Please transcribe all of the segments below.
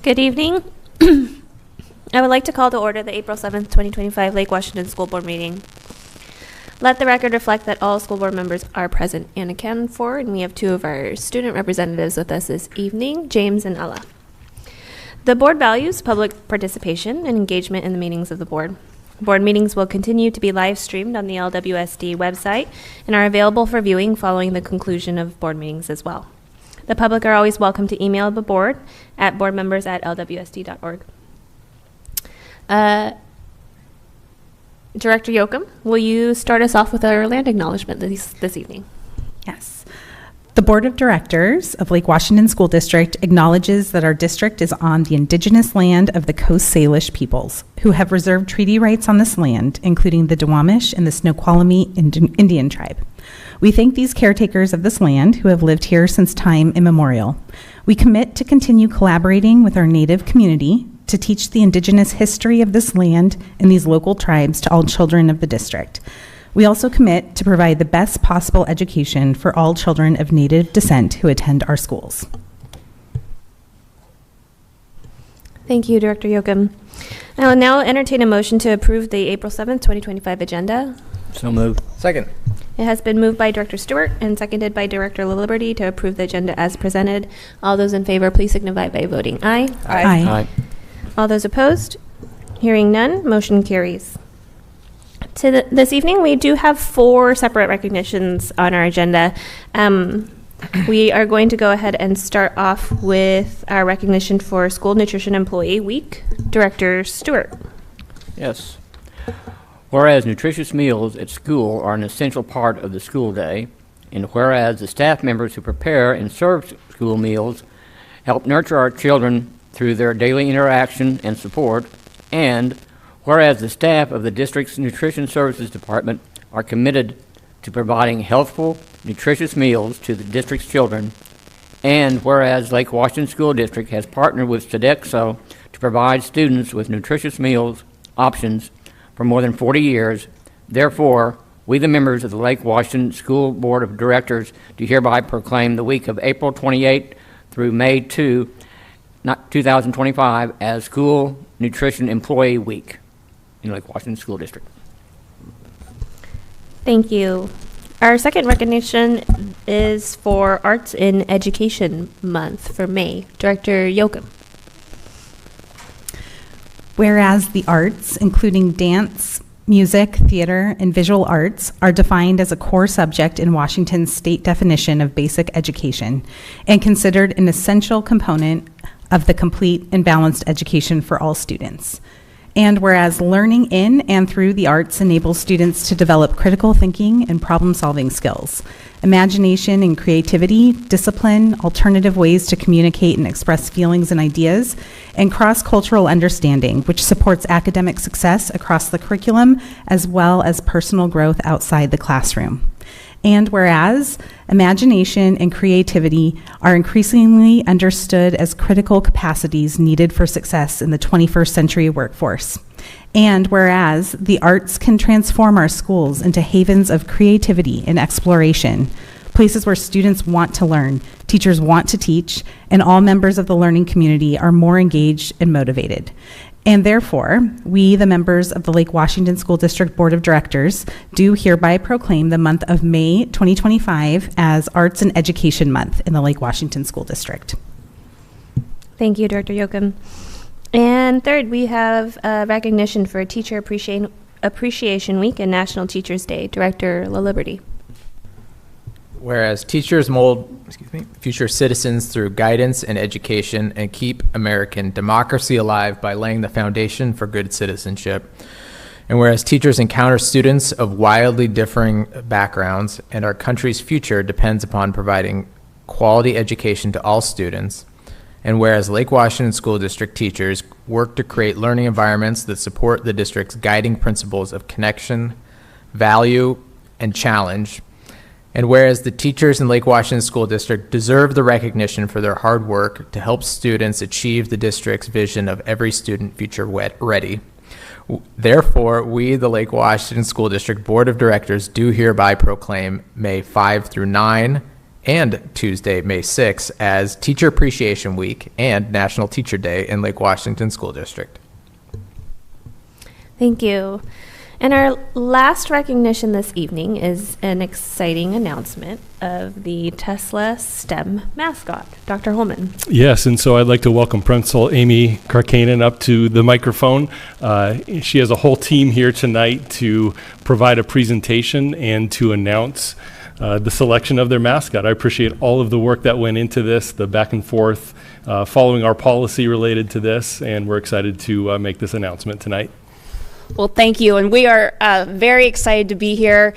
Good evening. I would like to call to order the April 7th, 2025 Lake Washington School Board meeting. Let the record reflect that all school board members are present and accounted for, and we have two of our student representatives with us this evening, James and Ella. The board values public participation and engagement in the meetings of the board. Board meetings will continue to be live streamed on the LWSD website and are available for viewing following the conclusion of board meetings as well. The public are always welcome to email the board at boardmembers@lwsd.org. Director Yoakum, will you start us off with our land acknowledgement this evening? Yes. The Board of Directors of Lake Washington School District acknowledges that our district is on the indigenous land of the Coast Salish peoples, who have reserved treaty rights on this land, including the Duwamish and the Snoqualmie Indian tribe. We thank these caretakers of this land who have lived here since time immemorial. We commit to continue collaborating with our Native community to teach the indigenous history of this land and these local tribes to all children of the district. We also commit to provide the best possible education for all children of Native descent who attend our schools. Thank you, Director Yoakum. I will now entertain a motion to approve the April 7th, 2025 agenda. So moved. Second. It has been moved by Director Stewart and seconded by Director LaLiberty to approve the agenda as presented. All those in favor, please signify by voting aye. Aye. All those opposed? Hearing none, motion carries. This evening, we do have 4 separate recognitions on our agenda. We are going to go ahead and start off with our recognition for School Nutrition Employee Week. Director Stewart. Yes. Whereas nutritious meals at school are an essential part of the school day, and whereas the staff members who prepare and serve school meals help nurture our children through their daily interaction and support, and whereas the staff of the district's Nutrition Services Department are committed to providing healthful, nutritious meals to the district's children, and whereas Lake Washington School District has partnered with Sodexo to provide students with nutritious meals options for more than 40 years, therefore, we the members of the Lake Washington School Board of Directors do hereby proclaim the week of April 28 through May 2, 2025 as School Nutrition Employee Week in Lake Washington School District. Thank you. Our second recognition is for Arts in Education Month for May. Director Yoakum. Whereas the arts, including dance, music, theater, and visual arts, are defined as a core subject in Washington's state definition of basic education and considered an essential component of the complete and balanced education for all students. And whereas learning in and through the arts enables students to develop critical thinking and problem-solving skills, imagination and creativity, discipline, alternative ways to communicate and express feelings and ideas, and cross-cultural understanding, which supports academic success across the curriculum as well as personal growth outside the classroom. And whereas imagination and creativity are increasingly understood as critical capacities needed for success in the 21st century workforce. And whereas the arts can transform our schools into havens of creativity and exploration, places where students want to learn, teachers want to teach, and all members of the learning community are more engaged and motivated. And therefore, we, the members of the Lake Washington School District Board of Directors, do hereby proclaim the month of May 2025 as Arts and Education Month in the Lake Washington School District. Thank you, Director Yoakum. And third, we have recognition for Teacher Appreciation Week and National Teachers Day. Director LaLiberty. Whereas teachers mold future citizens through guidance and education and keep American democracy alive by laying the foundation for good citizenship. And whereas teachers encounter students of wildly differing backgrounds and our country's future depends upon providing quality education to all students. And whereas Lake Washington School District teachers work to create learning environments that support the district's guiding principles of connection, value, and challenge. And whereas the teachers in Lake Washington School District deserve the recognition for their hard work to help students achieve the district's vision of every student future ready. Therefore, we, the Lake Washington School District Board of Directors, do hereby proclaim May 5 through 9 and Tuesday, May 6th, as Teacher Appreciation Week and National Teacher Day in Lake Washington School District. Thank you. And our last recognition this evening is an exciting announcement of the Tesla STEM mascot, Dr. Holman. Yes, and so I'd like to welcome Principal Amy Karkanen up to the microphone. She has a whole team here tonight to provide a presentation and to announce the selection of their mascot. I appreciate all of the work that went into this, the back and forth, following our policy related to this, and we're excited to make this announcement tonight. Well, thank you, and we are very excited to be here.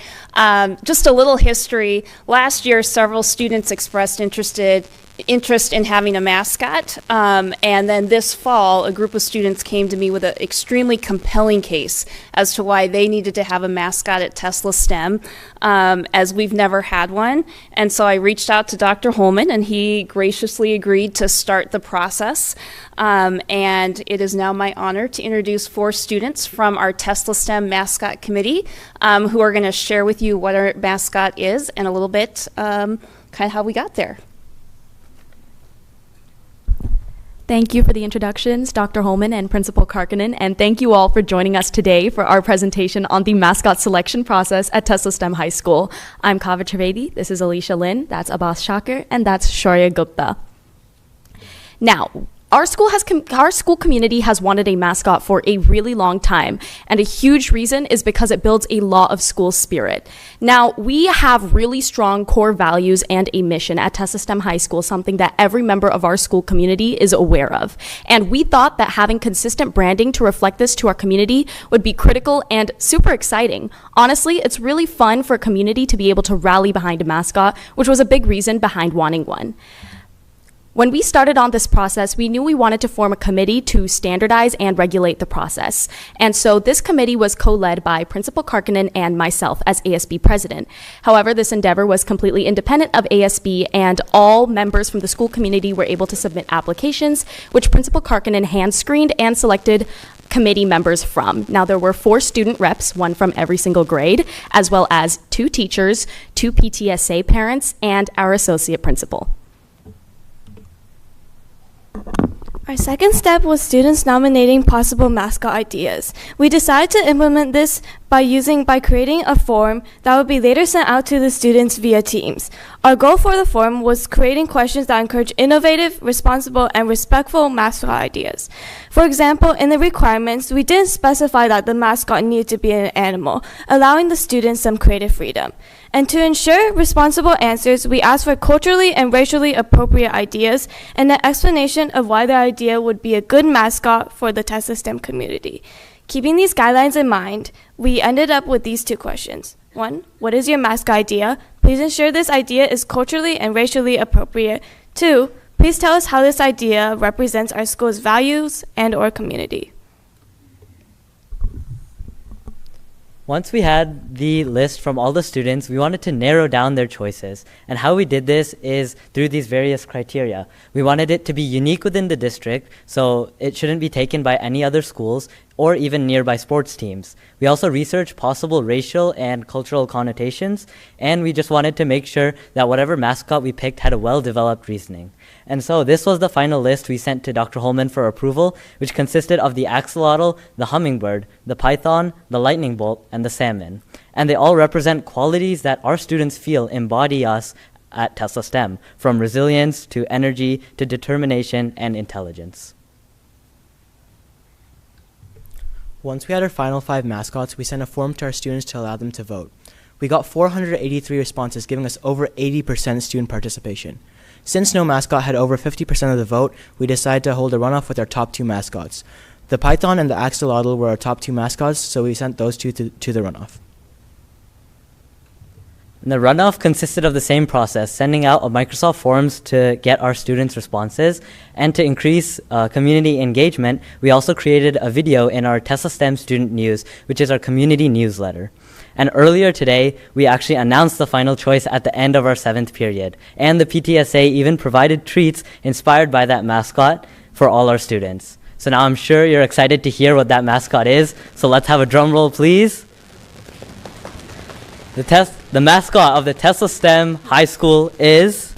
Just a little history. Last year, several students expressed interest in having a mascot, and then this fall, a group of students came to me with an extremely compelling case as to why they needed to have a mascot at Tesla STEM, as we've never had one. And so I reached out to Dr. Holman, and he graciously agreed to start the process. And it is now my honor to introduce 4 students from our Tesla STEM mascot committee, who are going to share with you what our mascot is and a little bit kind of how we got there. Thank you for the introductions, Dr. Holman and Principal Karkanen, and thank you all for joining us today for our presentation on the mascot selection process at Tesla STEM High School. I'm Kava Trivedi, this is Alicia Lin, that's Abbas Shakir, and that's Shaurya Gupta. Now, our school community has wanted a mascot for a really long time, and a huge reason is because it builds a law of school spirit. Now, we have really strong core values and a mission at Tesla STEM High School, something that every member of our school community is aware of. And we thought that having consistent branding to reflect this to our community would be critical and super exciting. Honestly, it's really fun for a community to be able to rally behind a mascot, which was a big reason behind wanting one. When we started on this process, we knew we wanted to form a committee to standardize and regulate the process. And so this committee was co-led by Principal Karkanen and myself as ASB president. However, this endeavor was completely independent of ASB, and all members from the school community were able to submit applications, which Principal Karkanen hand-screened and selected committee members from. Now, there were 4 student reps, 1 from every single grade, as well as 2 teachers, 2 PTSA parents, and our associate principal. Our second step was students nominating possible mascot ideas. We decided to implement this by creating a form that would be later sent out to the students via Teams. Our goal for the form was creating questions that encourage innovative, responsible, and respectful mascot ideas. For example, in the requirements, we didn't specify that the mascot needed to be an animal, allowing the students some creative freedom. And to ensure responsible answers, we asked for culturally and racially appropriate ideas and an explanation of why the idea would be a good mascot for the Tesla STEM community. Keeping these guidelines in mind, we ended up with these 2 questions. 1, what is your mascot idea? Please ensure this idea is culturally and racially appropriate. 2, please tell us how this idea represents our school's values and or community. Once we had the list from all the students, we wanted to narrow down their choices. And how we did this is through these various criteria. We wanted it to be unique within the district, so it shouldn't be taken by any other schools or even nearby sports teams. We also researched possible racial and cultural connotations, and we just wanted to make sure that whatever mascot we picked had a well-developed reasoning. And so this was the final list we sent to Dr. Holman for approval, which consisted of the axolotl, the hummingbird, the python, the lightning bolt, and the salmon. And they all represent qualities that our students feel embody us at Tesla STEM, from resilience to energy to determination and intelligence. Once we had our final 5 mascots, we sent a form to our students to allow them to vote. We got 483 responses, giving us over 80% student participation. Since no mascot had over 50% of the vote, we decided to hold a runoff with our top 2 mascots. The python and the axolotl were our top 2 mascots, so we sent those 2 to the runoff. And the runoff consisted of the same process, sending out a Microsoft Forms to get our students' responses. And to increase community engagement, we also created a video in our Tesla STEM Student News, which is our community newsletter. And earlier today, we actually announced the final choice at the end of our 7th period. And the PTSA even provided treats inspired by that mascot for all our students. So now I'm sure you're excited to hear what that mascot is. So let's have a drum roll, please. The mascot of the Tesla STEM High School is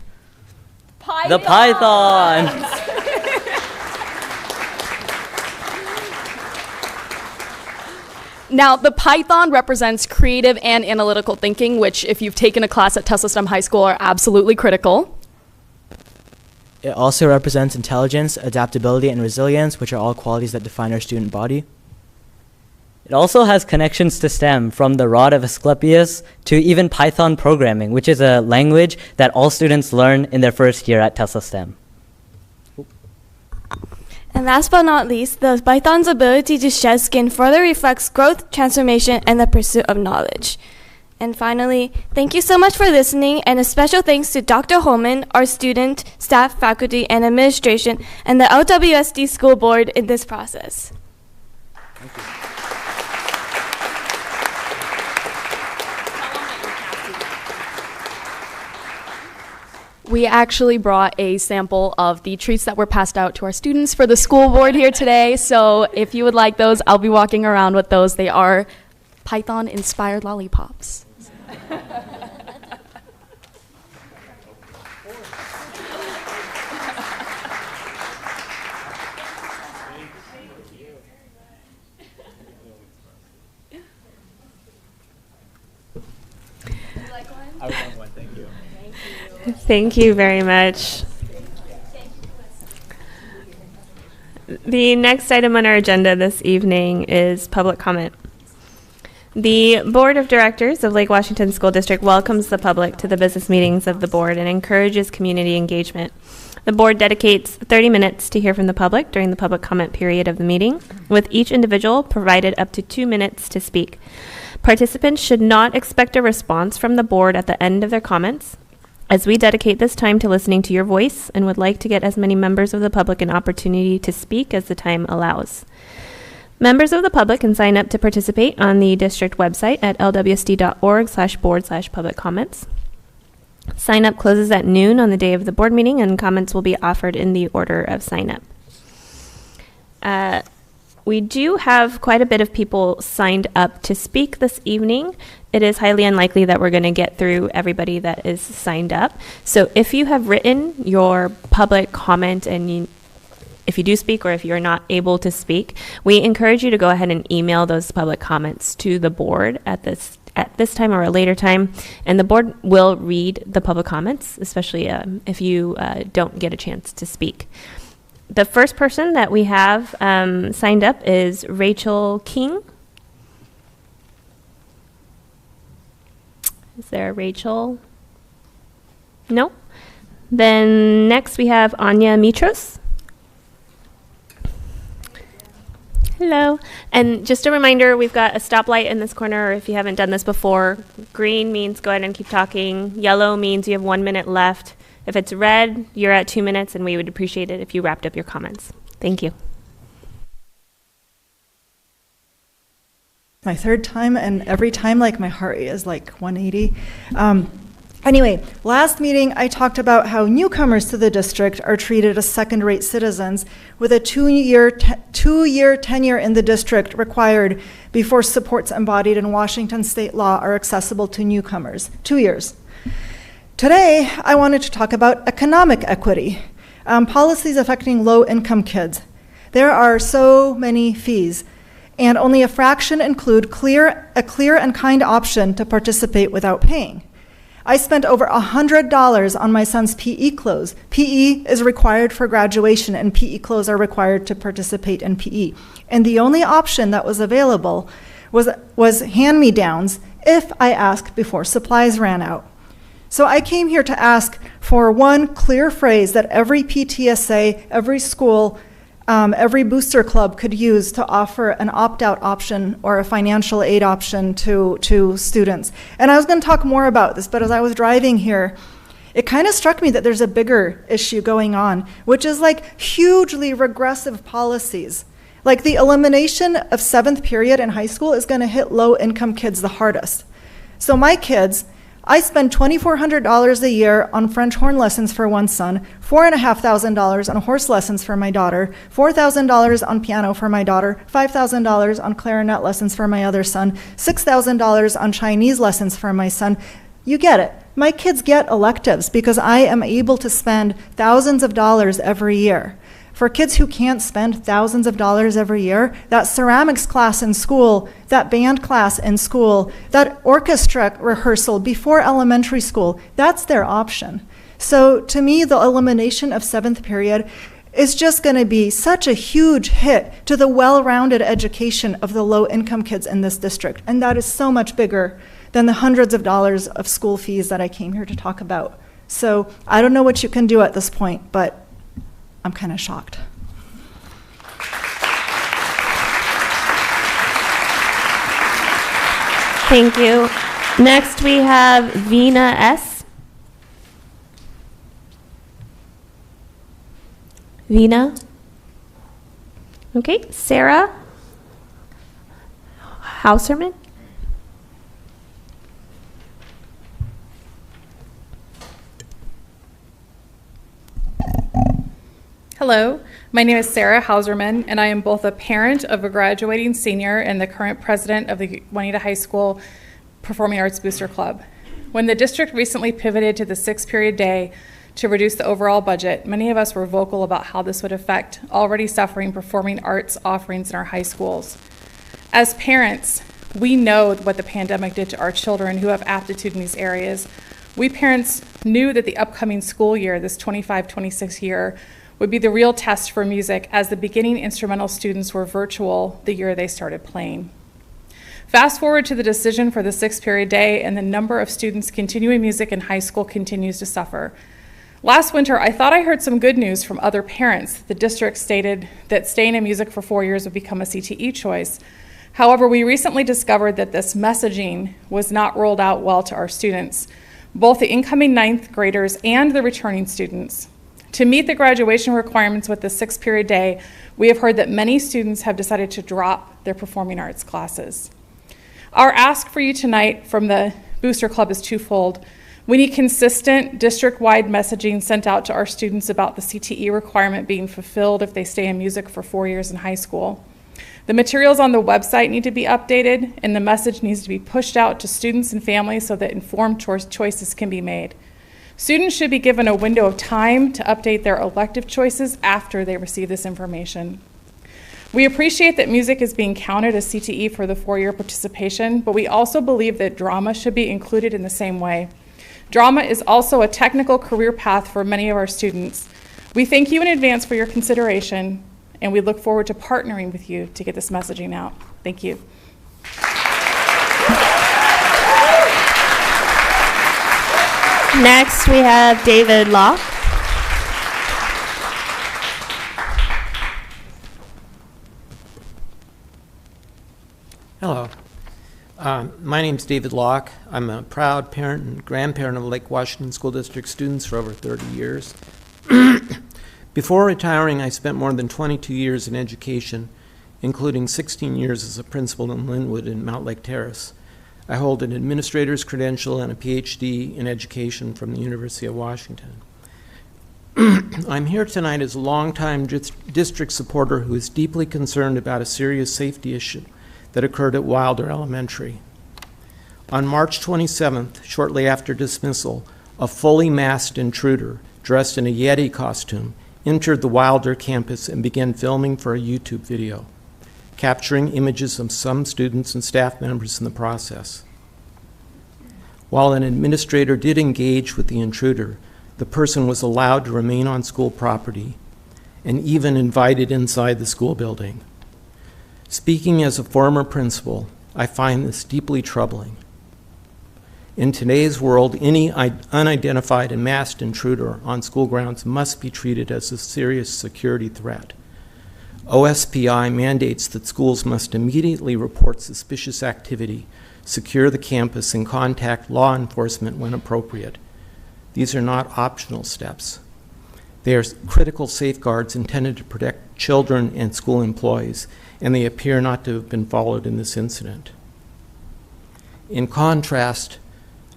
the Python. Now, the Python represents creative and analytical thinking, which, if you've taken a class at Tesla STEM High School, are absolutely critical. It also represents intelligence, adaptability, and resilience, which are all qualities that define our student body. It also has connections to STEM, from the rod of Asclepius to even Python programming, which is a language that all students learn in their first year at Tesla STEM. And last but not least, the Python's ability to shed skin further reflects growth, transformation, and the pursuit of knowledge. And finally, thank you so much for listening, and a special thanks to Dr. Holman, our student, staff, faculty, and administration, and the LWSD School Board in this process. Thank you. We actually brought a sample of the treats that were passed out to our students for the school board here today. So if you would like those, I'll be walking around with those. They are Python-inspired lollipops. I would like one, thank you. Thank you very much. The next item on our agenda this evening is public comment. The Board of Directors of Lake Washington School District welcomes the public to the business meetings of the board and encourages community engagement. The board dedicates 30 minutes to hear from the public during the public comment period of the meeting, with each individual provided up to 2 minutes to speak. Participants should not expect a response from the board at the end of their comments, as we dedicate this time to listening to your voice and would like to get as many members of the public an opportunity to speak as the time allows. Members of the public can sign up to participate on the district website at lwsd.org/board/public comments. Sign up closes at noon on the day of the board meeting, and comments will be offered in the order of sign up. We do have quite a bit of people signed up to speak this evening. It is highly unlikely that we're going to get through everybody that is signed up. So if you have written your public comment and if you do speak or if you're not able to speak, we encourage you to go ahead and email those public comments to the board at this time or a later time, and the board will read the public comments, especially if you don't get a chance to speak. The first person that we have signed up is Rachel King. Is there a Rachel? No. Then next we have Anya Mitros. Hello. And just a reminder, we've got a stoplight in this corner if you haven't done this before. Green means go ahead and keep talking. Yellow means you have 1 minute left. If it's red, you're at 2 minutes, and we would appreciate it if you wrapped up your comments. Thank you. My third time, and every time, like, my heart rate is like 180. Anyway, last meeting I talked about how newcomers to the district are treated as second-rate citizens with a two-year tenure in the district required before supports embodied in Washington state law are accessible to newcomers. 2 years. Today, I wanted to talk about economic equity, policies affecting low-income kids. There are so many fees, and only a fraction include a clear and kind option to participate without paying. I spent over $100 on my son's PE clothes. PE is required for graduation, and PE clothes are required to participate in PE. And the only option that was available was hand-me-downs if I asked before supplies ran out. So I came here to ask for one clear phrase that every PTSA, every school, every booster club could use to offer an opt-out option or a financial aid option to students. And I was going to talk more about this, but as I was driving here, it kind of struck me that there's a bigger issue going on, which is like hugely regressive policies. Like the elimination of 7th period in high school is going to hit low-income kids the hardest. So my kids, I spend $2,400 a year on French horn lessons for one son, $4,500 on horse lessons for my daughter, $4,000 on piano for my daughter, $5,000 on clarinet lessons for my other son, $6,000 on Chinese lessons for my son, You get it. My kids get electives because I am able to spend thousands of dollars every year. For kids who can't spend thousands of dollars every year, that ceramics class in school, that band class in school, that orchestra rehearsal before elementary school, that's their option. So to me, the elimination of 7th period is just going to be such a huge hit to the well-rounded education of the low-income kids in this district. And that is so much bigger than the hundreds of dollars of school fees that I came here to talk about. So I don't know what you can do at this point, but I'm kind of shocked. Thank you. Next, we have Vina S. Vina? Okay, Sarah Hauserman? Hello, my name is Sarah Hauserman, and I am both a parent of a graduating senior and the current president of the Juanita High School Performing Arts Booster Club. When the district recently pivoted to the 6-period day to reduce the overall budget, many of us were vocal about how this would affect already suffering performing arts offerings in our high schools. As parents, we know what the pandemic did to our children who have aptitude in these areas. We parents knew that the upcoming school year, this 25-26 year, would be the real test for music, as the beginning instrumental students were virtual the year they started playing. Fast forward to the decision for the 6-period day, and the number of students continuing music in high school continues to suffer. Last winter, I thought I heard some good news from other parents. The district stated that staying in music for 4 years would become a CTE choice. However, we recently discovered that this messaging was not rolled out well to our students, both the incoming 9th graders and the returning students. To meet the graduation requirements with the 6-period day, we have heard that many students have decided to drop their performing arts classes. Our ask for you tonight from the Booster Club is twofold. We need consistent district-wide messaging sent out to our students about the CTE requirement being fulfilled if they stay in music for 4 years in high school. The materials on the website need to be updated, and the message needs to be pushed out to students and families so that informed choices can be made. Students should be given a window of time to update their elective choices after they receive this information. We appreciate that music is being counted as CTE for the 4-year participation, but we also believe that drama should be included in the same way. Drama is also a technical career path for many of our students. We thank you in advance for your consideration, and we look forward to partnering with you to get this messaging out. Thank you. Next, we have David Locke. Hello. My name's David Locke. I'm a proud parent and grandparent of Lake Washington School District students for over 30 years. Before retiring, I spent more than 22 years in education, including 16 years as a principal in Linwood and Mount Lake Terrace. I hold an administrator's credential and a PhD in education from the University of Washington. I'm here tonight as a longtime district supporter who is deeply concerned about a serious safety issue that occurred at Wilder Elementary. On March 27th, shortly after dismissal, a fully masked intruder dressed in a Yeti costume entered the Wilder campus and began filming for a YouTube video, capturing images of some students and staff members in the process. While an administrator did engage with the intruder, the person was allowed to remain on school property and even invited inside the school building. Speaking as a former principal, I find this deeply troubling. In today's world, any unidentified and masked intruder on school grounds must be treated as a serious security threat. OSPI mandates that schools must immediately report suspicious activity, secure the campus, and contact law enforcement when appropriate. These are not optional steps. They are critical safeguards intended to protect children and school employees, and they appear not to have been followed in this incident. In contrast,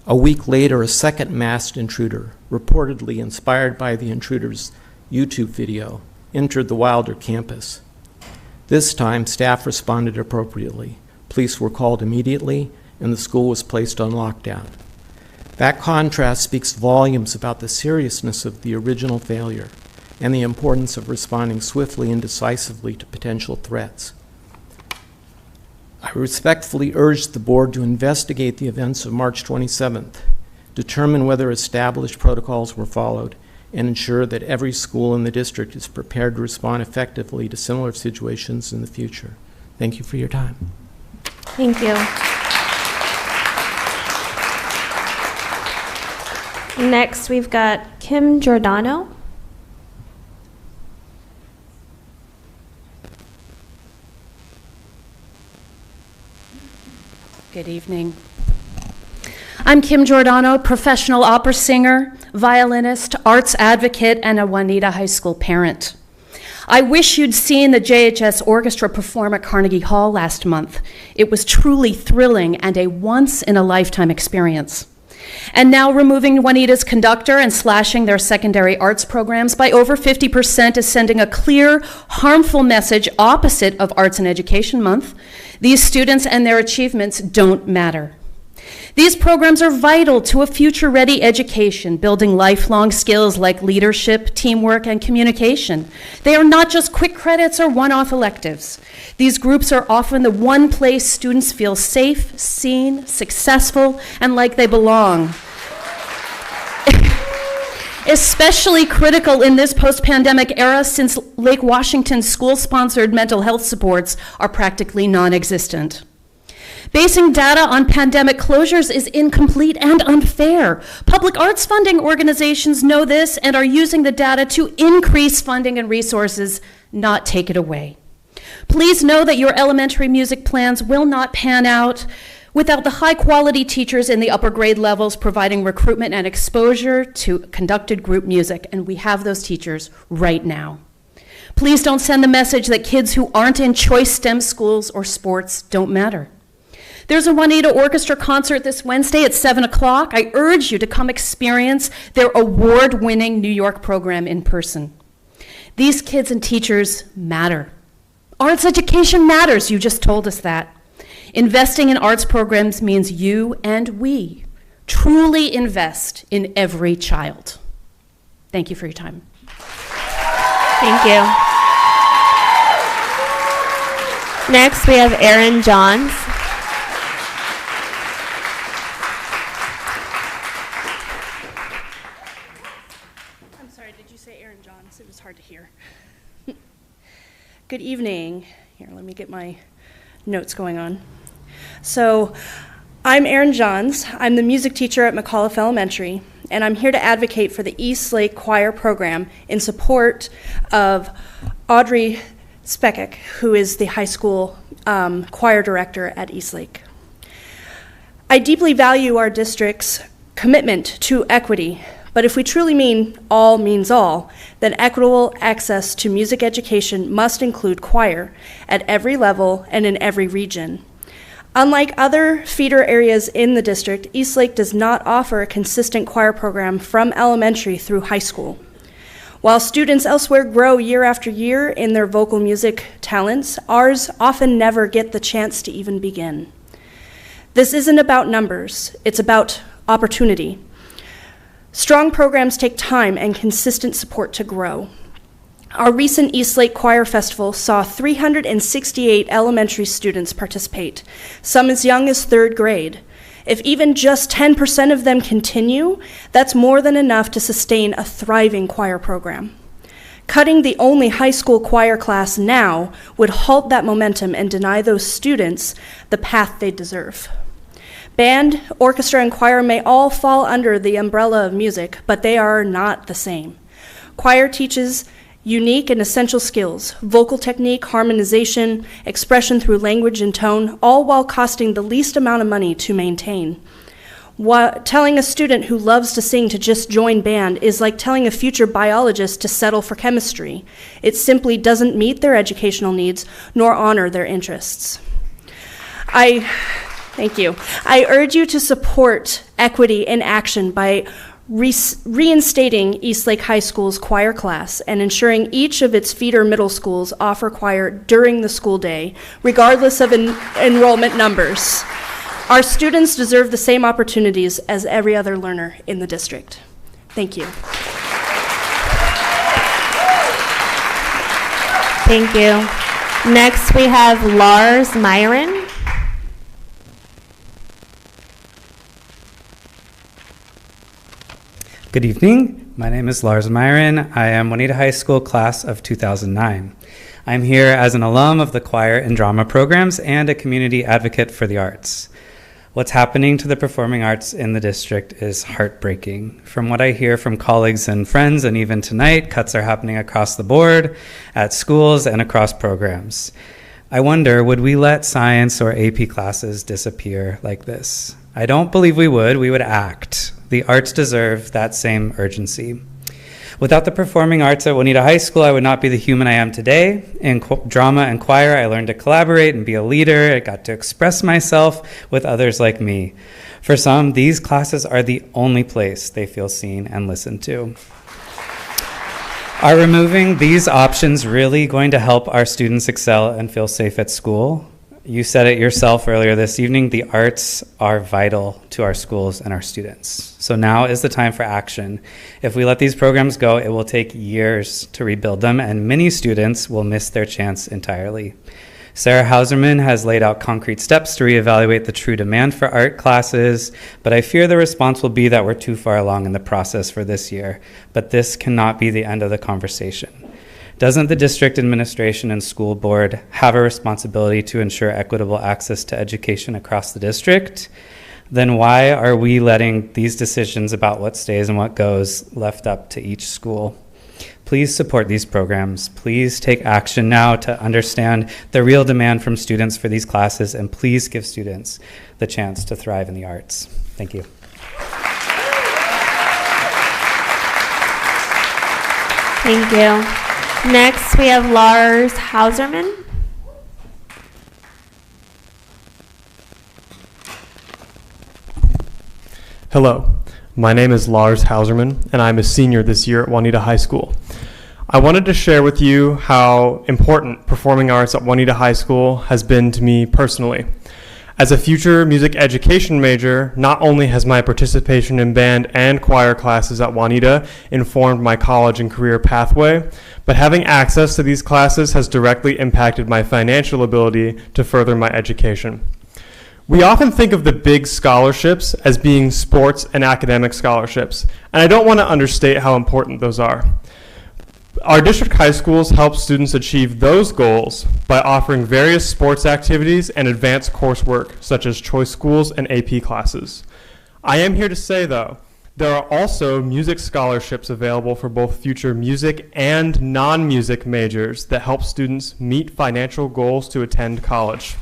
a week later, a second masked intruder, reportedly inspired by the intruder's YouTube video, entered the Wilder campus. This time, staff responded appropriately. Police were called immediately, and the school was placed on lockdown. That contrast speaks volumes about the seriousness of the original failure and the importance of responding swiftly and decisively to potential threats. I respectfully urge the board to investigate the events of March 27th, determine whether established protocols were followed, and ensure that every school in the district is prepared to respond effectively to similar situations in the future. Thank you for your time. Thank you. Next, we've got Kim Giordano. Good evening. I'm Kim Giordano, professional opera singer, violinist, arts advocate, and a Juanita High School parent. I wish you'd seen the JHS Orchestra perform at Carnegie Hall last month. It was truly thrilling and a once-in-a-lifetime experience. And now removing Juanita's conductor and slashing their secondary arts programs by over 50% is sending a clear, harmful message opposite of Arts and Education Month. These students and their achievements don't matter. These programs are vital to a future-ready education, building lifelong skills like leadership, teamwork, and communication. They are not just quick credits or one-off electives. These groups are often the one place students feel safe, seen, successful, and like they belong. Especially critical in this post-pandemic era, since Lake Washington's school-sponsored mental health supports are practically non-existent. Basing data on pandemic closures is incomplete and unfair. Public arts funding organizations know this and are using the data to increase funding and resources, not take it away. Please know that your elementary music plans will not pan out without the high-quality teachers in the upper grade levels providing recruitment and exposure to conducted group music, and we have those teachers right now. Please don't send the message that kids who aren't in choice STEM schools or sports don't matter. There's a Juanita Orchestra concert this Wednesday at 7 o'clock. I urge you to come experience their award-winning New York program in person. These kids and teachers matter. Arts education matters, you just told us that. Investing in arts programs means you and we truly invest in every child. Thank you for your time. Thank you. Next, we have Aaron Johns. I'm sorry, did you say Aaron Johns? It was hard to hear. Good evening. Here, let me get my notes going on. So, I'm Erin Johns. I'm the music teacher at McAuliffe Elementary, and I'm here to advocate for the East Lake Choir Program in support of Audrey Spekic, who is the high school choir director at East Lake. I deeply value our district's commitment to equity, but if we truly mean all means all, then equitable access to music education must include choir at every level and in every region. Unlike other feeder areas in the district, East Lake does not offer a consistent choir program from elementary through high school. While students elsewhere grow year after year in their vocal music talents, ours often never get the chance to even begin. This isn't about numbers, it's about opportunity. Strong programs take time and consistent support to grow. Our recent East Lake Choir Festival saw 368 elementary students participate, some as young as 3rd grade. If even just 10% of them continue, that's more than enough to sustain a thriving choir program. Cutting the only high school choir class now would halt that momentum and deny those students the path they deserve. Band, orchestra, and choir may all fall under the umbrella of music, but they are not the same. Choir teaches unique and essential skills, vocal technique, harmonization, expression through language and tone, all while costing the least amount of money to maintain. Telling a student who loves to sing to just join band is like telling a future biologist to settle for chemistry. It simply doesn't meet their educational needs nor honor their interests. Thank you. I urge you to support equity in action by reinstating East Lake High School's choir class and ensuring each of its feeder middle schools offer choir during the school day, regardless of enrollment numbers. Our students deserve the same opportunities as every other learner in the district. Thank you. Thank you. Next, we have Lars Myron. Good evening. My name is Lars Myron. I am Juanita High School class of 2009. I'm here as an alum of the choir and drama programs and a community advocate for the arts. What's happening to the performing arts in the district is heartbreaking. From what I hear from colleagues and friends, and even tonight, cuts are happening across the board, at schools, and across programs. I wonder, would we let science or AP classes disappear like this? I don't believe we would. We would act. The arts deserve that same urgency. Without the performing arts at Juanita High School, I would not be the human I am today. In drama and choir, I learned to collaborate and be a leader. I got to express myself with others like me. For some, these classes are the only place they feel seen and listened to. Are removing these options really going to help our students excel and feel safe at school? You said it yourself earlier this evening, the arts are vital to our schools and our students. So now is the time for action. If we let these programs go, it will take years to rebuild them, and many students will miss their chance entirely. Sarah Hauserman has laid out concrete steps to reevaluate the true demand for art classes, but I fear the response will be that we're too far along in the process for this year. But this cannot be the end of the conversation. Doesn't the district administration and school board have a responsibility to ensure equitable access to education across the district? Then why are we letting these decisions about what stays and what goes left up to each school? Please support these programs. Please take action now to understand the real demand from students for these classes, and please give students the chance to thrive in the arts. Thank you. Thank you. Next, we have Lars Hauserman. Hello, my name is Lars Hauserman, and I'm a senior this year at Juanita High School. I wanted to share with you how important performing arts at Juanita High School has been to me personally. As a future music education major, not only has my participation in band and choir classes at Juanita informed my college and career pathway, but having access to these classes has directly impacted my financial ability to further my education. We often think of the big scholarships as being sports and academic scholarships, and I don't want to understate how important those are. Our district high schools help students achieve those goals by offering various sports activities and advanced coursework, such as choice schools and AP classes. I am here to say, though, there are also music scholarships available for both future music and non-music majors that help students meet financial goals to attend college.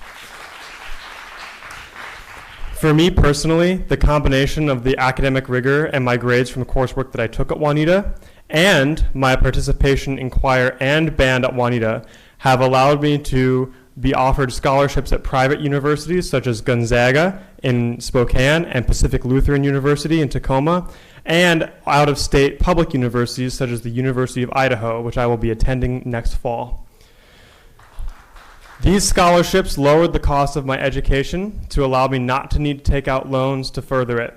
For me personally, the combination of the academic rigor and my grades from the coursework that I took at Juanita and my participation in choir and band at Juanita have allowed me to be offered scholarships at private universities such as Gonzaga in Spokane and Pacific Lutheran University in Tacoma, and out-of-state public universities such as the University of Idaho, which I will be attending next fall. These scholarships lowered the cost of my education to allow me not to need to take out loans to further it.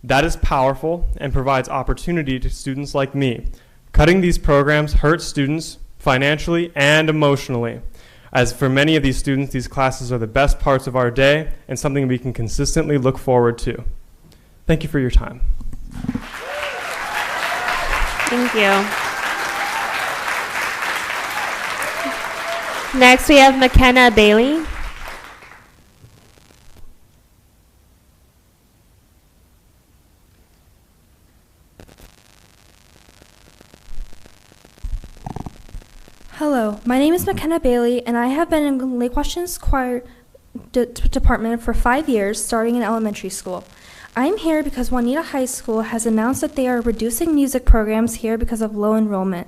That is powerful and provides opportunity to students like me. Cutting these programs hurts students financially and emotionally. As for many of these students, these classes are the best parts of our day and something we can consistently look forward to. Thank you for your time. Thank you. Next, we have McKenna Bailey. Hello, my name is McKenna Bailey, and I have been in Lake Washington's choir department for 5 years, starting in elementary school. I'm here because Juanita High School has announced that they are reducing music programs here because of low enrollment.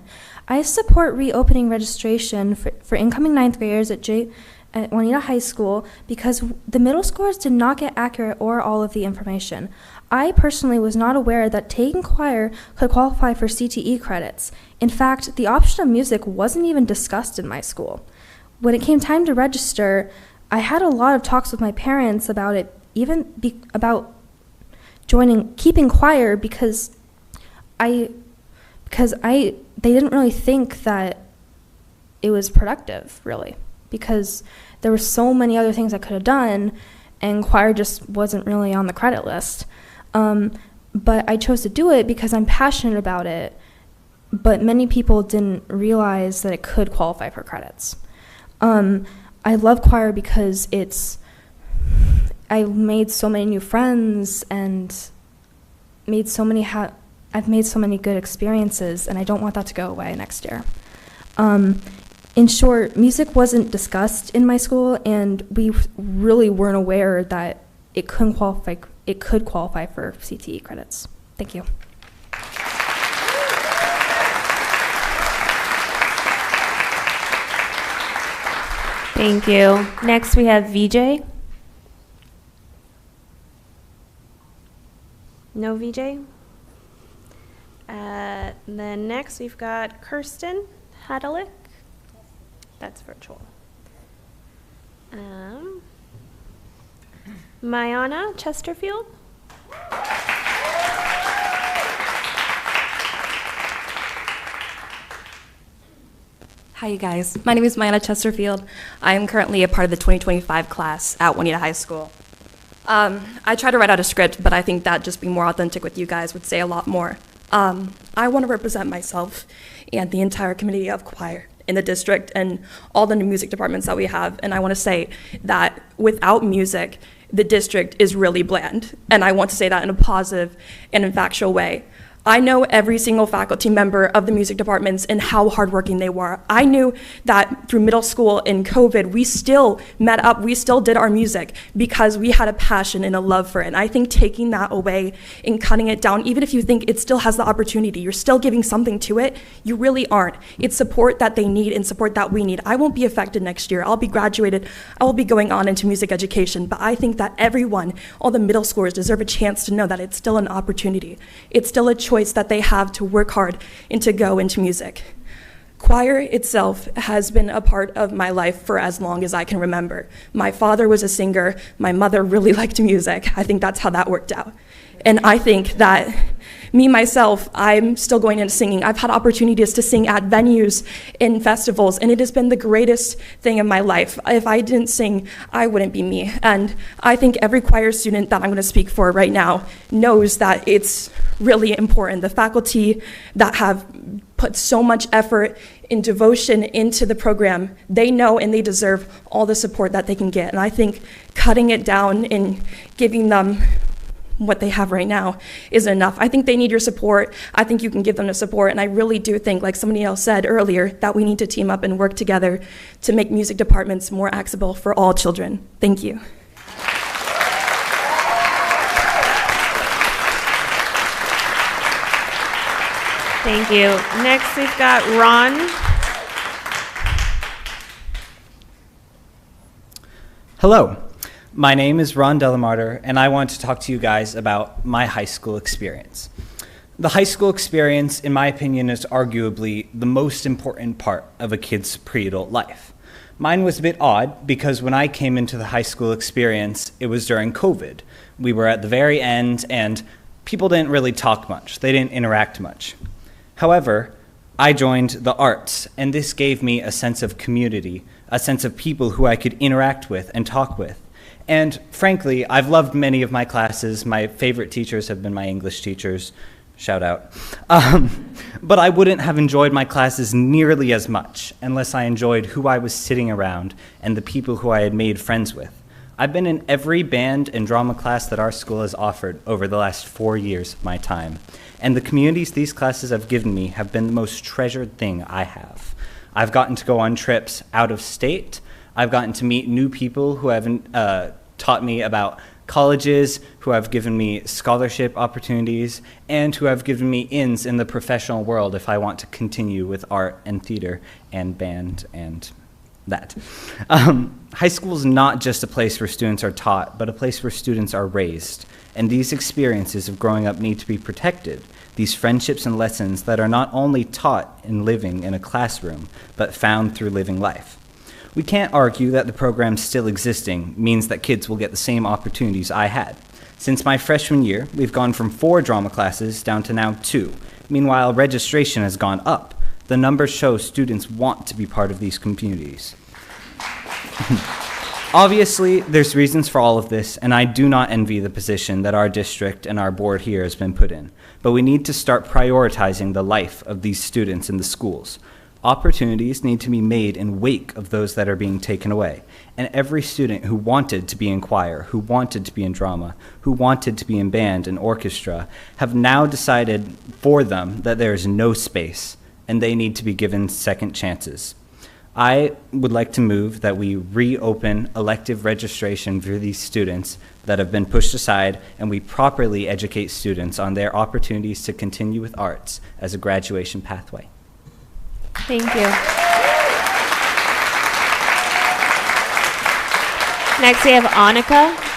I support reopening registration for incoming 9th graders at Juanita High School because the middle schoolers did not get accurate or all of the information. I personally was not aware that taking choir could qualify for CTE credits. In fact, the option of music wasn't even discussed in my school. When it came time to register, I had a lot of talks with my parents about it about keeping choir because they didn't really think that it was productive, really, because there were so many other things I could have done, and choir just wasn't really on the credit list. But I chose to do it because I'm passionate about it, but many people didn't realize that it could qualify for credits. I love choir because I made so many new friends and I've made so many good experiences, and I don't want that to go away next year. In short, music wasn't discussed in my school, and we really weren't aware that it could qualify for CTE credits. Thank you. Thank you. Next, we have VJ. No VJ? Then next, we've got Kirsten Hadalick. That's virtual. Mayana Chesterfield. Hi, you guys. My name is Mayana Chesterfield. I am currently a part of the 2025 class at Juanita High School. I tried to write out a script, but I think that just being more authentic with you guys would say a lot more. I want to represent myself and the entire community of choir in the district and all the new music departments that we have. And I want to say that without music, the district is really bland. And I want to say that in a positive and in factual way. I know every single faculty member of the music departments and how hardworking they were. I knew that through middle school and COVID, we still met up, we still did our music because we had a passion and a love for it. And I think taking that away and cutting it down, even if you think it still has the opportunity, you're still giving something to it, you really aren't. It's support that they need and support that we need. I won't be affected next year. I'll be graduated, I will be going on into music education, but I think that everyone, all the middle schoolers deserve a chance to know that it's still an opportunity. It's still a choice that they have to work hard and to go into music. Choir itself has been a part of my life for as long as I can remember. My father was a singer. My mother really liked music. I think that's how that worked out. And I think that me, myself, I'm still going into singing. I've had opportunities to sing at venues, in festivals, and it has been the greatest thing in my life. If I didn't sing, I wouldn't be me. And I think every choir student that I'm going to speak for right now knows that it's really important. The faculty that have put so much effort and devotion into the program, they know and they deserve all the support that they can get. And I think cutting it down and giving them what they have right now isn't enough. I think they need your support. I think you can give them the support. And I really do think, like somebody else said earlier, that we need to team up and work together to make music departments more accessible for all children. Thank you. Thank you. Next, we've got Ron. Hello. My name is Ron Delamarter, and I want to talk to you guys about my high school experience. The high school experience, in my opinion, is arguably the most important part of a kid's pre-adult life. Mine was a bit odd because when I came into the high school experience, it was during COVID. We were at the very end, and people didn't really talk much. They didn't interact much. However, I joined the arts, and this gave me a sense of community, a sense of people who I could interact with and talk with. And frankly, I've loved many of my classes. My favorite teachers have been my English teachers. Shout out. But I wouldn't have enjoyed my classes nearly as much unless I enjoyed who I was sitting around and the people who I had made friends with. I've been in every band and drama class that our school has offered over the last 4 years of my time. And the communities these classes have given me have been the most treasured thing I have. I've gotten to go on trips out of state. I've gotten to meet new people who have taught me about colleges, who have given me scholarship opportunities, and who have given me ins in the professional world if I want to continue with art and theater and band and that. High school is not just a place where students are taught, but a place where students are raised. And these experiences of growing up need to be protected. These friendships and lessons that are not only taught in living in a classroom, but found through living life. We can't argue that the program still existing means that kids will get the same opportunities I had. Since my freshman year, we've gone from 4 drama classes down to now 2. Meanwhile, registration has gone up. The numbers show students want to be part of these communities. Obviously, there's reasons for all of this, and I do not envy the position that our district and our board here has been put in. But we need to start prioritizing the life of these students in the schools. Opportunities need to be made in wake of those that are being taken away. And every student who wanted to be in choir, who wanted to be in drama, who wanted to be in band and orchestra, have now decided for them that there is no space, and they need to be given second chances. I would like to move that we reopen elective registration for these students that have been pushed aside, and we properly educate students on their opportunities to continue with arts as a graduation pathway. Thank you. Next, we have Annika.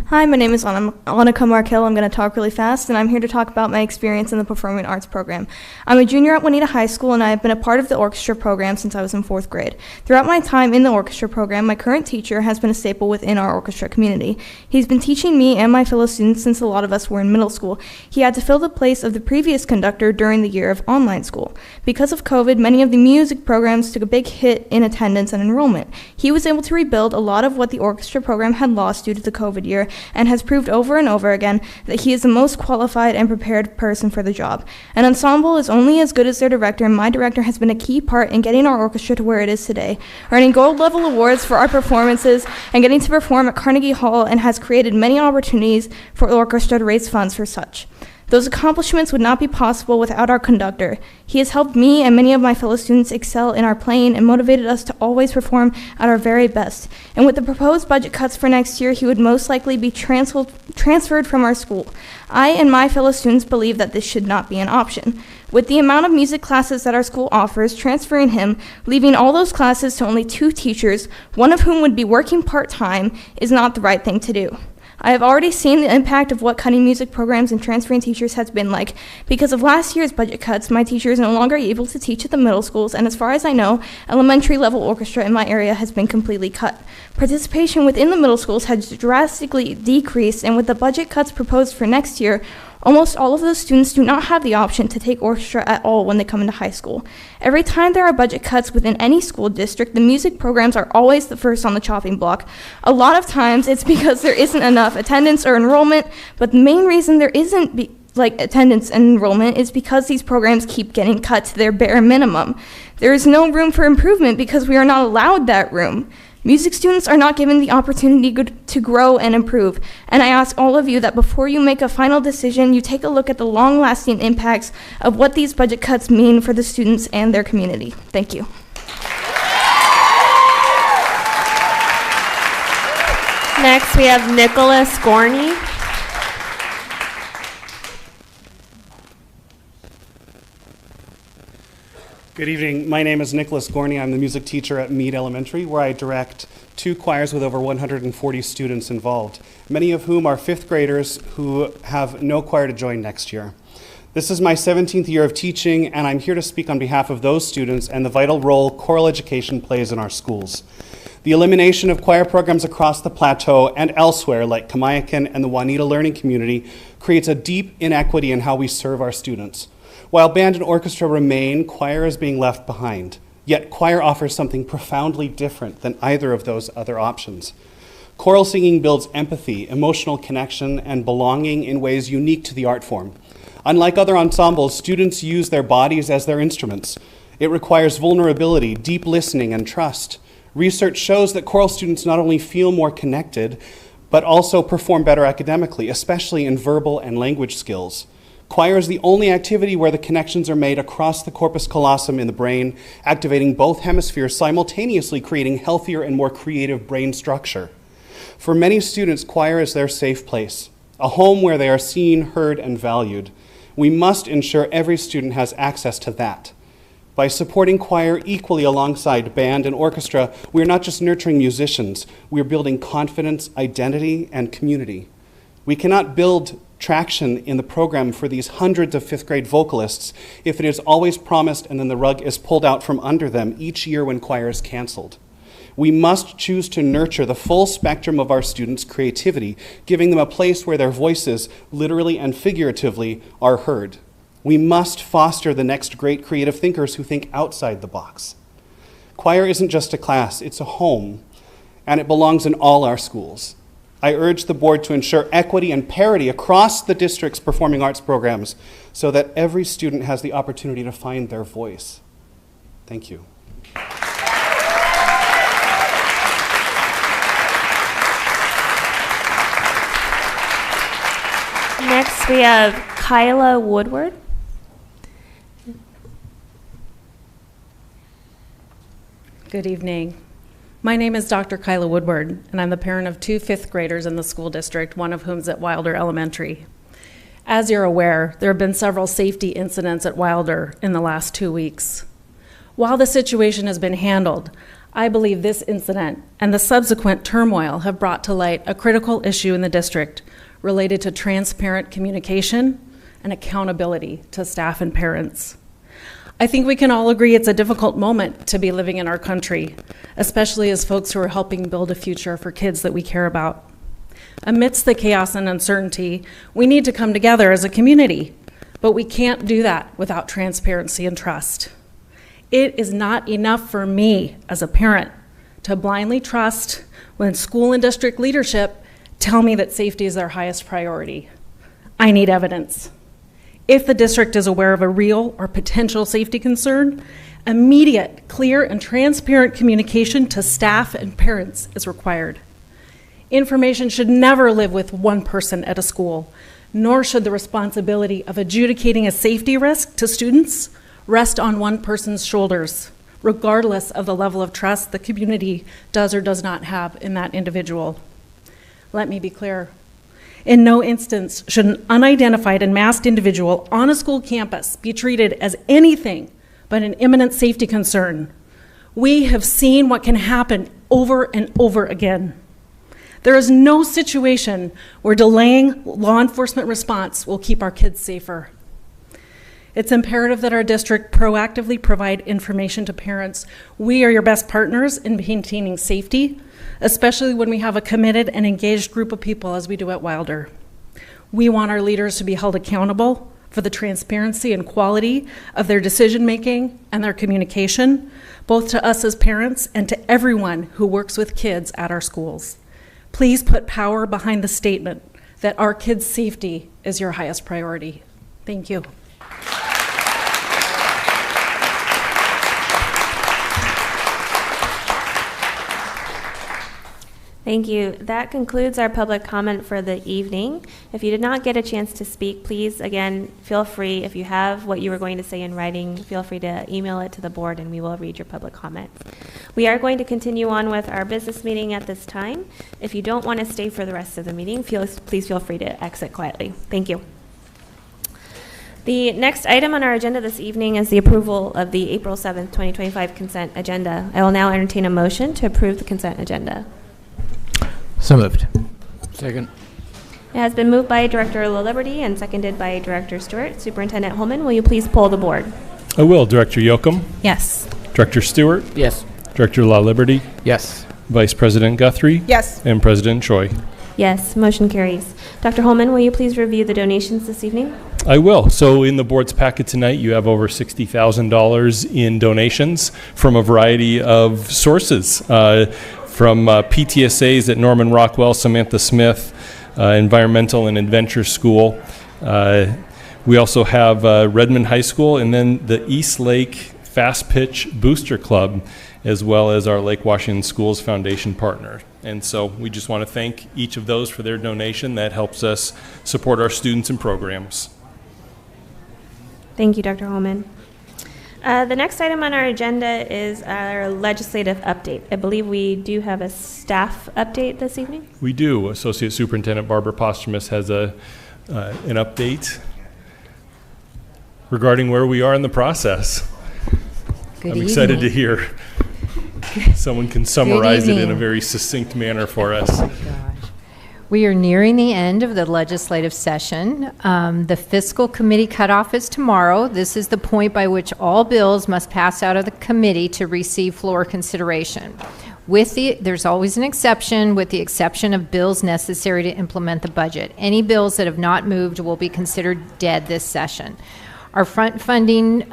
Hi, my name is Annika Markel. I'm going to talk really fast, and I'm here to talk about my experience in the Performing Arts program. I'm a junior at Juanita High School, and I have been a part of the orchestra program since I was in 4th grade. Throughout my time in the orchestra program, my current teacher has been a staple within our orchestra community. He's been teaching me and my fellow students since a lot of us were in middle school. He had to fill the place of the previous conductor during the year of online school. Because of COVID, many of the music programs took a big hit in attendance and enrollment. He was able to rebuild a lot of what the orchestra program had lost due to the COVID year, and has proved over and over again that he is the most qualified and prepared person for the job. An ensemble is only as good as their director, and my director has been a key part in getting our orchestra to where it is today, earning gold level awards for our performances and getting to perform at Carnegie Hall, and has created many opportunities for the orchestra to raise funds for such. Those accomplishments would not be possible without our conductor. He has helped me and many of my fellow students excel in our playing and motivated us to always perform at our very best. And with the proposed budget cuts for next year, he would most likely be transferred from our school. I and my fellow students believe that this should not be an option. With the amount of music classes that our school offers, transferring him, leaving all those classes to only 2 teachers, one of whom would be working part-time, is not the right thing to do. I have already seen the impact of what cutting music programs and transferring teachers has been like. Because of last year's budget cuts, my teacher is no longer able to teach at the middle schools, and as far as I know, elementary level orchestra in my area has been completely cut. Participation within the middle schools has drastically decreased, and with the budget cuts proposed for next year, almost all of those students do not have the option to take orchestra at all when they come into high school. Every time there are budget cuts within any school district, the music programs are always the first on the chopping block. A lot of times it's because there isn't enough attendance or enrollment, but the main reason there isn't attendance and enrollment is because these programs keep getting cut to their bare minimum. There is no room for improvement because we are not allowed that room. Music students are not given the opportunity to grow and improve, and I ask all of you that before you make a final decision, you take a look at the long-lasting impacts of what these budget cuts mean for the students and their community. Thank you. Next, we have Nicholas Gorney. Good evening. My name is Nicholas Gorney. I'm the music teacher at Mead Elementary, where I direct 2 choirs with over 140 students involved, many of whom are 5th graders who have no choir to join next year. This is my 17th year of teaching, and I'm here to speak on behalf of those students and the vital role choral education plays in our schools. The elimination of choir programs across the plateau and elsewhere, like Kamiakin and the Juanita Learning Community, creates a deep inequity in how we serve our students. While band and orchestra remain, choir is being left behind. Yet choir offers something profoundly different than either of those other options. Choral singing builds empathy, emotional connection, and belonging in ways unique to the art form. Unlike other ensembles, students use their bodies as their instruments. It requires vulnerability, deep listening, and trust. Research shows that choral students not only feel more connected, but also perform better academically, especially in verbal and language skills. Choir is the only activity where the connections are made across the corpus callosum in the brain, activating both hemispheres, simultaneously creating healthier and more creative brain structure. For many students, choir is their safe place, a home where they are seen, heard, and valued. We must ensure every student has access to that. By supporting choir equally alongside band and orchestra, we are not just nurturing musicians, we are building confidence, identity, and community. We cannot build traction in the program for these hundreds of fifth grade vocalists if it is always promised and then the rug is pulled out from under them each year when choir is canceled. We must choose to nurture the full spectrum of our students' creativity, giving them a place where their voices, literally and figuratively, are heard. We must foster the next great creative thinkers who think outside the box. Choir isn't just a class, it's a home, and it belongs in all our schools. I urge the board to ensure equity and parity across the district's performing arts programs so that every student has the opportunity to find their voice. Thank you. Next, we have Kyla Woodward. Good evening. My name is Dr. Kyla Woodward, and I'm the parent of 2 fifth graders in the school district, one of whom is at Wilder Elementary. As you're aware, there have been several safety incidents at Wilder in the last 2 weeks. While the situation has been handled, I believe this incident and the subsequent turmoil have brought to light a critical issue in the district related to transparent communication and accountability to staff and parents. I think we can all agree it's a difficult moment to be living in our country, especially as folks who are helping build a future for kids that we care about. Amidst the chaos and uncertainty, we need to come together as a community, but we can't do that without transparency and trust. It is not enough for me as a parent to blindly trust when school and district leadership tell me that safety is their highest priority. I need evidence. If the district is aware of a real or potential safety concern, immediate, clear, and transparent communication to staff and parents is required. Information should never live with one person at a school, nor should the responsibility of adjudicating a safety risk to students rest on one person's shoulders, regardless of the level of trust the community does or does not have in that individual. Let me be clear. In no instance should an unidentified and masked individual on a school campus be treated as anything but an imminent safety concern. We have seen what can happen over and over again. There is no situation where delaying law enforcement response will keep our kids safer. It's imperative that our district proactively provide information to parents. We are your best partners in maintaining safety, especially when we have a committed and engaged group of people as we do at Wilder. We want our leaders to be held accountable for the transparency and quality of their decision-making and their communication, both to us as parents and to everyone who works with kids at our schools. Please put power behind the statement that our kids' safety is your highest priority. Thank you. Thank you. That concludes our public comment for the evening. If you did not get a chance to speak, please, again, feel free, if you have what you were going to say in writing, feel free to email it to the board and we will read your public comments. We are going to continue on with our business meeting at this time. If you don't want to stay for the rest of the meeting, please feel free to exit quietly. Thank you. The next item on our agenda this evening is the approval of the April 7th, 2025 consent agenda. I will now entertain a motion to approve the consent agenda. So moved. Second. It has been moved by Director LaLiberty and seconded by Director Stewart. Superintendent Holman, will you please poll the board? I will. Director Yoakum? Yes. Director Stewart? Yes. Director LaLiberty? Yes. Vice President Guthrie? Yes. And President Choi? Yes, motion carries. Dr. Holman, will you please review the donations this evening? I will. So in the board's packet tonight, you have over $60,000 in donations from a variety of sources. From PTSAs at Norman Rockwell, Samantha Smith, Environmental and Adventure School. We also have Redmond High School and then the East Lake Fast Pitch Booster Club, as well as our Lake Washington Schools Foundation partner. And so we just want to thank each of those for their donation. That helps us support our students and programs. Thank you, Dr. Holman. The next item on our agenda is our legislative update. I believe we do have a staff update this evening. We do. Associate Superintendent Barbara Posthumus has an update regarding where we are in the process. I'm excited to hear. Someone can summarize it in a very succinct manner for us. We are nearing the end of the legislative session. The fiscal committee cutoff is tomorrow. This is the point by which all bills must pass out of the committee to receive floor consideration. There's always an exception, with the exception of bills necessary to implement the budget. Any bills that have not moved will be considered dead this session. Our front funding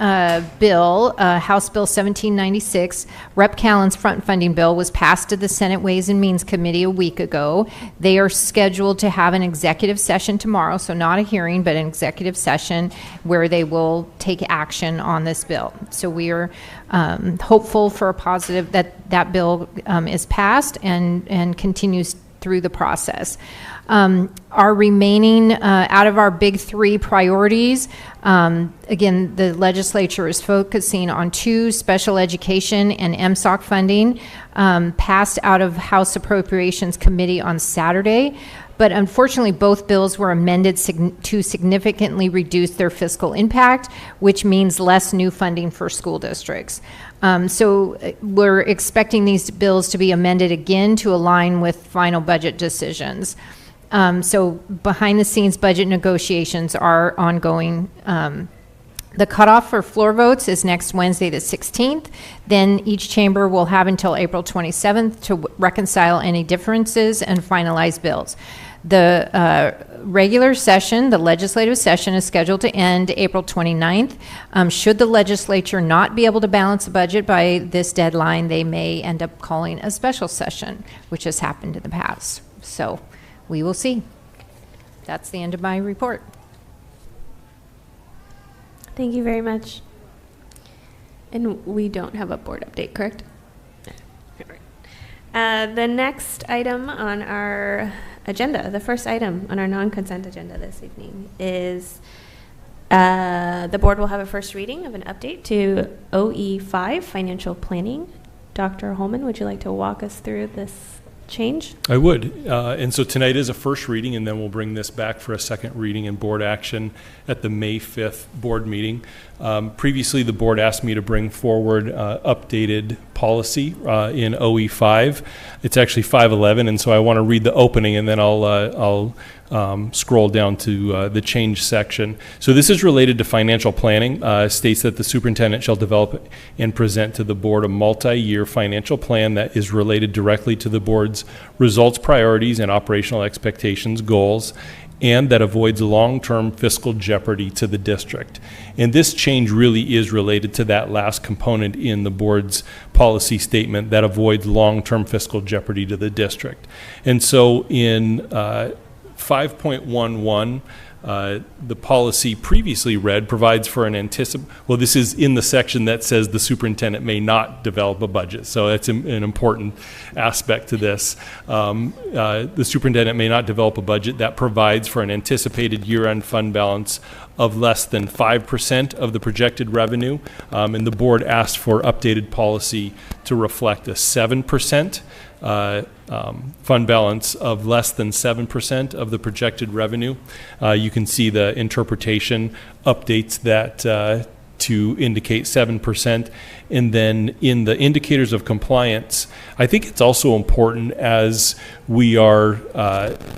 bill, House Bill 1796, Rep. Callen's front funding bill, was passed to the Senate Ways and Means Committee a week ago. They are scheduled to have an executive session tomorrow, so not a hearing, but an executive session where they will take action on this bill. So we are hopeful for a positive, that bill is passed and continues through the process. Our remaining, out of our big three priorities, again, the legislature is focusing on 2 special education and MSOC funding, passed out of House Appropriations Committee on Saturday. But unfortunately, both bills were amended to significantly reduce their fiscal impact, which means less new funding for school districts. So we're expecting these bills to be amended again to align with final budget decisions. So behind the scenes budget negotiations are ongoing. The cutoff for floor votes is next Wednesday, the 16th. Then each chamber will have until April 27th to reconcile any differences and finalize bills. The regular session, the legislative session, is scheduled to end April 29th. Should the legislature not be able to balance the budget by this deadline, they may end up calling a special session, which has happened in the past. So we will see. That's the end of my report. Thank you very much. And we don't have a board update, correct? The next item on our agenda, the first item on our non-consent agenda this evening is the board will have a first reading of an update to OE5 financial planning. Dr. Holman, would you like to walk us through this change? I would. And so tonight is a first reading, and then we'll bring this back for a second reading and board action at the May 5th board meeting. Previously, the board asked me to bring forward updated policy in OE5. It's actually 511, and so I want to read the opening, and then I'll scroll down to the change section. So this is related to financial planning. States that the superintendent shall develop and present to the board a multi-year financial plan that is related directly to the board's results, priorities, and operational expectations, goals, and that avoids long-term fiscal jeopardy to the district. And this change really is related to that last component in the board's policy statement, that avoids long-term fiscal jeopardy to the district. And so in 5.11, the policy previously read provides for an well, this is in the section that says the superintendent may not develop a budget. So that's an important aspect to this. The superintendent may not develop a budget that provides for an anticipated year-end fund balance of less than 5% of the projected revenue. And the board asked for updated policy to reflect a 7% fund balance of less than 7% of the projected revenue. You can see the interpretation updates that to indicate 7%. And then in the indicators of compliance, I think it's also important as we are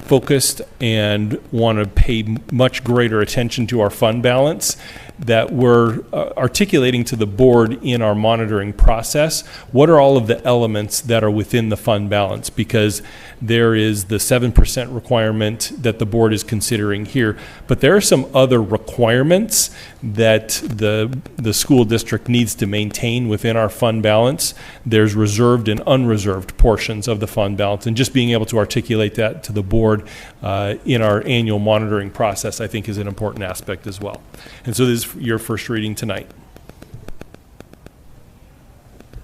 focused and want to pay much greater attention to our fund balance, that we're articulating to the board in our monitoring process what are all of the elements that are within the fund balance, because there is the 7% requirement that the board is considering here, but there are some other requirements that the school district needs to maintain within our fund balance. There's reserved and unreserved portions of the fund balance, and just being able to articulate that to the board in our annual monitoring process, I think, is an important aspect as well. And so this is your first reading tonight.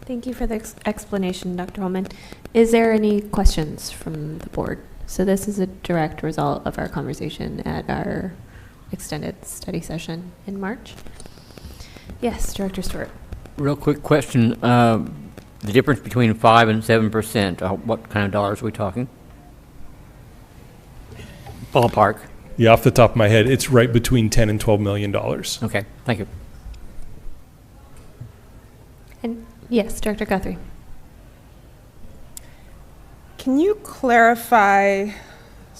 Thank you for the explanation, Dr. Holman. Is there any questions from the board? So this is a direct result of our conversation at our extended study session in March. Yes, Director Stewart. Real quick question. The difference between 5 and 7%, what kind of dollars are we talking? Ballpark. Yeah, off the top of my head, it's right between $10 and $12 million. Okay, thank you. And yes, Director Guthrie. Can you clarify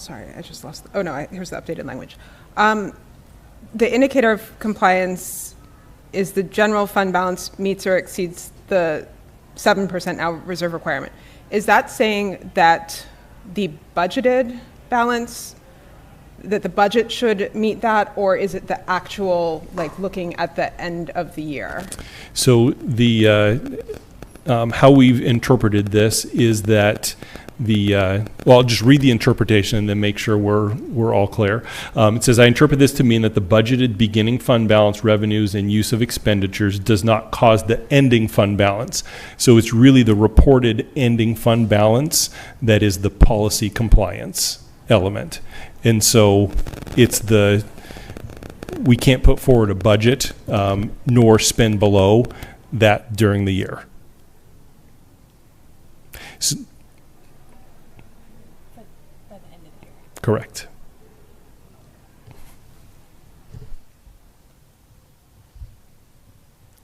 sorry, I just lost, oh no, here's the updated language. The indicator of compliance is the general fund balance meets or exceeds the 7% now reserve requirement. Is that saying that the budgeted balance, that the budget should meet that, or is it the actual, like looking at the end of the year? So the how we've interpreted this is that well, I'll just read the interpretation and then make sure we're all clear. It says, I interpret this to mean that the budgeted beginning fund balance revenues and use of expenditures does not cause the ending fund balance. So it's really the reported ending fund balance that is the policy compliance element. And so we can't put forward a budget nor spend below that during the year. So, correct.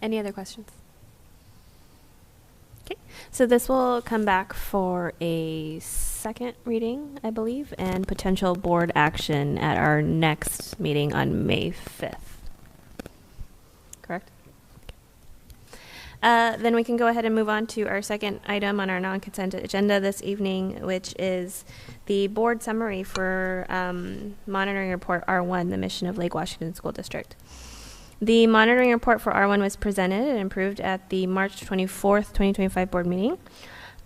Any other questions? Okay, so this will come back for a second reading, I believe, and potential board action at our next meeting on May 5th. Correct? Then we can go ahead and move on to our second item on our non-consent agenda this evening, which is the board summary for monitoring report R1, the mission of Lake Washington School District. The monitoring report for R1 was presented and approved at the March 24th, 2025 board meeting.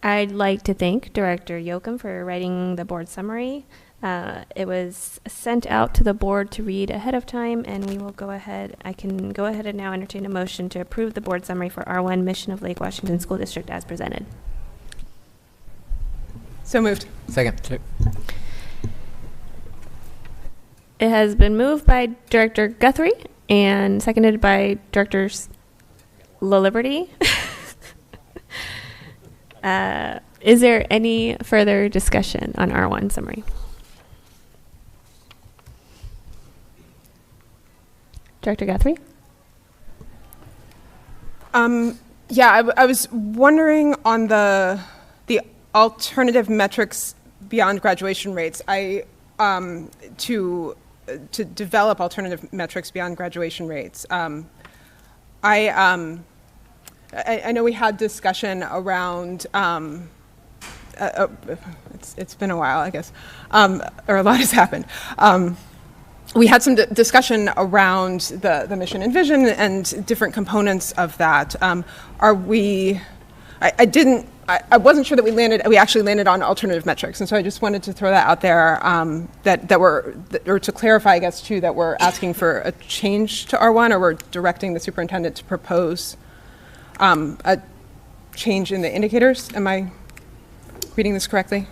I'd like to thank Director Yoakum for writing the board summary. It was sent out to the board to read ahead of time, and we will go ahead. I can go ahead and now entertain a motion to approve the board summary for R1 mission of Lake Washington School District as presented. So moved. Second. It has been moved by Director Guthrie and seconded by Directors LaLiberty. Is there any further discussion on R1 summary? Director Guthrie? Yeah, I was wondering on the alternative metrics beyond graduation rates. To develop alternative metrics beyond graduation rates. I know we had discussion around. It's been a while, I guess, or a lot has happened. We had some discussion around the mission and vision and different components of that. I wasn't sure that we actually landed on alternative metrics, and so I just wanted to throw that out there, or to clarify, I guess, too, that we're asking for a change to R1, or we're directing the superintendent to propose a change in the indicators. Am I reading this correctly?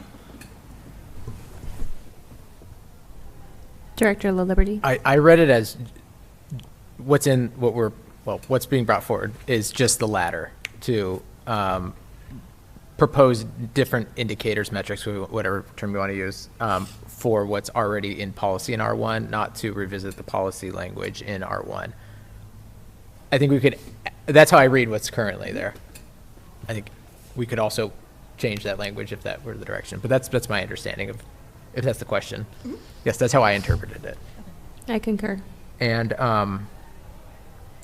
Director LaLiberty? I read it as what's being brought forward is just the latter to propose different indicators, metrics, whatever term you want to use, for what's already in policy in R1, not to revisit the policy language in R1. I think that's how I read what's currently there. I think we could also change that language if that were the direction, but that's my understanding of, if that's the question. Mm-hmm. Yes, that's how I interpreted it. I concur. And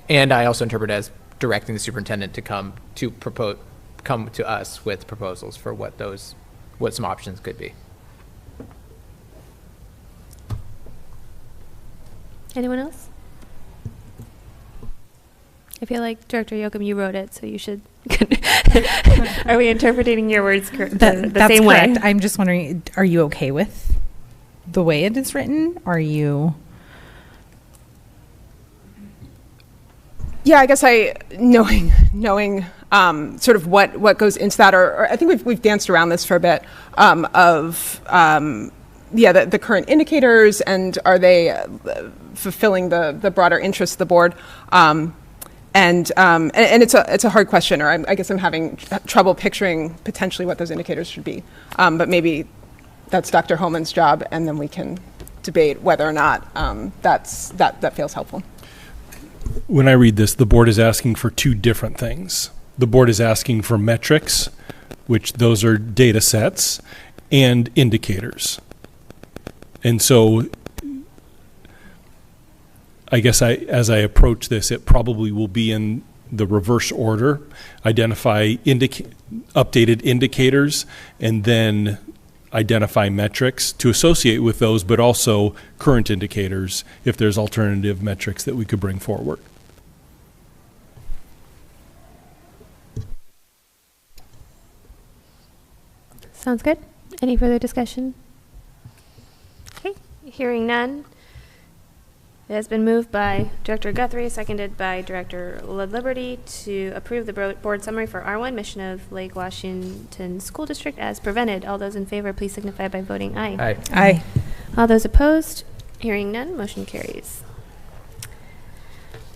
I also interpret it as directing the superintendent to come to us with proposals for what some options could be. Anyone else? I feel like Director Yoakum, you wrote it, so you should. Are we interpreting your words the same way? Correct. I'm just wondering, are you okay with the way it is written? Are you? Yeah, I guess knowing sort of what goes into that, or I think we've danced around this for a bit, the current indicators, and are they fulfilling the broader interests of the board? And it's a hard question, or I guess I'm having trouble picturing potentially what those indicators should be. But maybe that's Dr. Holman's job, and then we can debate whether or not that feels helpful. When I read this, the board is asking for two different things. The board is asking for metrics, which those are data sets, and indicators. And so I guess as I approach this, it probably will be in the reverse order, identify updated indicators, and then identify metrics to associate with those, but also current indicators if there's alternative metrics that we could bring forward. Sounds good. Any further discussion? Okay, hearing none. It has been moved by Director Guthrie, seconded by Director Liberty to approve the board summary for R1 mission of Lake Washington School District as presented. All those in favor, please signify by voting aye. Aye. Aye. All those opposed, hearing none, motion carries.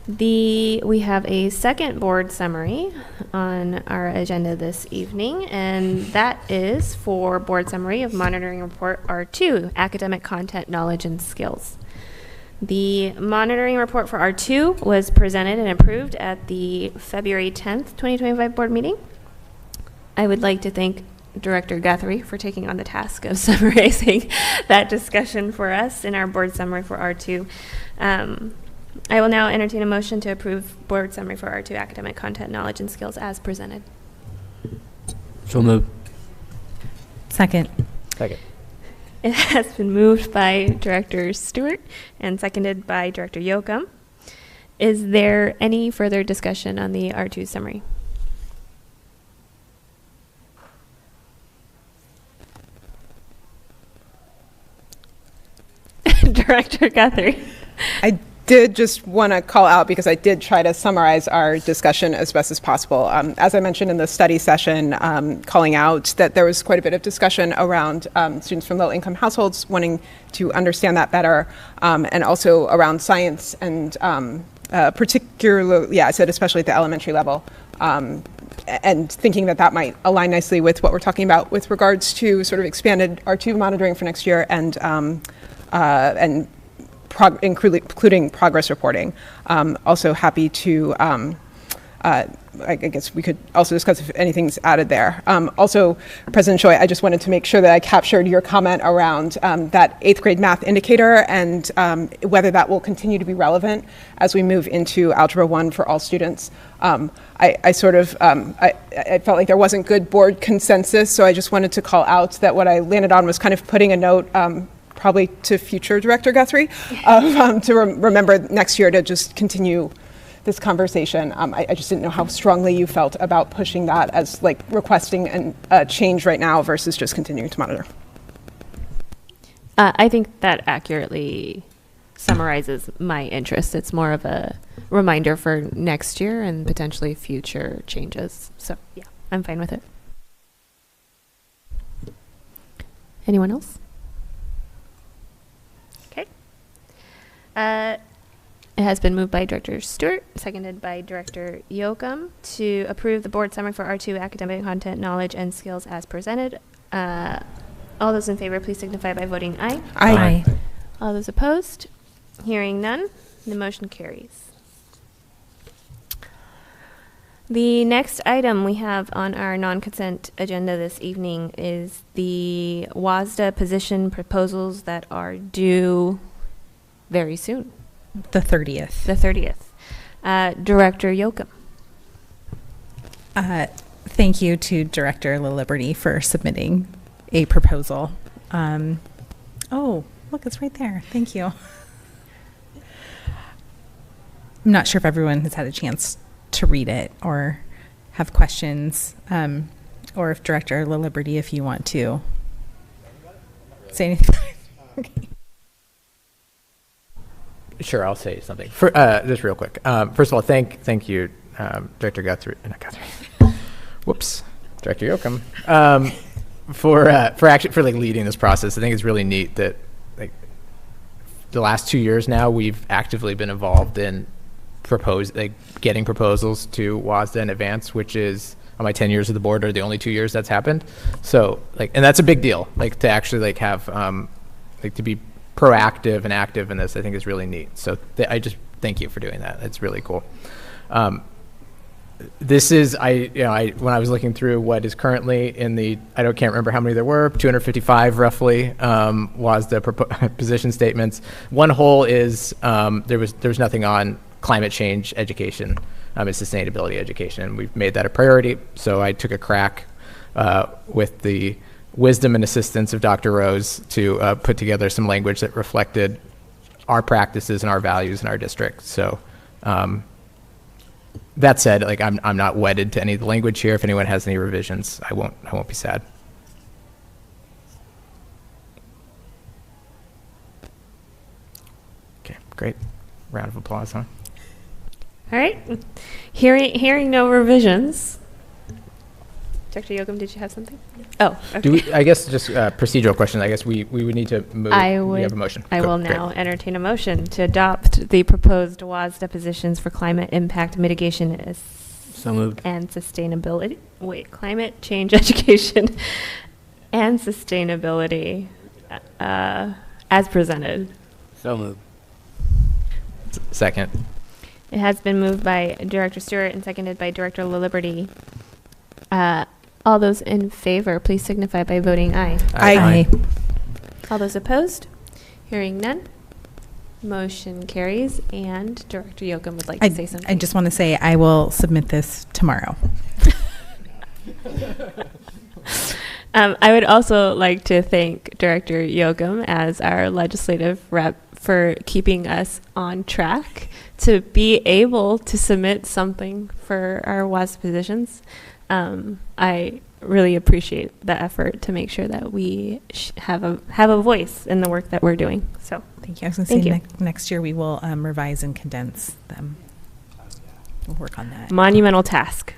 We have a second board summary on our agenda this evening, and that is for board summary of monitoring report R2, academic content, knowledge, and skills. The monitoring report for R2 was presented and approved at the February 10th, 2025 board meeting. I would like to thank Director Guthrie for taking on the task of summarizing that discussion for us in our board summary for R2. I will now entertain a motion to approve board summary for R2 academic content, knowledge, and skills as presented. So moved. Second. Second. It has been moved by Director Stewart and seconded by Director Yoakum. Is there any further discussion on the R2 summary? Director Guthrie. I did just want to call out, because I did try to summarize our discussion as best as possible. As I mentioned in the study session, calling out that there was quite a bit of discussion around students from low-income households wanting to understand that better, and also around science and particularly, I said especially at the elementary level, and thinking that that might align nicely with what we're talking about with regards to sort of expanded R2 monitoring for next year and including progress reporting. Also happy to, I guess we could also discuss if anything's added there. Also, President Choi, I just wanted to make sure that I captured your comment around that 8th grade math indicator and whether that will continue to be relevant as we move into Algebra 1 for all students. I sort of, I felt like there wasn't good board consensus, so I just wanted to call out that what I landed on was kind of putting a note probably to future Director Guthrie, to remember next year to just continue this conversation. I just didn't know how strongly you felt about pushing that as like requesting a change right now versus just continuing to monitor. I think that accurately summarizes my interest. It's more of a reminder for next year and potentially future changes. So yeah, I'm fine with it. Anyone else? It has been moved by Director Stewart, seconded by Director Yoakum, to approve the board summary for R2 academic content, knowledge, and skills as presented. All those in favor, please signify by voting aye. Aye. Aye. All those opposed? Hearing none, the motion carries. The next item we have on our non-consent agenda this evening is the WASDA position proposals that are due very soon. The 30th. The 30th. Director Yoakum. Thank you to Director Liberty for submitting a proposal. Oh, look, it's right there. Thank you. I'm not sure if everyone has had a chance to read it or have questions, or if Director Liberty, if you want to say anything. Okay. Sure, I'll say something. Just real quick. First of all, thank you, Director Guthrie. Not Guthrie. Whoops, Director Yoakum, for leading this process. I think it's really neat that the last 2 years now we've actively been involved in getting proposals to WASDA in advance, which is on my 10 years of the board are the only 2 years that's happened. So and that's a big deal. To actually have to be proactive and active in this, I think is really neat. So I just thank you for doing that. It's really cool. This is, when I was looking through what is currently in the, can't remember how many there were, 255 roughly, was the position statements. One whole is, there was nothing on climate change education and sustainability education, and we've made that a priority. So I took a crack with the wisdom and assistance of Dr. Rose to put together some language that reflected our practices and our values in our district. So that said, like I'm not wedded to any of the language here. If anyone has any revisions, I won't be sad. Okay, great. Round of applause, huh? All right. Hearing no revisions. Dr. Yocum, did you have something? Oh, okay. I guess just procedural question. I guess we would need to move. We have a motion. I will now entertain a motion to adopt the proposed WASDA positions for climate impact mitigation So moved. and sustainability. Wait, climate change education and sustainability as presented. So moved. Second. It has been moved by Director Stewart and seconded by Director LaLiberty. All those in favor, please signify by voting aye. Aye. All those opposed? Hearing none. Motion carries, and Director Yocum would like to say something. I just want to say I will submit this tomorrow. I would also like to thank Director Yocum as our legislative rep for keeping us on track to be able to submit something for our WASD positions. I really appreciate the effort to make sure that we have a voice in the work that we're doing. So Thank you. I was going to say next year we will revise and condense them. We'll work on that. Monumental task.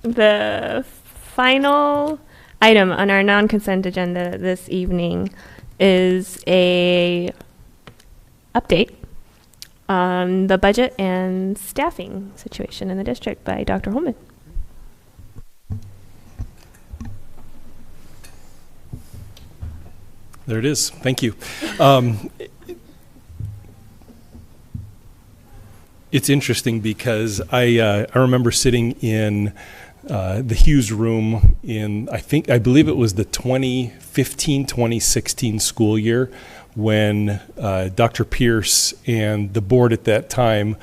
The final item on our non-consent agenda this evening is a update on the budget and staffing situation in the district by Dr. Holman. There it is. Thank you. It's interesting because I remember sitting in the Hughes room in, I believe it was the 2015-2016 school year when Dr. Pierce and the board at that time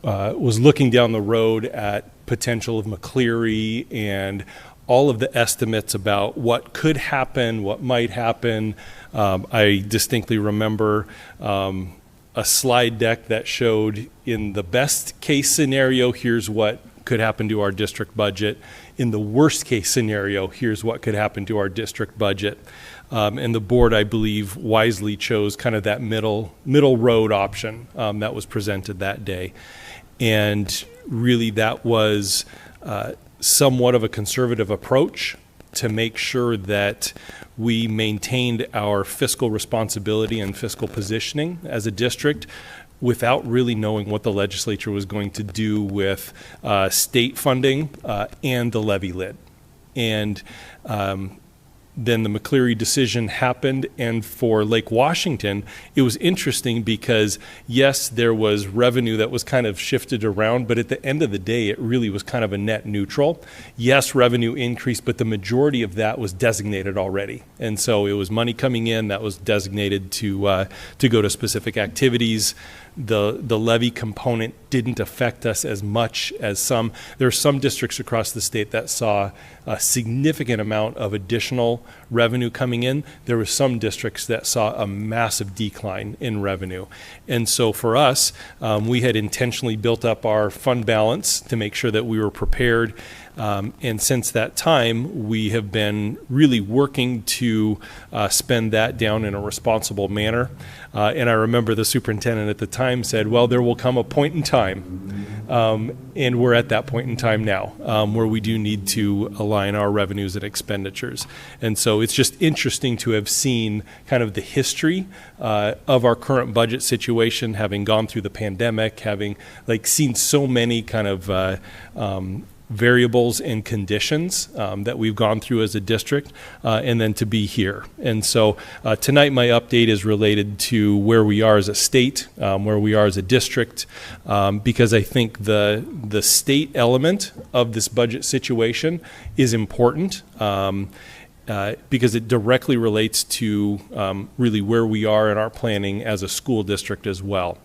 was looking down the road at potential of McCleary and all of the estimates about what could happen, what might happen. I distinctly remember a slide deck that showed in the best case scenario, here's what could happen to our district budget. In the worst case scenario, here's what could happen to our district budget. And the board, I believe, wisely chose kind of that middle road option that was presented that day. And really that was somewhat of a conservative approach to make sure that we maintained our fiscal responsibility and fiscal positioning as a district without really knowing what the legislature was going to do with state funding and the levy lid. And then the McCleary decision happened, and for Lake Washington, it was interesting because, yes, there was revenue that was kind of shifted around, but at the end of the day, it really was kind of a net neutral. Yes, revenue increased, but the majority of that was designated already. And so it was money coming in that was designated to go to specific activities. The levy component didn't affect us as much as some. There are some districts across the state that saw a significant amount of additional revenue coming in. There were some districts that saw a massive decline in revenue. And so for us, we had intentionally built up our fund balance to make sure that we were prepared. And since that time, we have been really working to spend that down in a responsible manner. And I remember the superintendent at the time said, well, there will come a point in time, and we're at that point in time now, where we do need to align our revenues and expenditures. And so it's just interesting to have seen kind of the history of our current budget situation, having gone through the pandemic, having seen so many kind of variables and conditions that we've gone through as a district, and then to be here. And so tonight my update is related to where we are as a state, where we are as a district, because I think the state element of this budget situation is important. Because it directly relates to really where we are in our planning as a school district as well,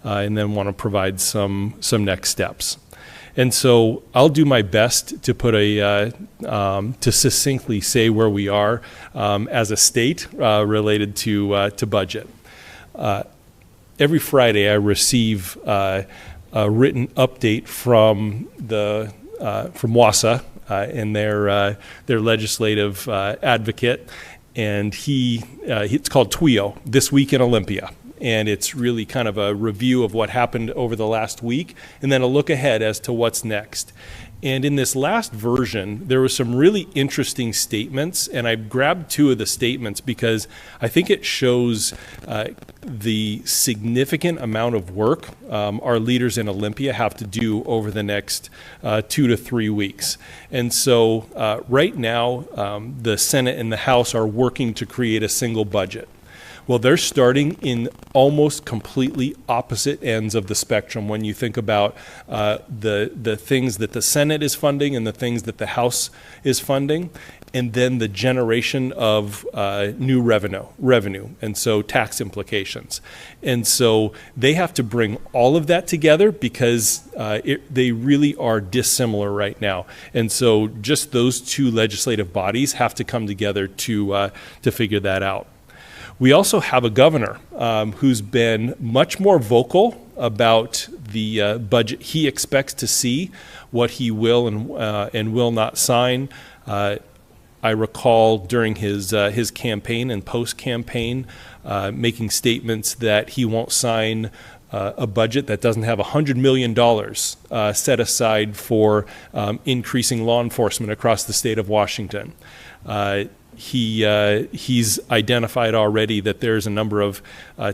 and then want to provide some next steps. And so I'll do my best to put to succinctly say where we are as a state related to budget. Every Friday I receive a written update from from WASA. And their legislative advocate, and it's called TWIO, This Week in Olympia. And it's really kind of a review of what happened over the last week, and then a look ahead as to what's next. And in this last version, there were some really interesting statements, and I grabbed two of the statements because I think it shows the significant amount of work our leaders in Olympia have to do over the next 2 to 3 weeks. And so right now, the Senate and the House are working to create a single budget. Well, they're starting in almost completely opposite ends of the spectrum when you think about the things that the Senate is funding and the things that the House is funding, and then the generation of new revenue, and so tax implications. And so they have to bring all of that together because they really are dissimilar right now. And so just those two legislative bodies have to come together to figure that out. We also have a governor who's been much more vocal about the budget he expects to see, what he will and will not sign. I recall during his campaign and post-campaign making statements that he won't sign a budget that doesn't have $100 million set aside for increasing law enforcement across the state of Washington. He's identified already that there's a number of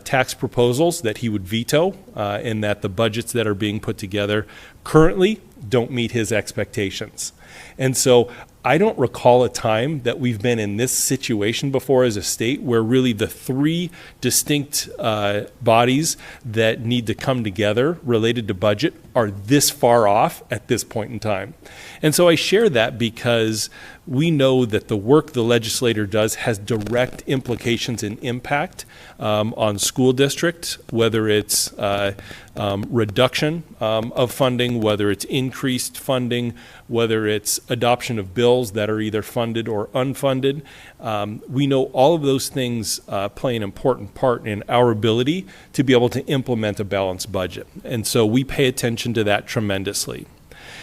tax proposals that he would veto, and that the budgets that are being put together currently don't meet his expectations. And so I don't recall a time that we've been in this situation before as a state where really the three distinct bodies that need to come together related to budget are this far off at this point in time. And so I share that because we know that the work the legislator does has direct implications and impact on school districts, whether it's reduction of funding, whether it's increased funding, whether it's adoption of bills that are either funded or unfunded. We know all of those things play an important part in our ability to be able to implement a balanced budget. And so we pay attention to that tremendously.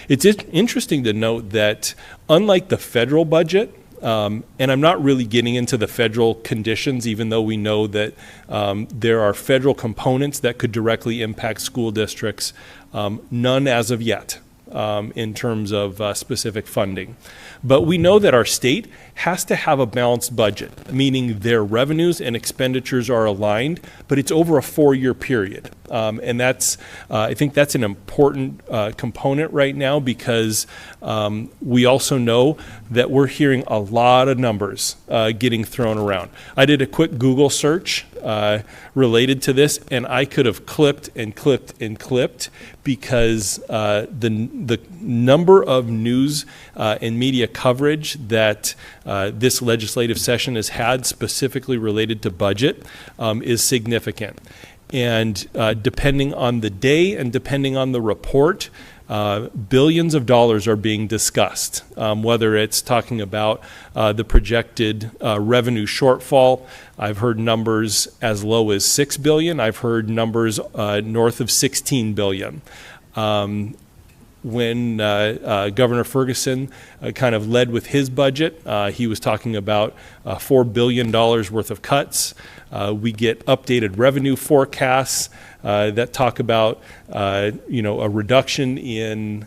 It's interesting to note that unlike the federal budget, and I'm not really getting into the federal conditions, even though we know that there are federal components that could directly impact school districts, none as of yet in terms of specific funding. But we know that our state has to have a balanced budget, meaning their revenues and expenditures are aligned, but it's over a 4-year period. And that's, I think that's an important component right now because we also know that we're hearing a lot of numbers getting thrown around. I did a quick Google search related to this, and I could have clipped and clipped and clipped because the number of news and media coverage that this legislative session has had specifically related to budget is significant. And depending on the day and depending on the report, billions of dollars are being discussed, whether it's talking about the projected revenue shortfall. I've heard numbers as low as $6 billion. I've heard numbers north of $16 billion. When Governor Ferguson kind of led with his budget, he was talking about $4 billion worth of cuts. We get updated revenue forecasts that talk about a reduction in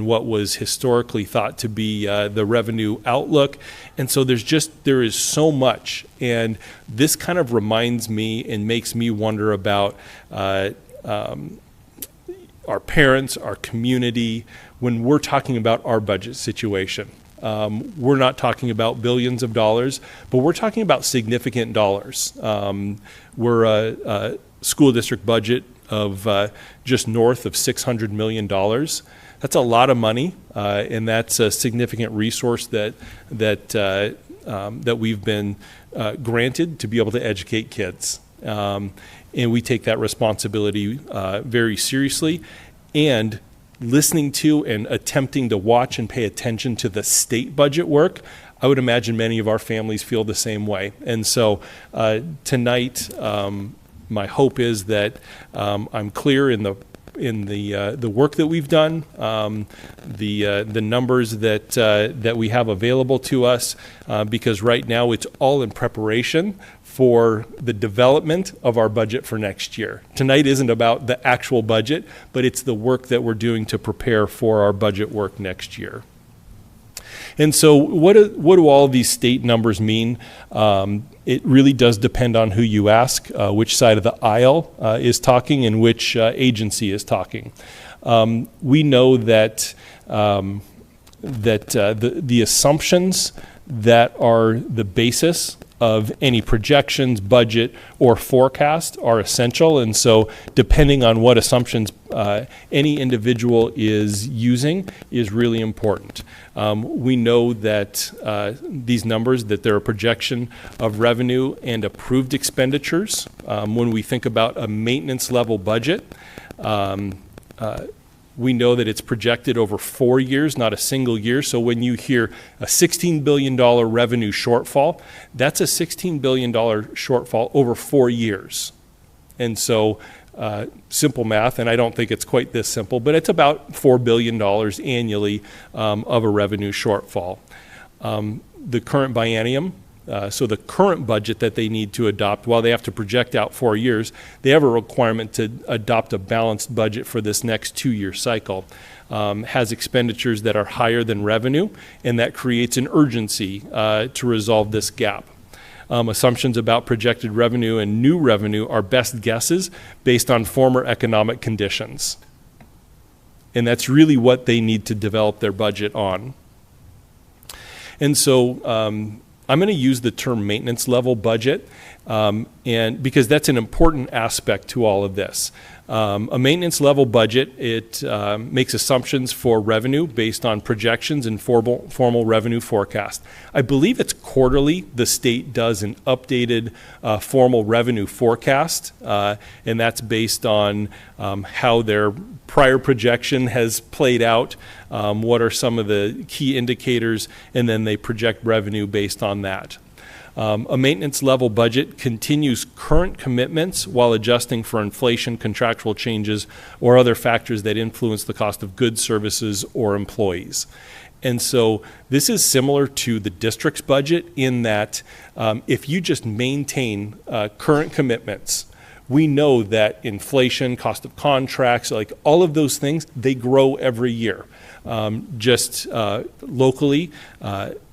what was historically thought to be the revenue outlook. And so there is so much. And this kind of reminds me and makes me wonder about our parents, our community, when we're talking about our budget situation. We're not talking about billions of dollars, but we're talking about significant dollars. We're a school district budget of just north of $600 million. That's a lot of money, and that's a significant resource that we've been granted to be able to educate kids. And we take that responsibility very seriously. And listening to and attempting to watch and pay attention to the state budget work, I would imagine many of our families feel the same way. And so tonight, my hope is that I'm clear in the work that we've done, the numbers that we have available to us, because right now it's all in preparation for the development of our budget for next year. Tonight isn't about the actual budget, but it's the work that we're doing to prepare for our budget work next year. And so what do all of these state numbers mean? It really does depend on who you ask, which side of the aisle is talking and which agency is talking. We know that the assumptions that are the basis of any projections, budget, or forecast are essential. And so depending on what assumptions any individual is using is really important. We know that these numbers, that they're a projection of revenue and approved expenditures. When we think about a maintenance level budget, we know that it's projected over 4 years, not a single year. So when you hear a $16 billion revenue shortfall, that's a $16 billion shortfall over 4 years. And so simple math, and I don't think it's quite this simple, but it's about $4 billion annually of a revenue shortfall. The current biennium, so the current budget that they need to adopt, while they have to project out 4 years, they have a requirement to adopt a balanced budget for this next 2-year cycle. Has expenditures that are higher than revenue, and that creates an urgency to resolve this gap. Assumptions about projected revenue and new revenue are best guesses based on former economic conditions. And that's really what they need to develop their budget on. And so I'm going to use the term maintenance level budget, and because that's an important aspect to all of this. A maintenance level budget, it makes assumptions for revenue based on projections and formal revenue forecast. I believe it's quarterly. The state does an updated formal revenue forecast, and that's based on how their prior projection has played out, what are some of the key indicators, and then they project revenue based on that. A maintenance level budget continues current commitments while adjusting for inflation, contractual changes, or other factors that influence the cost of goods, services, or employees. And so this is similar to the district's budget in that if you just maintain current commitments, we know that inflation, cost of contracts, like all of those things, they grow every year. Just locally,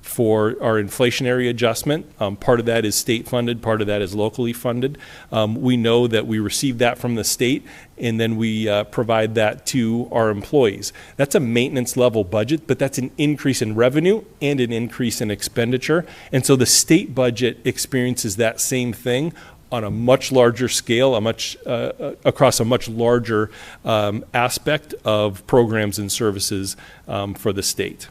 for our inflationary adjustment, part of that is state funded, part of that is locally funded. We know that we receive that from the state, and then we provide that to our employees. That's a maintenance level budget, but that's an increase in revenue and an increase in expenditure. And so the state budget experiences that same thing on a much larger scale, across a much larger aspect of programs and services for the state.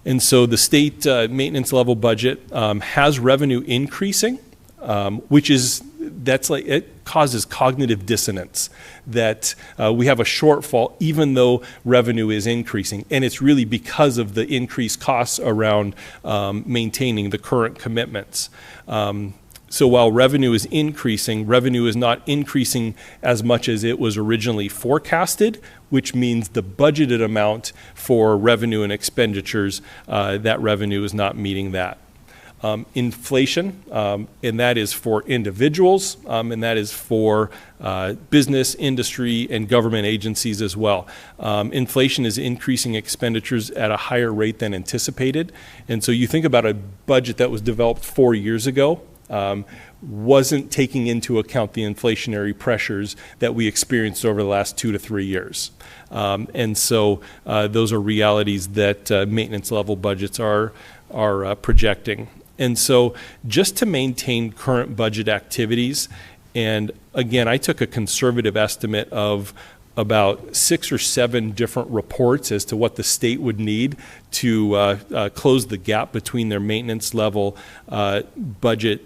And so the state maintenance level budget has revenue increasing, it causes cognitive dissonance that we have a shortfall even though revenue is increasing. And it's really because of the increased costs around maintaining the current commitments. So while revenue is increasing, revenue is not increasing as much as it was originally forecasted, which means the budgeted amount for revenue and expenditures, that revenue is not meeting that. Inflation, and that is for individuals, and that is for business, industry, and government agencies as well. Inflation is increasing expenditures at a higher rate than anticipated. And so you think about a budget that was developed 4 years ago, wasn't taking into account the inflationary pressures that we experienced over the last 2 to 3 years. And so those are realities that maintenance level budgets are projecting. And so just to maintain current budget activities, and again, I took a conservative estimate of about 6 or 7 different reports as to what the state would need to close the gap between their maintenance level budget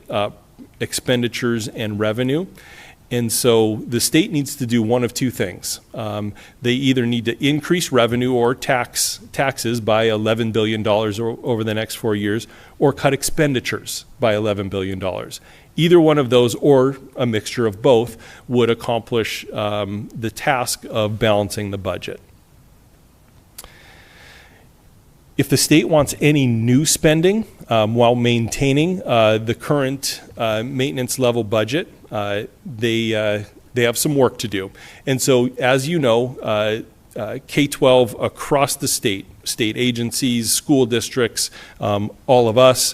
expenditures and revenue. And so the state needs to do one of two things. They either need to increase revenue or taxes by $11 billion over the next 4 years, or cut expenditures by $11 billion. Either one of those, or a mixture of both, would accomplish the task of balancing the budget. If the state wants any new spending while maintaining the current maintenance level budget, they have some work to do. And so, as you know, K-12 across the state agencies, school districts, all of us,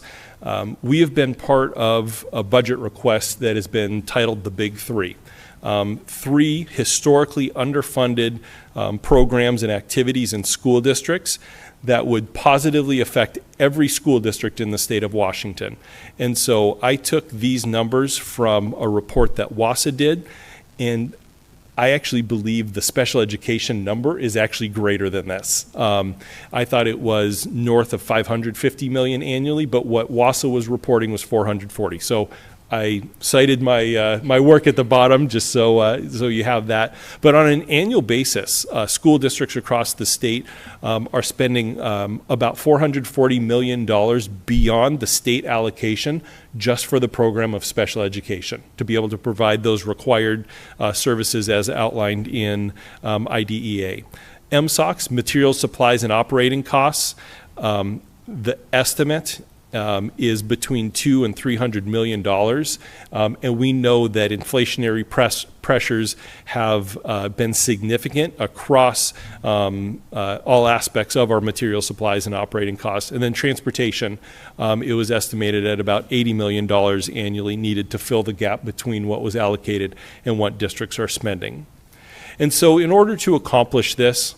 we have been part of a budget request that has been titled the Big Three. 3 historically underfunded programs and activities in school districts that would positively affect every school district in the state of Washington. And so I took these numbers from a report that WASA did, and I actually believe the special education number is actually greater than this. I thought it was north of $550 million annually, but what WASA was reporting was 440. So I cited my work at the bottom just so you have that. But on an annual basis, school districts across the state are spending about $440 million beyond the state allocation just for the program of special education to be able to provide those required services as outlined in IDEA. MSOCs, materials, supplies, and operating costs, the estimate is between $200 and $300 million, and we know that inflationary pressures have been significant across all aspects of our material, supplies, and operating costs. And then transportation, it was estimated at about $80 million annually needed to fill the gap between what was allocated and what districts are spending. And so in order to accomplish this,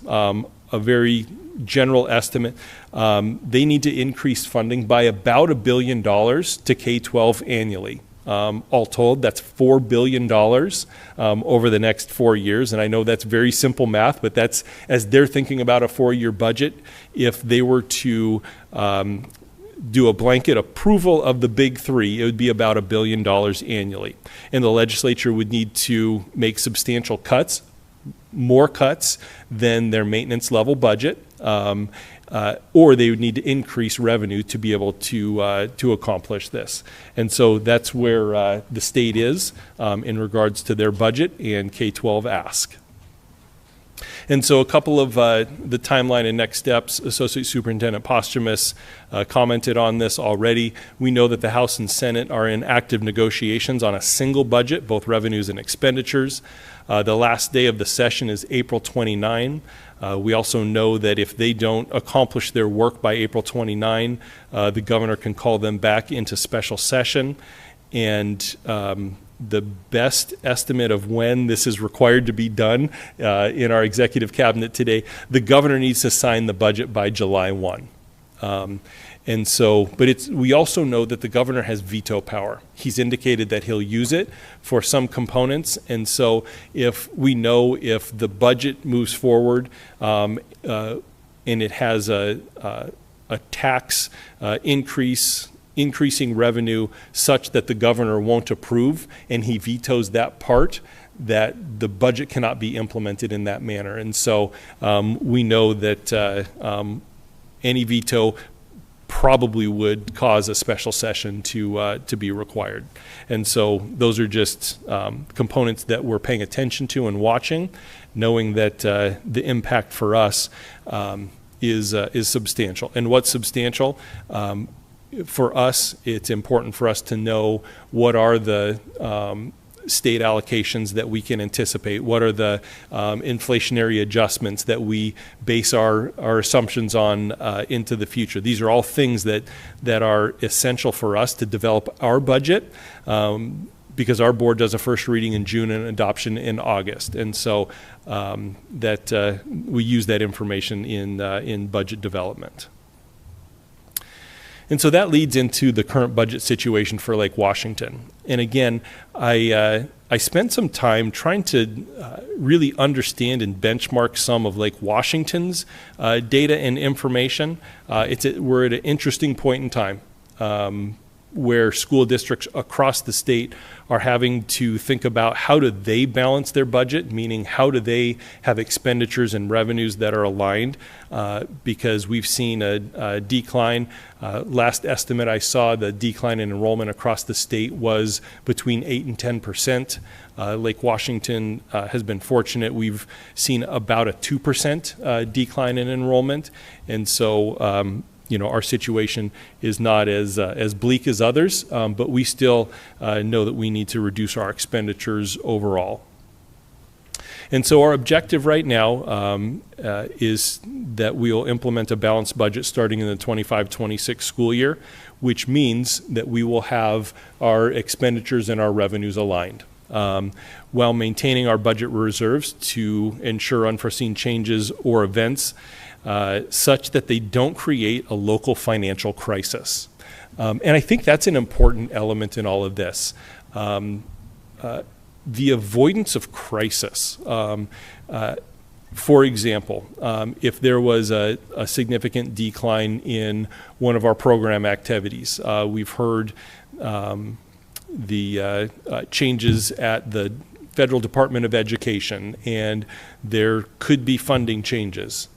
a very general estimate, they need to increase funding by about $1 billion to K-12 annually. All told, that's $4 billion over the next 4 years. And I know that's very simple math, but that's as they're thinking about a 4-year budget. If they were to do a blanket approval of the Big Three, it would be about $1 billion annually. And the legislature would need to make substantial cuts, more cuts than their maintenance level budget, or they would need to increase revenue to be able to accomplish this. And so that's where the state is in regards to their budget and K-12 ask. And so a couple of the timeline and next steps, Associate Superintendent Posthumus commented on this already. We know that the House and Senate are in active negotiations on a single budget, both revenues and expenditures. The last day of the session is April 29. We also know that if they don't accomplish their work by April 29, the governor can call them back into special session. And the best estimate of when this is required to be done in our executive cabinet today, the governor needs to sign the budget by July 1. And so, but we also know that the governor has veto power. He's indicated that he'll use it for some components. And so if we know if the budget moves forward and it has a tax increasing revenue such that the governor won't approve and he vetoes that part, that the budget cannot be implemented in that manner. And so we know that any veto probably would cause a special session to be required. And so those are just components that we're paying attention to and watching, knowing that the impact for us is substantial. And what's substantial? For us, it's important for us to know what are the state allocations that we can anticipate? What are the inflationary adjustments that we base our assumptions on into the future? These are all things that are essential for us to develop our budget, because our board does a first reading in June and adoption in August. And so we use that information in budget development. And so that leads into the current budget situation for Lake Washington. And again, I spent some time trying to really understand and benchmark some of Lake Washington's data and information. We're at an interesting point in time where school districts across the state are having to think about how do they balance their budget, meaning how do they have expenditures and revenues that are aligned, because we've seen a decline. Last estimate I saw, the decline in enrollment across the state was between 8 and 10%. Lake Washington has been fortunate. We've seen about a 2% decline in enrollment, and so our situation is not as bleak as others, but we still know that we need to reduce our expenditures overall. And so our objective right now is that we'll implement a balanced budget starting in the 25-26 school year, which means that we will have our expenditures and our revenues aligned, while maintaining our budget reserves to ensure unforeseen changes or events such that they don't create a local financial crisis. And I think that's an important element in all of this. The avoidance of crisis. For example, if there was a significant decline in one of our program activities, we've heard the changes at the Federal Department of Education, and there could be funding changes.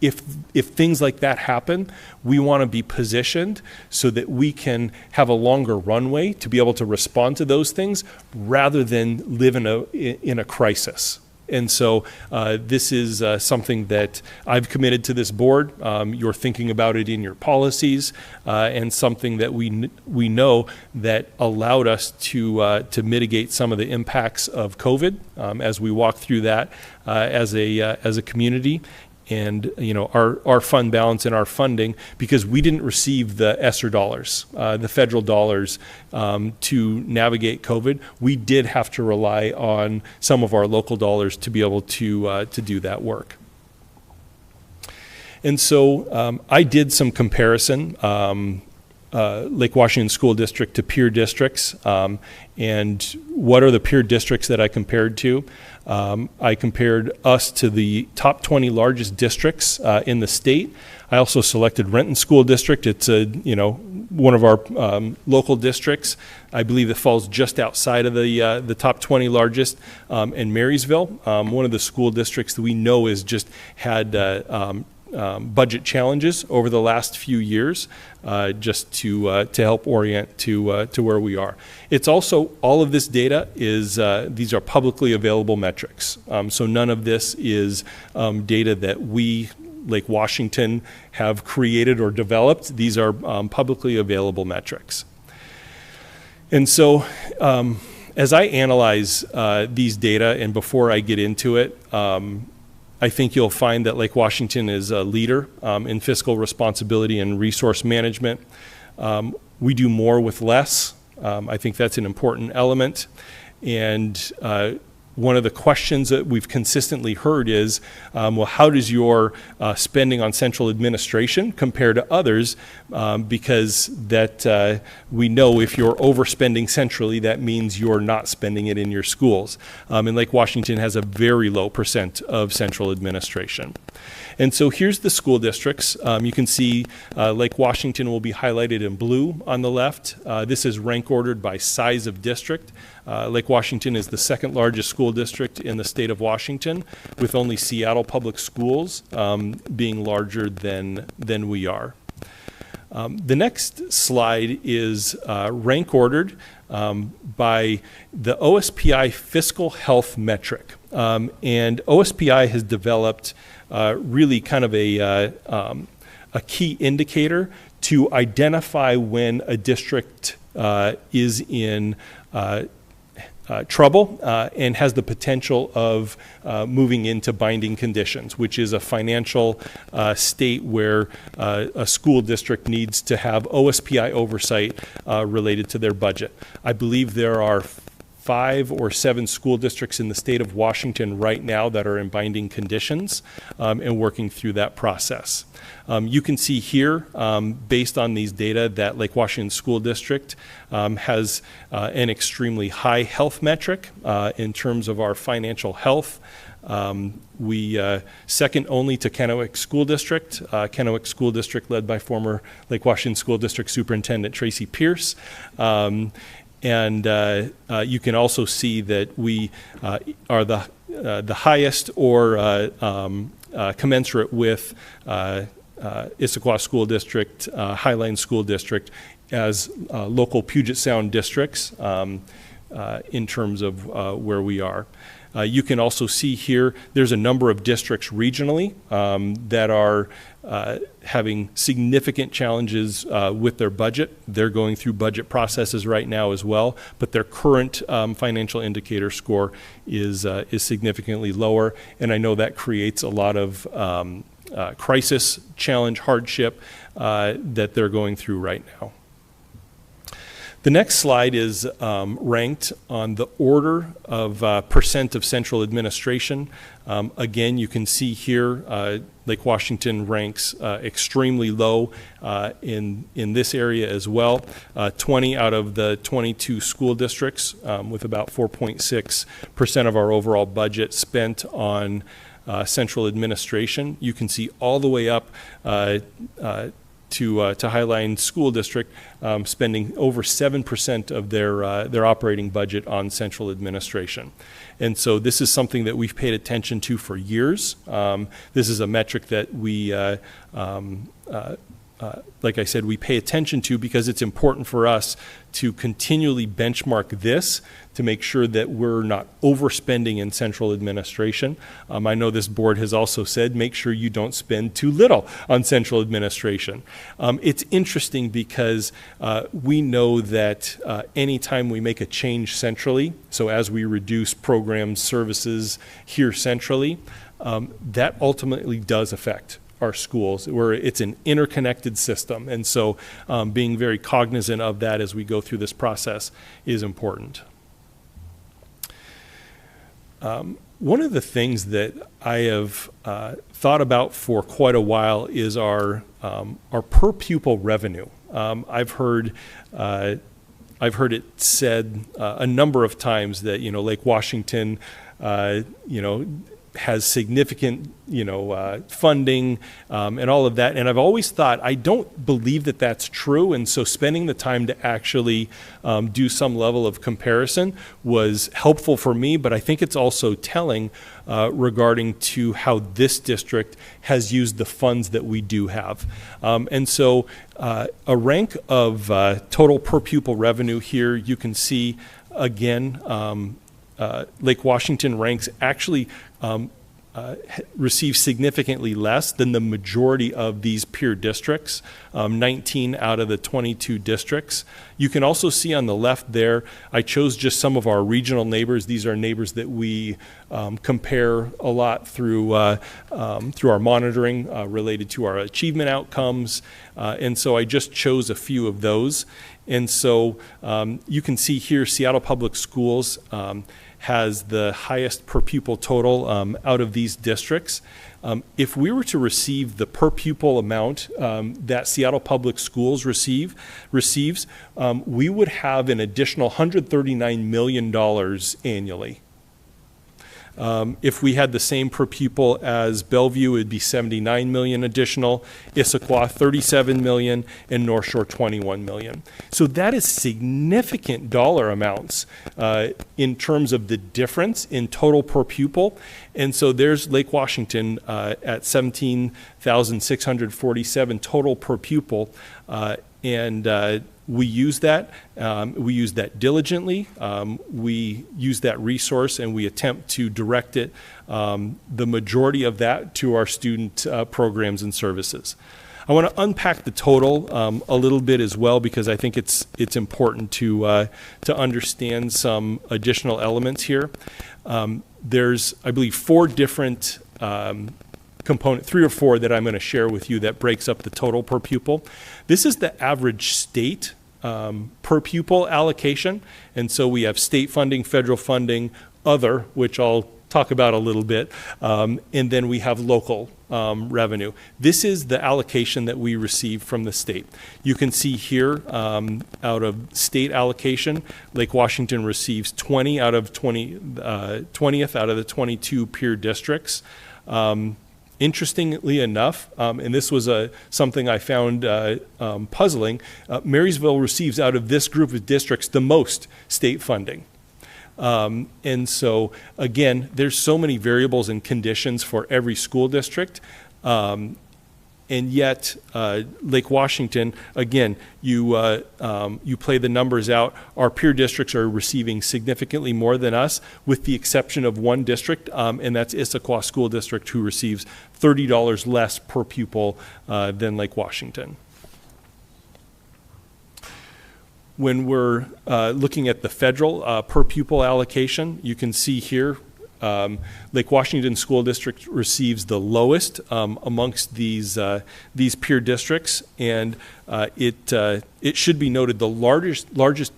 If things like that happen, we want to be positioned so that we can have a longer runway to be able to respond to those things rather than live in a crisis. And so this is something that I've committed to this board. You're thinking about it in your policies, and something that we know that allowed us to mitigate some of the impacts of COVID as we walk through that as a community. And our fund balance and our funding, because we didn't receive the ESSER dollars, the federal dollars, to navigate COVID, we did have to rely on some of our local dollars to be able to do that work. And so I did some comparison, Lake Washington School District to peer districts, and what are the peer districts that I compared to? I compared us to the top 20 largest districts in the state. I also selected Renton School District. It's one of our local districts. I believe it falls just outside of the top 20 largest. And Marysville, one of the school districts that we know has just had budget challenges over the last few years, just to help orient to where we are. It's also, all of this data is, these are publicly available metrics. So none of this is data that we, Lake Washington, have created or developed. These are publicly available metrics. And so as I analyze these data, and before I get into it, I think you'll find that Lake Washington is a leader in fiscal responsibility and resource management. We do more with less. I think that's an important element. And one of the questions that we've consistently heard is, well, how does your spending on central administration compare to others? Because that we know if you're overspending centrally, that means you're not spending it in your schools. And Lake Washington has a very low % of central administration. And so here's the school districts. You can see Lake Washington will be highlighted in blue on the left. This is rank ordered by size of district. Lake Washington is the second largest school district in the state of Washington, with only Seattle Public Schools being larger than we are. The next slide is rank ordered by the OSPI fiscal health metric. And OSPI has developed really kind of a key indicator to identify when a district is in trouble and has the potential of moving into binding conditions, which is a financial state where a school district needs to have OSPI oversight related to their budget. I believe there are 5 or 7 school districts in the state of Washington right now that are in binding conditions and working through that process. You can see here, based on these data, that Lake Washington School District has an extremely high health metric in terms of our financial health. We second only to Kennewick School District. Kennewick School District led by former Lake Washington School District Superintendent Tracy Pierce. And you can also see that we are the highest or commensurate with Issaquah School District, Highline School District as local Puget Sound districts in terms of where we are. You can also see here there's a number of districts regionally that are having significant challenges with their budget. They're going through budget processes right now as well, but their current financial indicator score is significantly lower, and I know that creates a lot of crisis, challenge, hardship that they're going through right now. The next slide is ranked on the order of percent of central administration. Again, you can see here Lake Washington ranks extremely low in this area as well. 20 out of the 22 school districts with about 4.6% of our overall budget spent on central administration. You can see all the way up to Highline School District spending over 7% of their operating budget on central administration. And so this is something that we've paid attention to for years. This is a metric that we, like I said, we pay attention to because it's important for us to continually benchmark this to make sure that we're not overspending in central administration. I know this board has also said, make sure you don't spend too little on central administration. It's interesting because we know that anytime we make a change centrally, so as we reduce programs, services here centrally, that ultimately does affect our schools, where it's an interconnected system. And so being very cognizant of that as we go through this process is important. One of the things that I have thought about for quite a while is our per pupil revenue. I've heard it said a number of times that Lake Washington has significant funding and all of that, and I've always thought I don't believe that that's true, and so spending the time to actually do some level of comparison was helpful for me, but I think it's also telling regarding to how this district has used the funds that we do have. And so a rank of total per pupil revenue here, you can see again Lake Washington ranks actually receive significantly less than the majority of these peer districts, 19 out of the 22 districts. You can also see on the left there, I chose just some of our regional neighbors. These are neighbors that we compare a lot through our monitoring related to our achievement outcomes. And so I just chose a few of those. And so you can see here Seattle Public Schools has the highest per pupil total out of these districts. If we were to receive the per pupil amount that Seattle Public Schools receives, we would have an additional $139 million annually. If we had the same per pupil as Bellevue, it would be $79 million additional, Issaquah $37 million, and North Shore $21 million. So that is significant dollar amounts in terms of the difference in total per pupil. And so there's Lake Washington at $17,647 total per pupil, and we use that. We use that diligently. We use that resource, and we attempt to direct it, the majority of that, to our student programs and services. I want to unpack the total a little bit as well, because I think it's important to understand some additional elements here. There's, I believe, 4 different component, 3 or 4 that I'm going to share with you that breaks up the total per pupil. This is the average state per pupil allocation. And so we have state funding, federal funding, other, which I'll talk about a little bit, and then we have local revenue. This is the allocation that we receive from the state. You can see here, out of state allocation, Lake Washington receives 20th out of the 22 peer districts. Interestingly enough, and this was something I found puzzling, Marysville receives out of this group of districts the most state funding. And so, again, there's so many variables and conditions for every school district. And yet, Lake Washington, again, you play the numbers out. Our peer districts are receiving significantly more than us, with the exception of one district, and that's Issaquah School District, who receives $30 less per pupil than Lake Washington. When we're looking at the federal per pupil allocation, you can see here Lake Washington School District receives the lowest amongst these peer districts, and it should be noted the largest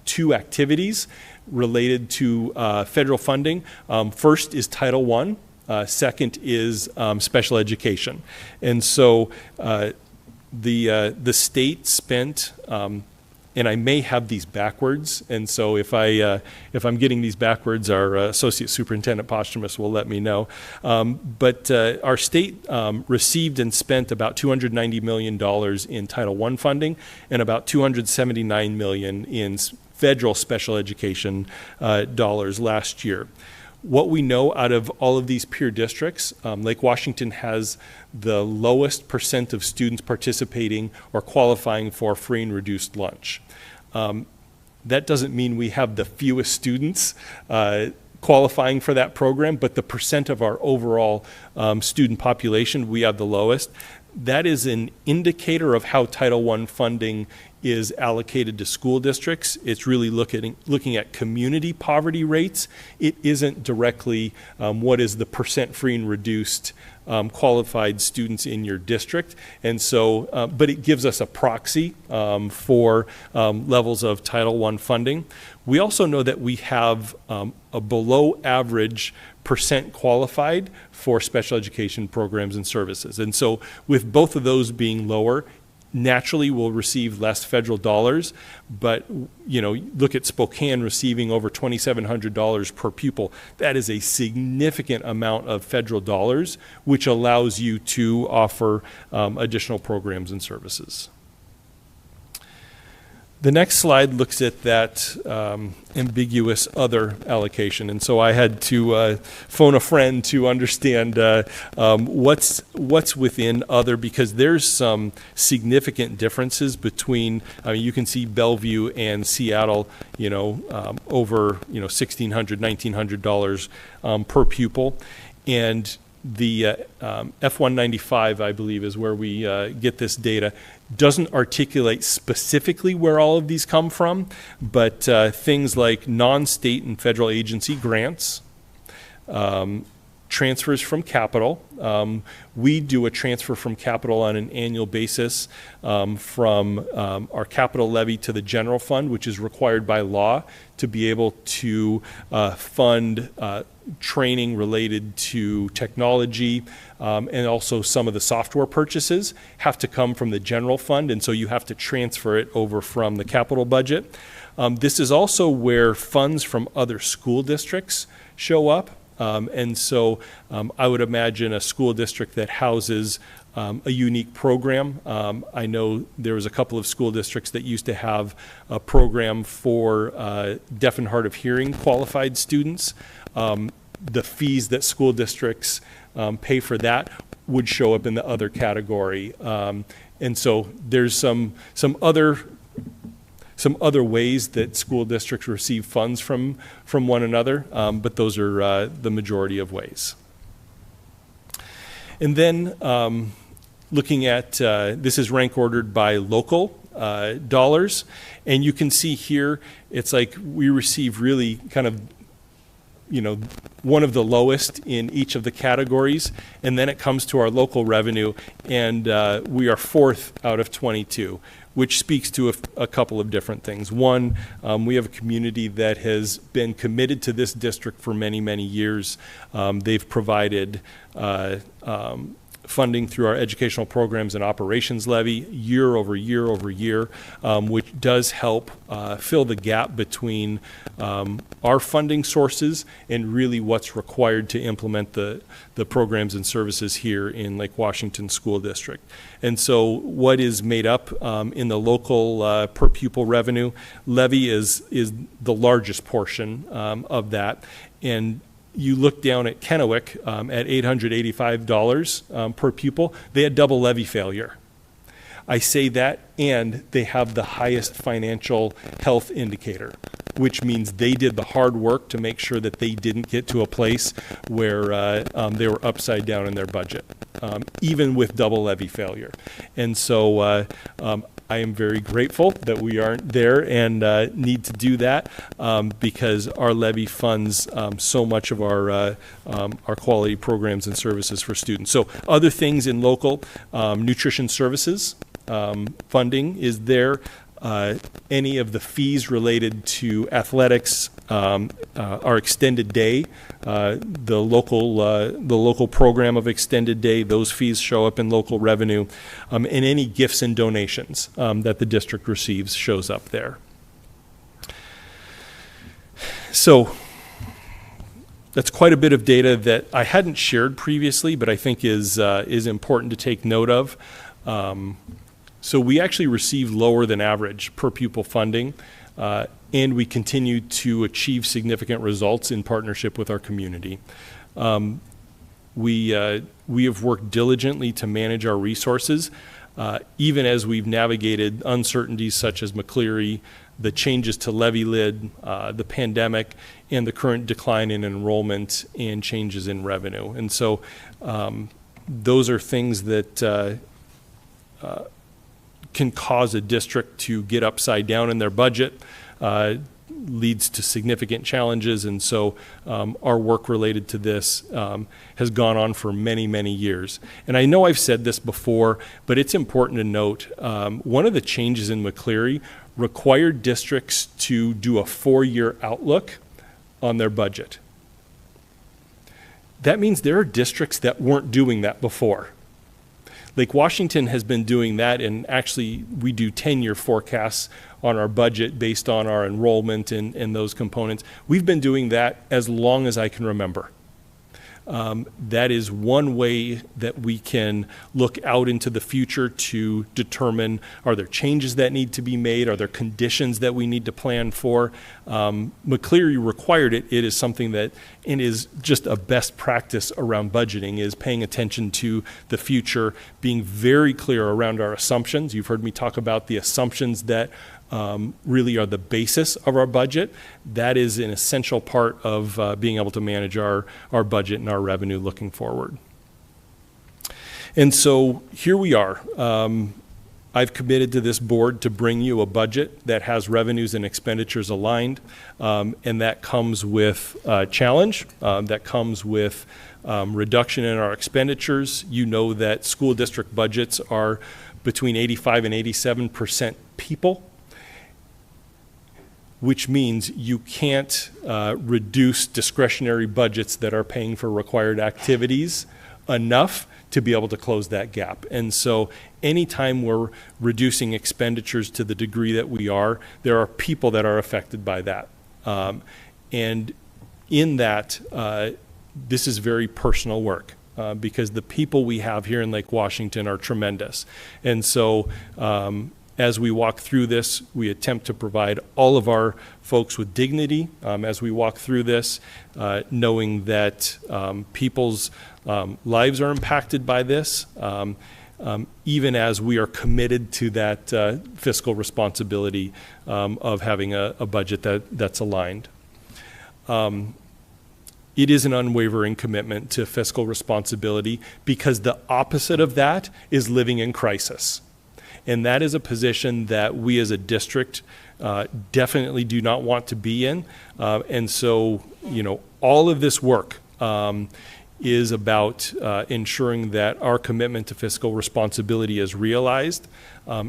2 activities related to federal funding. First is Title I. Second is special education, and so the state spent. And I may have these backwards, and so if I'm getting these backwards, our Associate Superintendent Posthumus will let me know. But our state received and spent about $290 million in Title I funding, and about $279 million in federal special education dollars last year. What we know out of all of these peer districts, Lake Washington has the lowest percent of students participating or qualifying for free and reduced lunch. That doesn't mean we have the fewest students qualifying for that program, but the percent of our overall student population, we have the lowest. That is an indicator of how Title I funding is allocated to school districts. It's really looking at community poverty rates. It isn't directly what is the percent free and reduced qualified students in your district. And so, but it gives us a proxy for levels of Title I funding. We also know that we have a below average percent qualified for special education programs and services. And so with both of those being lower, naturally we'll receive less federal dollars, but look at Spokane receiving over $2,700 per pupil. That is a significant amount of federal dollars, which allows you to offer additional programs and services. The next slide looks at that ambiguous other allocation, and so I had to phone a friend to understand what's within other, because there's some significant differences between. You can see Bellevue and Seattle, over $1,600, $1,900 per pupil, and the F195, I believe, is where we get this data. Doesn't articulate specifically where all of these come from, but things like non-state and federal agency grants, transfers from capital. We do a transfer from capital on an annual basis from our capital levy to the general fund, which is required by law to be able to fund training related to technology, and also some of the software purchases have to come from the general fund, and so you have to transfer it over from the capital budget. This is also where funds from other school districts show up, and so I would imagine a school district that houses a unique program. I know there was a couple of school districts that used to have a program for deaf and hard of hearing qualified students. The fees that school districts pay for that would show up in the other category. And so there's some other ways that school districts receive funds from one another, but those are the majority of ways. And then looking at, this is rank ordered by local dollars. And you can see here, it's like we receive really kind of, one of the lowest in each of the categories. And then it comes to our local revenue, and we are 4th out of 22, which speaks to a couple of different things. One, we have a community that has been committed to this district for many, many years. They've provided funding through our educational programs and operations levy year over year over year, which does help fill the gap between our funding sources and really what's required to implement the programs and services here in Lake Washington School District. And so what is made up in the local per pupil revenue levy is the largest portion of that. And you look down at Kennewick at $885 per pupil, they had double levy failure. I say that, and they have the highest financial health indicator, which means they did the hard work to make sure that they didn't get to a place where they were upside down in their budget, even with double levy failure. And so I am very grateful that we aren't there and need to do that because our levy funds so much of our quality programs and services for students. So other things in local, nutrition services funding is there. Any of the fees related to athletics, our extended day, the local program of extended day, those fees show up in local revenue, and any gifts and donations that the district receives shows up there. So that's quite a bit of data that I hadn't shared previously, but I think is important to take note of. So we actually received lower than average per pupil funding, and we continue to achieve significant results in partnership with our community. We have worked diligently to manage our resources, even as we've navigated uncertainties such as McCleary, the changes to levy lid, the pandemic, and the current decline in enrollment and changes in revenue. And so those are things that can cause a district to get upside down in their budget, leads to significant challenges. And so our work related to this has gone on for many, many years. And I know I've said this before, but it's important to note, one of the changes in McCleary required districts to do a 4-year outlook on their budget. That means there are districts that weren't doing that before. Lake Washington has been doing that, and actually we do 10-year forecasts on our budget based on our enrollment and those components. We've been doing that as long as I can remember. That is one way that we can look out into the future to determine, are there changes that need to be made? Are there conditions that we need to plan for? McCleary required it. It is something that it is just a best practice around budgeting, is paying attention to the future, being very clear around our assumptions. You've heard me talk about the assumptions that really are the basis of our budget. That is an essential part of being able to manage our budget and our revenue looking forward. And so here we are. I've committed to this board to bring you a budget that has revenues and expenditures aligned, and that comes with challenge, that comes with reduction in our expenditures. You know that school district budgets are between 85 and 87% people, which means you can't reduce discretionary budgets that are paying for required activities enough to be able to close that gap. And so anytime we're reducing expenditures to the degree that we are, there are people that are affected by that. And in that, this is very personal work. Because the people we have here in Lake Washington are tremendous. And so as we walk through this, we attempt to provide all of our folks with dignity as we walk through this, knowing that people's lives are impacted by this, even as we are committed to that fiscal responsibility of having a budget that's aligned. it is an unwavering commitment to fiscal responsibility, because the opposite of that is living in crisis. And that is a position that we as a district definitely do not want to be in. And so, all of this work is about ensuring that our commitment to fiscal responsibility is realized.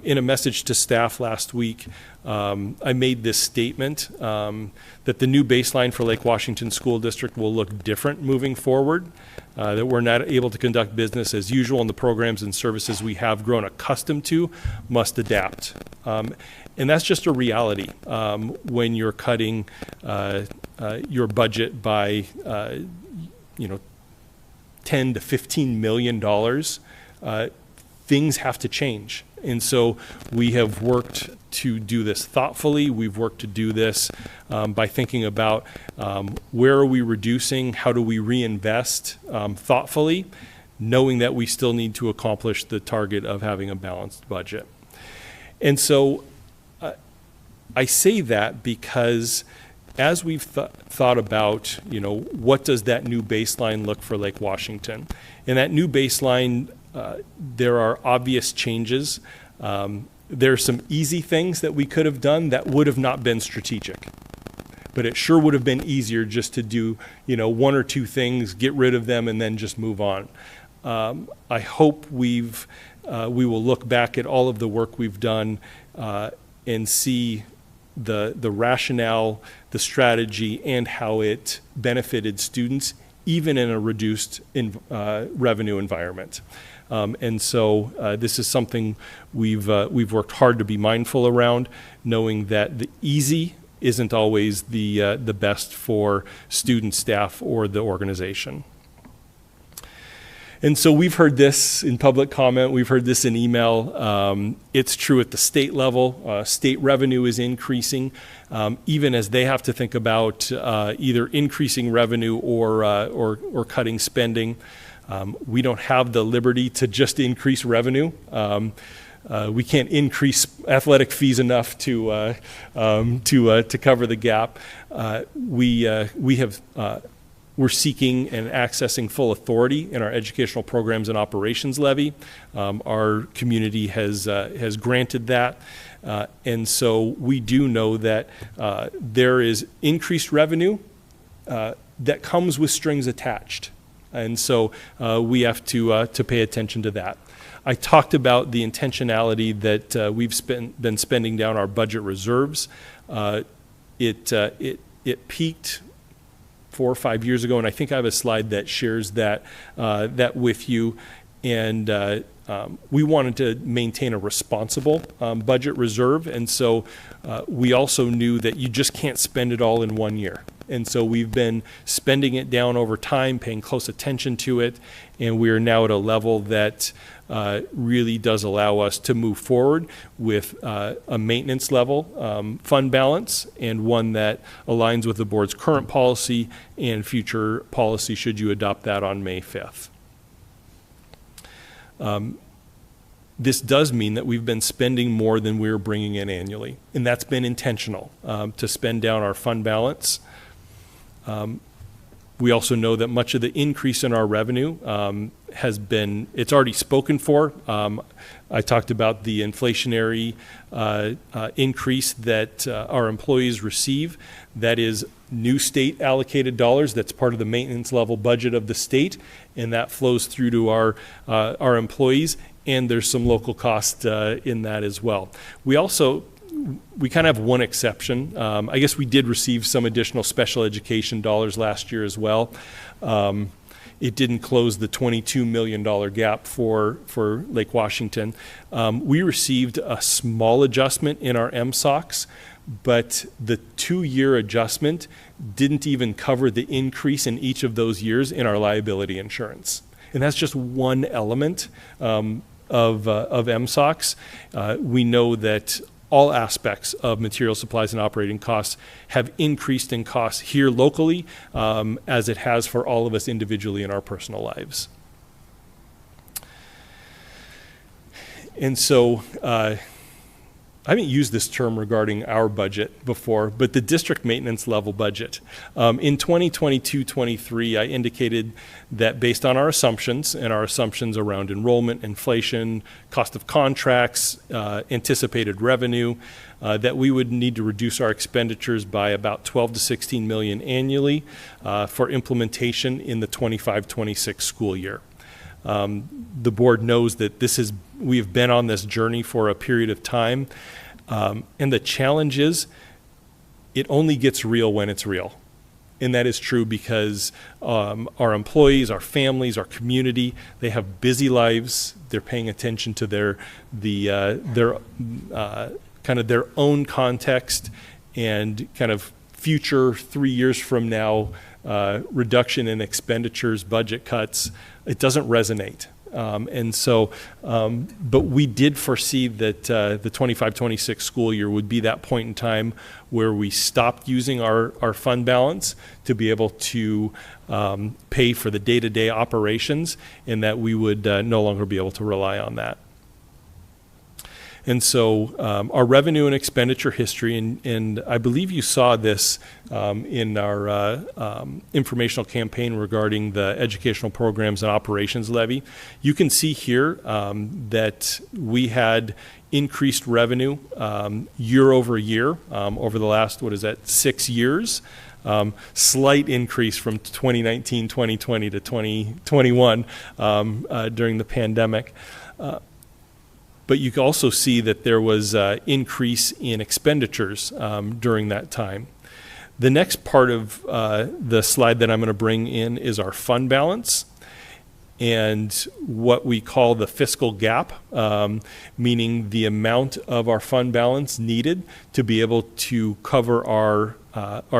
In a message to staff last week, I made this statement that the new baseline for Lake Washington School District will look different moving forward, that we're not able to conduct business as usual, and the programs and services we have grown accustomed to must adapt. And that's just a reality when you're cutting your budget by, $10 to $15 million, things have to change. And so we have worked to do this thoughtfully. We've worked to do this by thinking about where are we reducing, how do we reinvest thoughtfully, knowing that we still need to accomplish the target of having a balanced budget. And so I say that because as we've thought about, what does that new baseline look for Lake Washington? And that new baseline, there are obvious changes. There are some easy things that we could have done that would have not been strategic. But it sure would have been easier just to do, one or two things, get rid of them, and then just move on. I hope we will look back at all of the work we've done and see the rationale, the strategy, and how it benefited students, even in a reduced revenue environment. And so this is something we've worked hard to be mindful around, knowing that the easy isn't always the best for student, staff, or the organization. And so we've heard this in public comment, we've heard this in email. It's true at the state level. State revenue is increasing, even as they have to think about either increasing revenue or cutting spending. We don't have the liberty to just increase revenue. We can't increase athletic fees enough to cover the gap. We're seeking and accessing full authority in our educational programs and operations levy. Our community has granted that. And so we do know that there is increased revenue that comes with strings attached. And so we have to pay attention to that. I talked about the intentionality that we've been spending down our budget reserves. It peaked 4 or 5 years ago, and I think I have a slide that shares that with you. And we wanted to maintain a responsible budget reserve, and so we also knew that you just can't spend it all in 1 year. And so we've been spending it down over time, paying close attention to it, and we are now at a level that really does allow us to move forward with a maintenance level fund balance, and one that aligns with the board's current policy and future policy should you adopt that on May 5th. This does mean that we've been spending more than we're bringing in annually, and that's been intentional to spend down our fund balance. We also know that much of the increase in our revenue it's already spoken for. I talked about the inflationary increase that our employees receive. That is new state allocated dollars. That's part of the maintenance level budget of the state, and that flows through to our employees, and there's some local cost in that as well. We kind of have one exception. I guess we did receive some additional special education dollars last year as well. It didn't close the $22 million gap for Lake Washington. We received a small adjustment in our MSOCs, but the 2-year adjustment didn't even cover the increase in each of those years in our liability insurance. And that's just one element of MSOCs. We know that all aspects of material supplies and operating costs have increased in costs here locally, as it has for all of us individually in our personal lives. And so I haven't used this term regarding our budget before, but the district maintenance level budget. In 2022-23, I indicated that based on our assumptions and our assumptions around enrollment, inflation, cost of contracts, anticipated revenue, that we would need to reduce our expenditures by about 12 to 16 million annually for implementation in the 25-26 school year. The board knows that we have been on this journey for a period of time, and the challenge is it only gets real when it's real. And that is true because our employees, our families, our community, they have busy lives. They're paying attention to their kind of their own context and kind of future 3 years from now reduction in expenditures, budget cuts. It doesn't resonate. But we did foresee that the 25-26 school year would be that point in time where we stopped using our fund balance to be able to pay for the day-to-day operations, and that we would no longer be able to rely on that. And so our revenue and expenditure history, and I believe you saw this in our informational campaign regarding the Educational Programs and Operations Levy. You can see here that we had increased revenue year over year over the last, 6 years. Slight increase from 2019, 2020 to 2021 during the pandemic. But you can also see that there was increase in expenditures during that time. The next part of the slide that I'm going to bring in is our fund balance and what we call the fiscal gap, meaning the amount of our fund balance needed to be able to cover our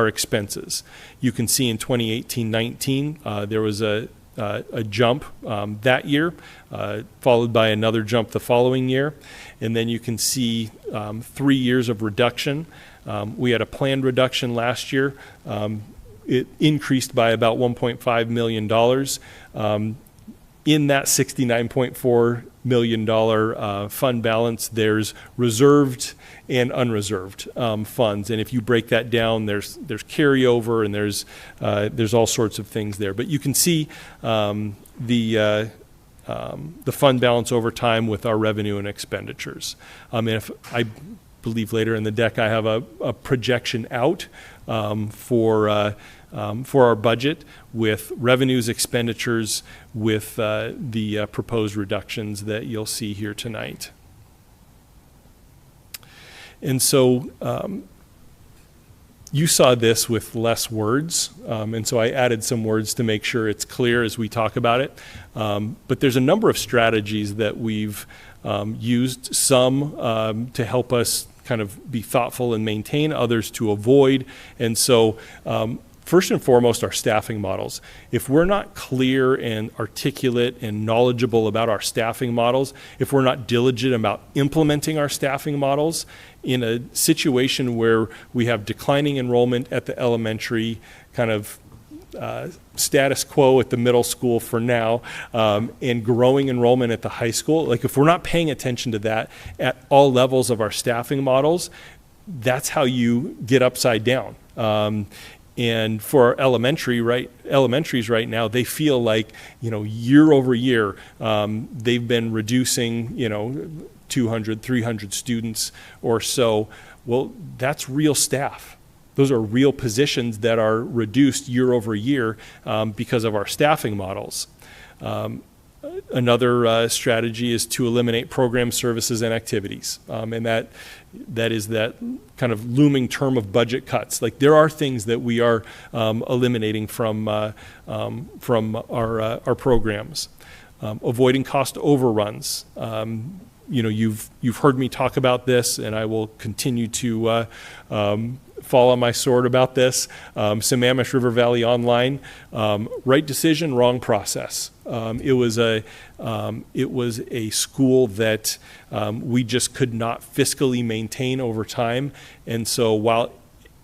expenses. You can see in 2018-19 there was a jump that year, followed by another jump the following year. And then you can see 3 years of reduction. We had a planned reduction last year. It increased by about $1.5 million. In that $69.4 million fund balance, there's reserved and unreserved funds, and if you break that down, there's carryover and there's all sorts of things there. But you can see the fund balance over time with our revenue and expenditures. And if I believe later in the deck I have a projection out for our budget with revenues, expenditures, with the proposed reductions that you'll see here tonight. And so you saw this with less words, and so I added some words to make sure it's clear as we talk about it. But there's a number of strategies that we've used, some to help us kind of be thoughtful and maintain, others to avoid. And so first and foremost, our staffing models. If we're not clear and articulate and knowledgeable about our staffing models, if we're not diligent about implementing our staffing models in a situation where we have declining enrollment at the elementary, kind of status quo at the middle school for now, and growing enrollment at the high school, like if we're not paying attention to that at all levels of our staffing models, that's how you get upside down. And for our elementaries right now, they feel like, year over year, they've been reducing, 200, 300 students or so. Well, that's real staff. Those are real positions that are reduced year over year because of our staffing models. Another strategy is to eliminate program services and activities, and that is that kind of looming term of budget cuts. Like there are things that we are eliminating from our programs. Avoiding cost overruns. You've heard me talk about this, and I will continue to fall on my sword about this. Sammamish River Valley Online, right decision, wrong process. It was a school that we just could not fiscally maintain over time, and so while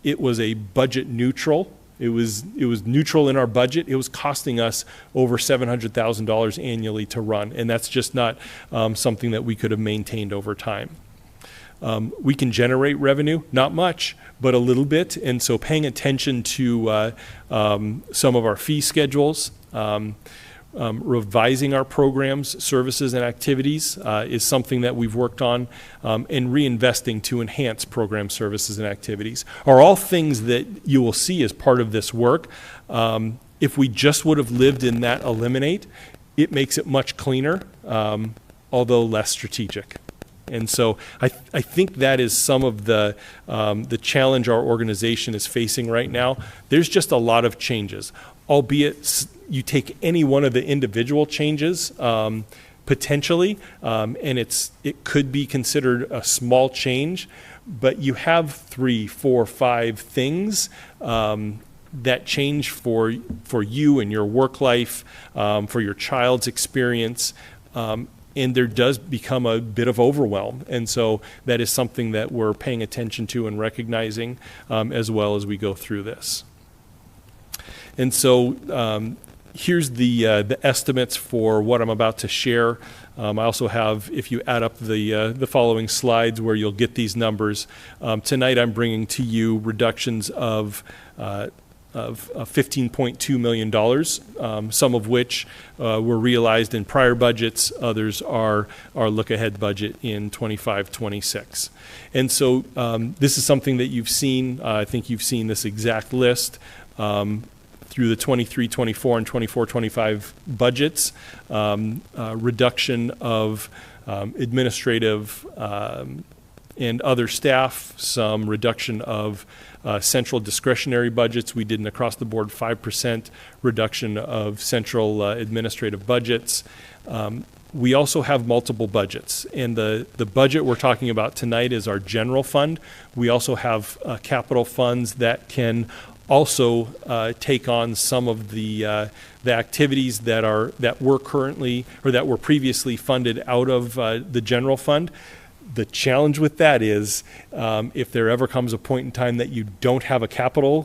it was a budget neutral, it was neutral in our budget. It was costing us over $700,000 annually to run, and that's just not something that we could have maintained over time. We can generate revenue, not much, but a little bit. And so paying attention to some of our fee schedules, revising our programs, services, and activities is something that we've worked on, and reinvesting to enhance program services and activities are all things that you will see as part of this work. If we just would have lived in that eliminate, it makes it much cleaner, although less strategic. And so I think that is some of the challenge our organization is facing right now. There's just a lot of changes, albeit you take any one of the individual changes potentially, and it could be considered a small change, but you have 3, 4, 5 things that change for you and your work life, for your child's experience. And there does become a bit of overwhelm. And so that is something that we're paying attention to and recognizing as well as we go through this. And so here's the estimates for what I'm about to share. I also have, if you add up the following slides where you'll get these numbers, tonight I'm bringing to you reductions of $15.2 million, some of which were realized in prior budgets. Others are our look-ahead budget in 25-26. And so this is something that you've seen. I think you've seen this exact list through the 23-24 and 24-25 budgets. Reduction of administrative and other staff, some reduction of central discretionary budgets. We did an across-the-board 5% reduction of central administrative budgets. We also have multiple budgets, and the budget we're talking about tonight is our general fund. We also have capital funds that can also take on some of the activities that were currently or that were previously funded out of the general fund. The challenge with that is if there ever comes a point in time that you don't have a capital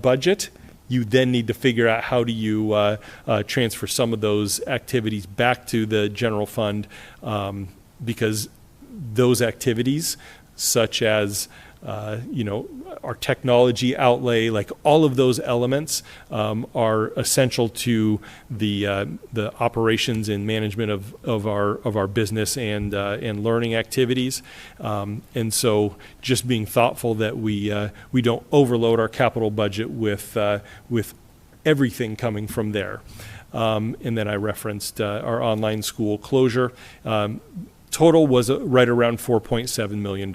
budget, you then need to figure out how do you transfer some of those activities back to the general fund, because those activities, such as our technology outlay, like all of those elements are essential to the operations and management of our business and learning activities. And so just being thoughtful that we don't overload our capital budget with everything coming from there. And then I referenced our online school closure. Total was right around $4.7 million.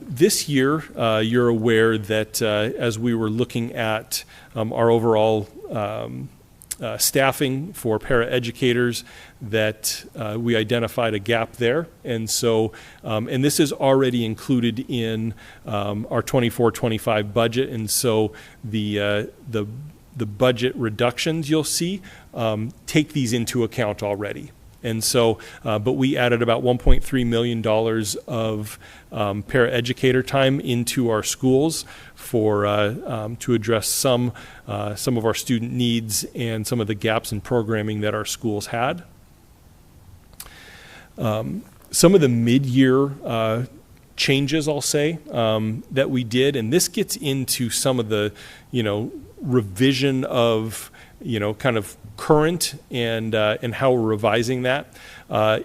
This year, you're aware that as we were looking at our overall staffing for paraeducators, that we identified a gap there. And so, and this is already included in our 24-25 budget. And so the budget reductions you'll see take these into account already. And so, but we added about $1.3 million of paraeducator time into our schools for to address some of our student needs and some of the gaps in programming that our schools had. Some of the mid-year changes, I'll say, that we did, and this gets into some of the, revision of, kind of current and how we're revising that.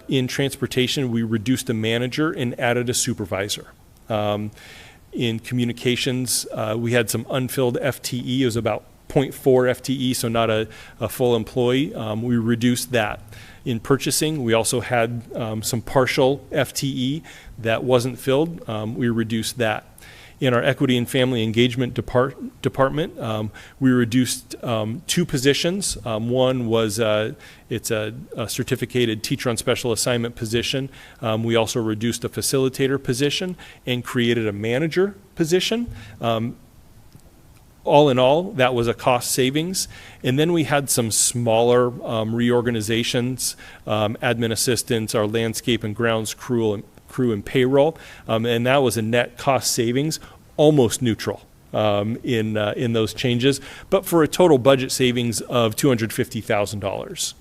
In transportation, we reduced a manager and added a supervisor. In communications, we had some unfilled FTE. It was about 0.4 FTE, so not a full employee. We reduced that. In purchasing, we also had some partial FTE that wasn't filled. We reduced that. In our equity and family engagement department, we reduced 2 positions. One was it's a certificated teacher on special assignment position. We also reduced a facilitator position and created a manager position. All in all, that was a cost savings. And then we had some smaller reorganizations, admin assistants, our landscape and grounds crew and payroll, and that was a net cost savings, almost neutral in those changes, but for a total budget savings of $250,000.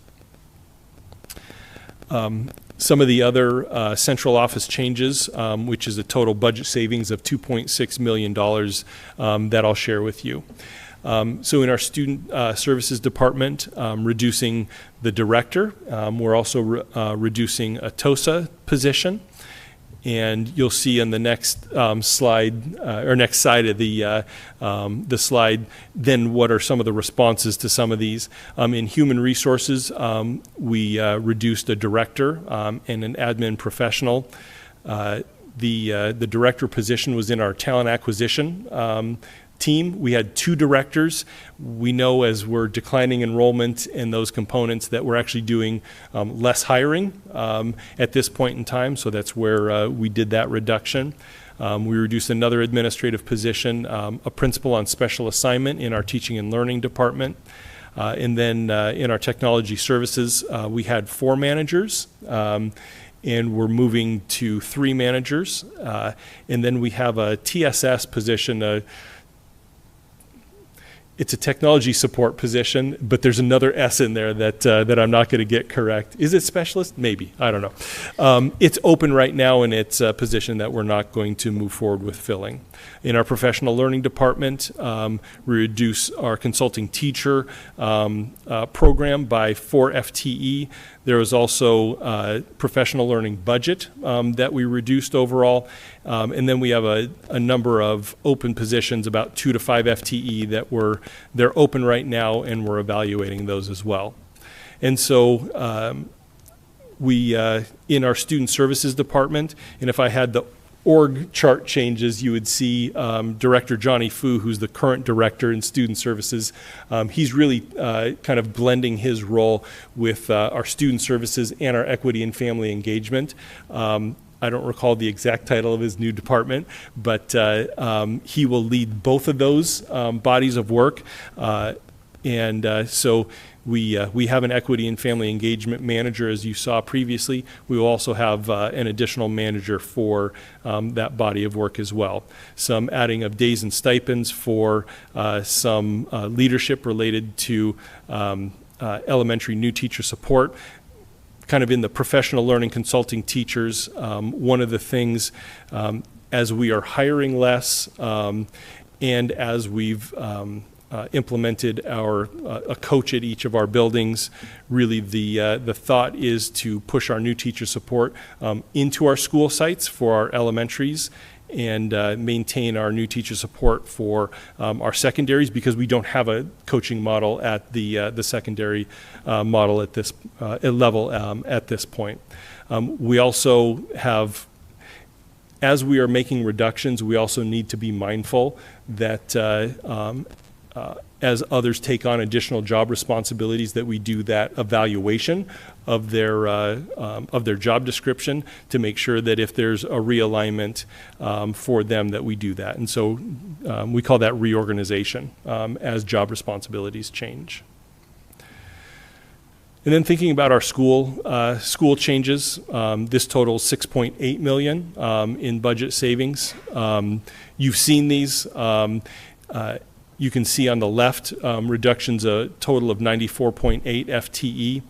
Some of the other central office changes, which is a total budget savings of $2.6 million that I'll share with you. So in our student services department, reducing the director, we're also reducing a TOSA position. And you'll see on the next slide, or next side of the slide, then what are some of the responses to some of these. In human resources, we reduced a director and an admin professional. The director position was in our talent acquisition team. We had 2 directors. We know as we're declining enrollment in those components that we're actually doing less hiring at this point in time, so that's where we did that reduction. We reduced another administrative position, a principal on special assignment in our teaching and learning department. And then in our technology services, we had 4 managers. And we're moving to 3 managers. And then we have a TSS position, it's a technology support position, but there's another S in there that I'm not going to get correct. Is it specialist? Maybe. I don't know. It's open right now, and it's a position that we're not going to move forward with filling. In our professional learning department, we reduce our consulting teacher program by 4 FTE. There was also a professional learning budget that we reduced overall. And then we have a number of open positions, about 2 to 5 FTE they're open right now, and we're evaluating those as well. And so we, in our student services department, and if I had the org chart changes, you would see Director Johnny Fu, who's the current director in student services. He's really kind of blending his role with our student services and our equity and family engagement. I don't recall the exact title of his new department, but he will lead both of those bodies of work. So we have an equity and family engagement manager, as you saw previously. We will also have an additional manager for that body of work as well. Some adding of days and stipends for some leadership related to elementary new teacher support. Kind of in the professional learning consulting teachers, one of the things as we are hiring less and as we've implemented a coach at each of our buildings, really the thought is to push our new teacher support into our school sites for our elementaries and maintain our new teacher support for our secondaries, because we don't have a coaching model at the secondary model at this level at this point. We also have, as we are making reductions, we also need to be mindful that as others take on additional job responsibilities, that we do that evaluation of their job description to make sure that if there's a realignment for them, that we do that. And so we call that reorganization as job responsibilities change. And then thinking about our school changes, this totals $6.8 million in budget savings. You've seen these. You can see on the left reductions, a total of 94.8 FTE.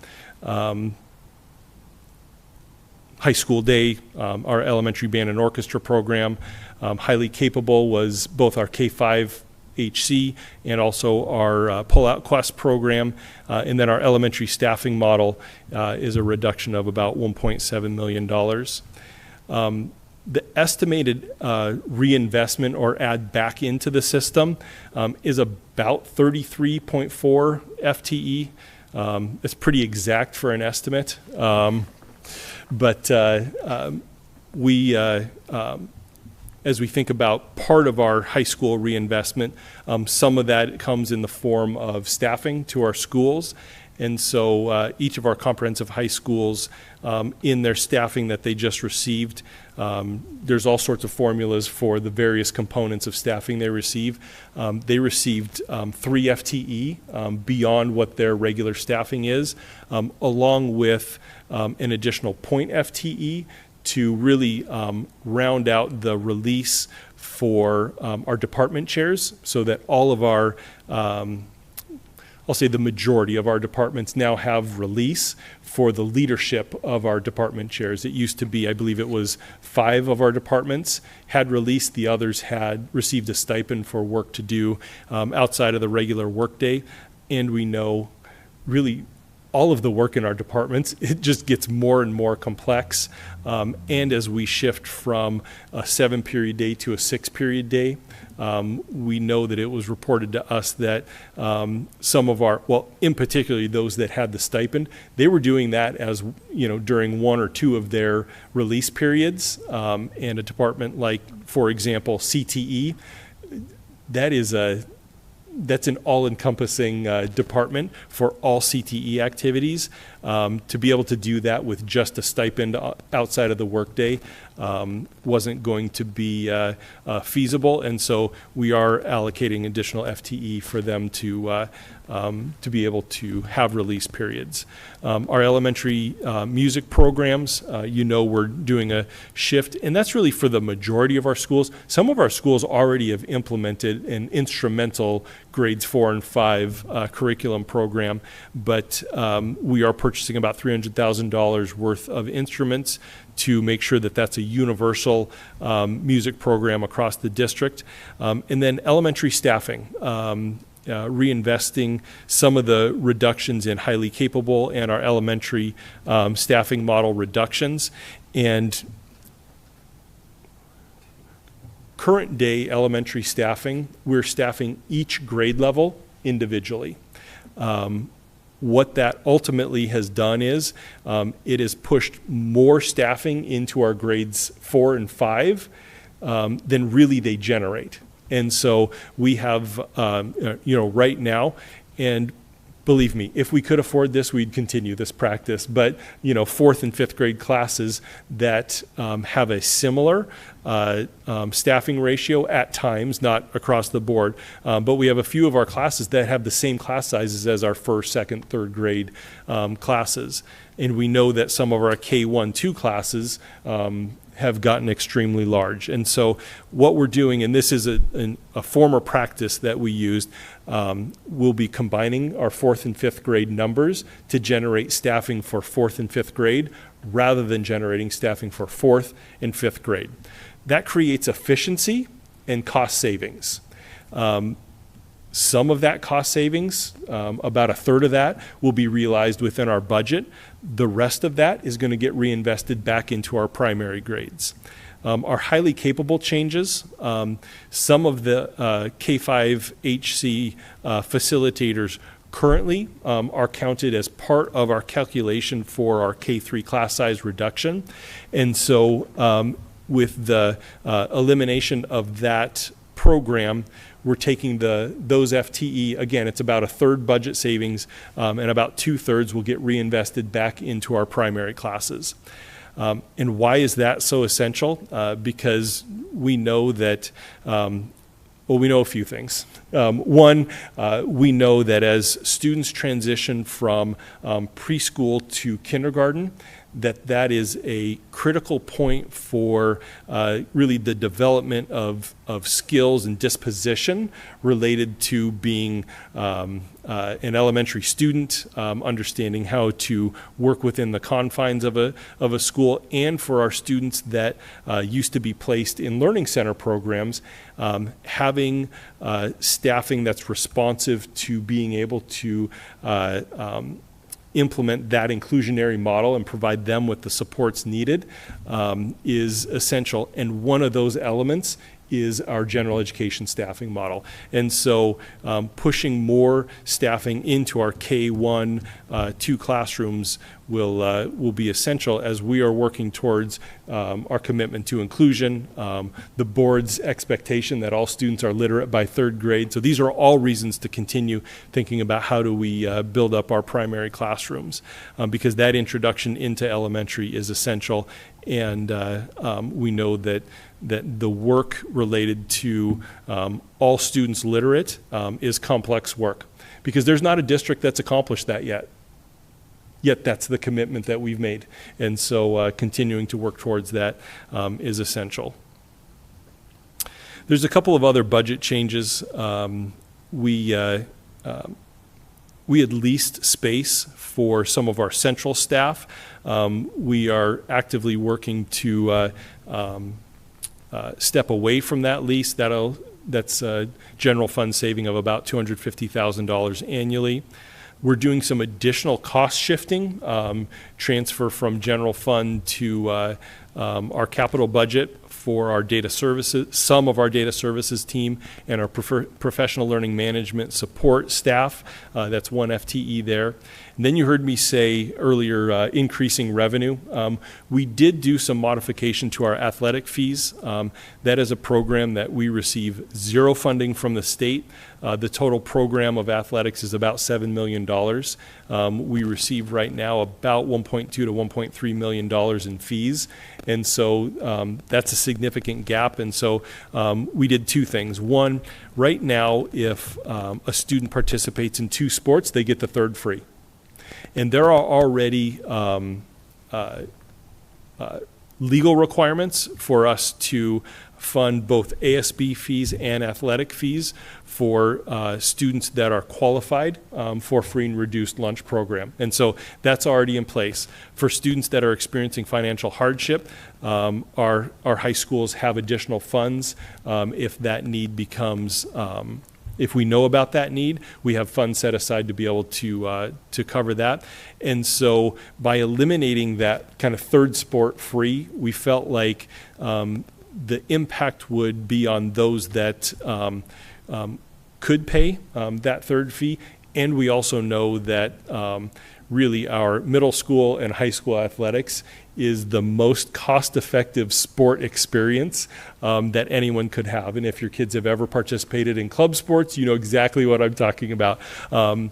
High School Day, our elementary band and orchestra program, highly capable was both our K-5 HC and also our Pull-Out Quest program. And then our elementary staffing model is a reduction of about $1.7 million. The estimated reinvestment or add back into the system is about 33.4 FTE. It's pretty exact for an estimate. But as we think about part of our high school reinvestment, some of that comes in the form of staffing to our schools. And so each of our comprehensive high schools, in their staffing that they just received, there's all sorts of formulas for the various components of staffing they receive. They received 3 FTE beyond what their regular staffing is, along with an additional point FTE to really round out the release for our department chairs, so that all of I'll say the majority of our departments now have release for the leadership of our department chairs. It used to be, I believe it was 5 of our departments had release. The others had received a stipend for work to do outside of the regular workday. And we know really all of the work in our departments, it just gets more and more complex. And as we shift from a 7-period day to a 6-period day, we know that it was reported to us that some of our, well, in particular those that had the stipend, they were doing that as, during 1 or 2 of their release periods. And a department like, for example, CTE, that's an all-encompassing department for all CTE activities. To be able to do that with just a stipend outside of the workday wasn't going to be feasible, and so we are allocating additional FTE for them to be able to have release periods. Our elementary music programs, we're doing a shift, and that's really for the majority of our schools. Some of our schools already have implemented an instrumental grades 4 and 5 curriculum program, but we are purchasing about $300,000 worth of instruments to make sure that that's a universal music program across the district. And then elementary staffing. Reinvesting some of the reductions in highly capable and our elementary staffing model reductions. And current day elementary staffing, we're staffing each grade level individually. What that ultimately has done is it has pushed more staffing into our grades 4 and 5 than really they generate. And so we have, right now, and believe me, if we could afford this, we'd continue this practice. But, 4th and 5th grade classes that have a similar staffing ratio at times, not across the board, but we have a few of our classes that have the same class sizes as our 1st, 2nd, 3rd grade classes. And we know that some of our K1, 2 classes have gotten extremely large. And so what we're doing, and this is a former practice that we used, we'll be combining our 4th and 5th grade numbers to generate staffing for 4th and 5th grade rather than generating staffing for 4th and 5th grade. That creates efficiency and cost savings. Some of that cost savings, about a third of that, will be realized within our budget. The rest of that is going to get reinvested back into our primary grades. Our highly capable changes, some of the K5HC facilitators currently are counted as part of our calculation for our K3 class size reduction. And so with the elimination of that program, we're taking those FTE, again, it's about a third budget savings, and about 2/3 will get reinvested back into our primary classes. And why is that so essential? Because we know that, we know a few things. One, we know that as students transition from preschool to kindergarten, that is a critical point for really the development of skills and disposition related to being an elementary student, understanding how to work within the confines of a school, and for our students that used to be placed in learning center programs, having staffing that's responsive to being able to implement that inclusionary model and provide them with the supports needed is essential. And one of those elements is our general education staffing model. And so pushing more staffing into our K1, 2 classrooms will be essential as we are working towards our commitment to inclusion, the board's expectation that all students are literate by 3rd grade. So these are all reasons to continue thinking about how do we build up our primary classrooms, because that introduction into elementary is essential. And we know that the work related to all students literate is complex work, because there's not a district that's accomplished that yet. Yet that's the commitment that we've made. And so continuing to work towards that is essential. There's a couple of other budget changes. We we had leased space for some of our central staff. We are actively working to step away from that lease. That's a general fund saving of about $250,000 annually. We're doing some additional cost shifting, transfer from general fund to our capital budget for our data services, some of our data services team, and our professional learning management support staff. That's 1 FTE there. And then you heard me say earlier, increasing revenue. We did do some modification to our athletic fees. That is a program that we receive zero funding from the state. The total program of athletics is about $7 million. We receive right now about $1.2 to $1.3 million in fees. And so that's a significant gap. And so we did two things. One, right now, if a student participates in 2 sports, they get the third free. And there are already legal requirements for us to fund both ASB fees and athletic fees for students that are qualified for free and reduced lunch program. And so that's already in place. For students that are experiencing financial hardship, our high schools have additional funds if that need becomes if we know about that need, we have funds set aside to be able to cover that. And so by eliminating that kind of third sport free, we felt like the impact would be on those that could pay that third fee. And we also know that really our middle school and high school athletics is the most cost-effective sport experience that anyone could have. And if your kids have ever participated in club sports, you know exactly what I'm talking about. And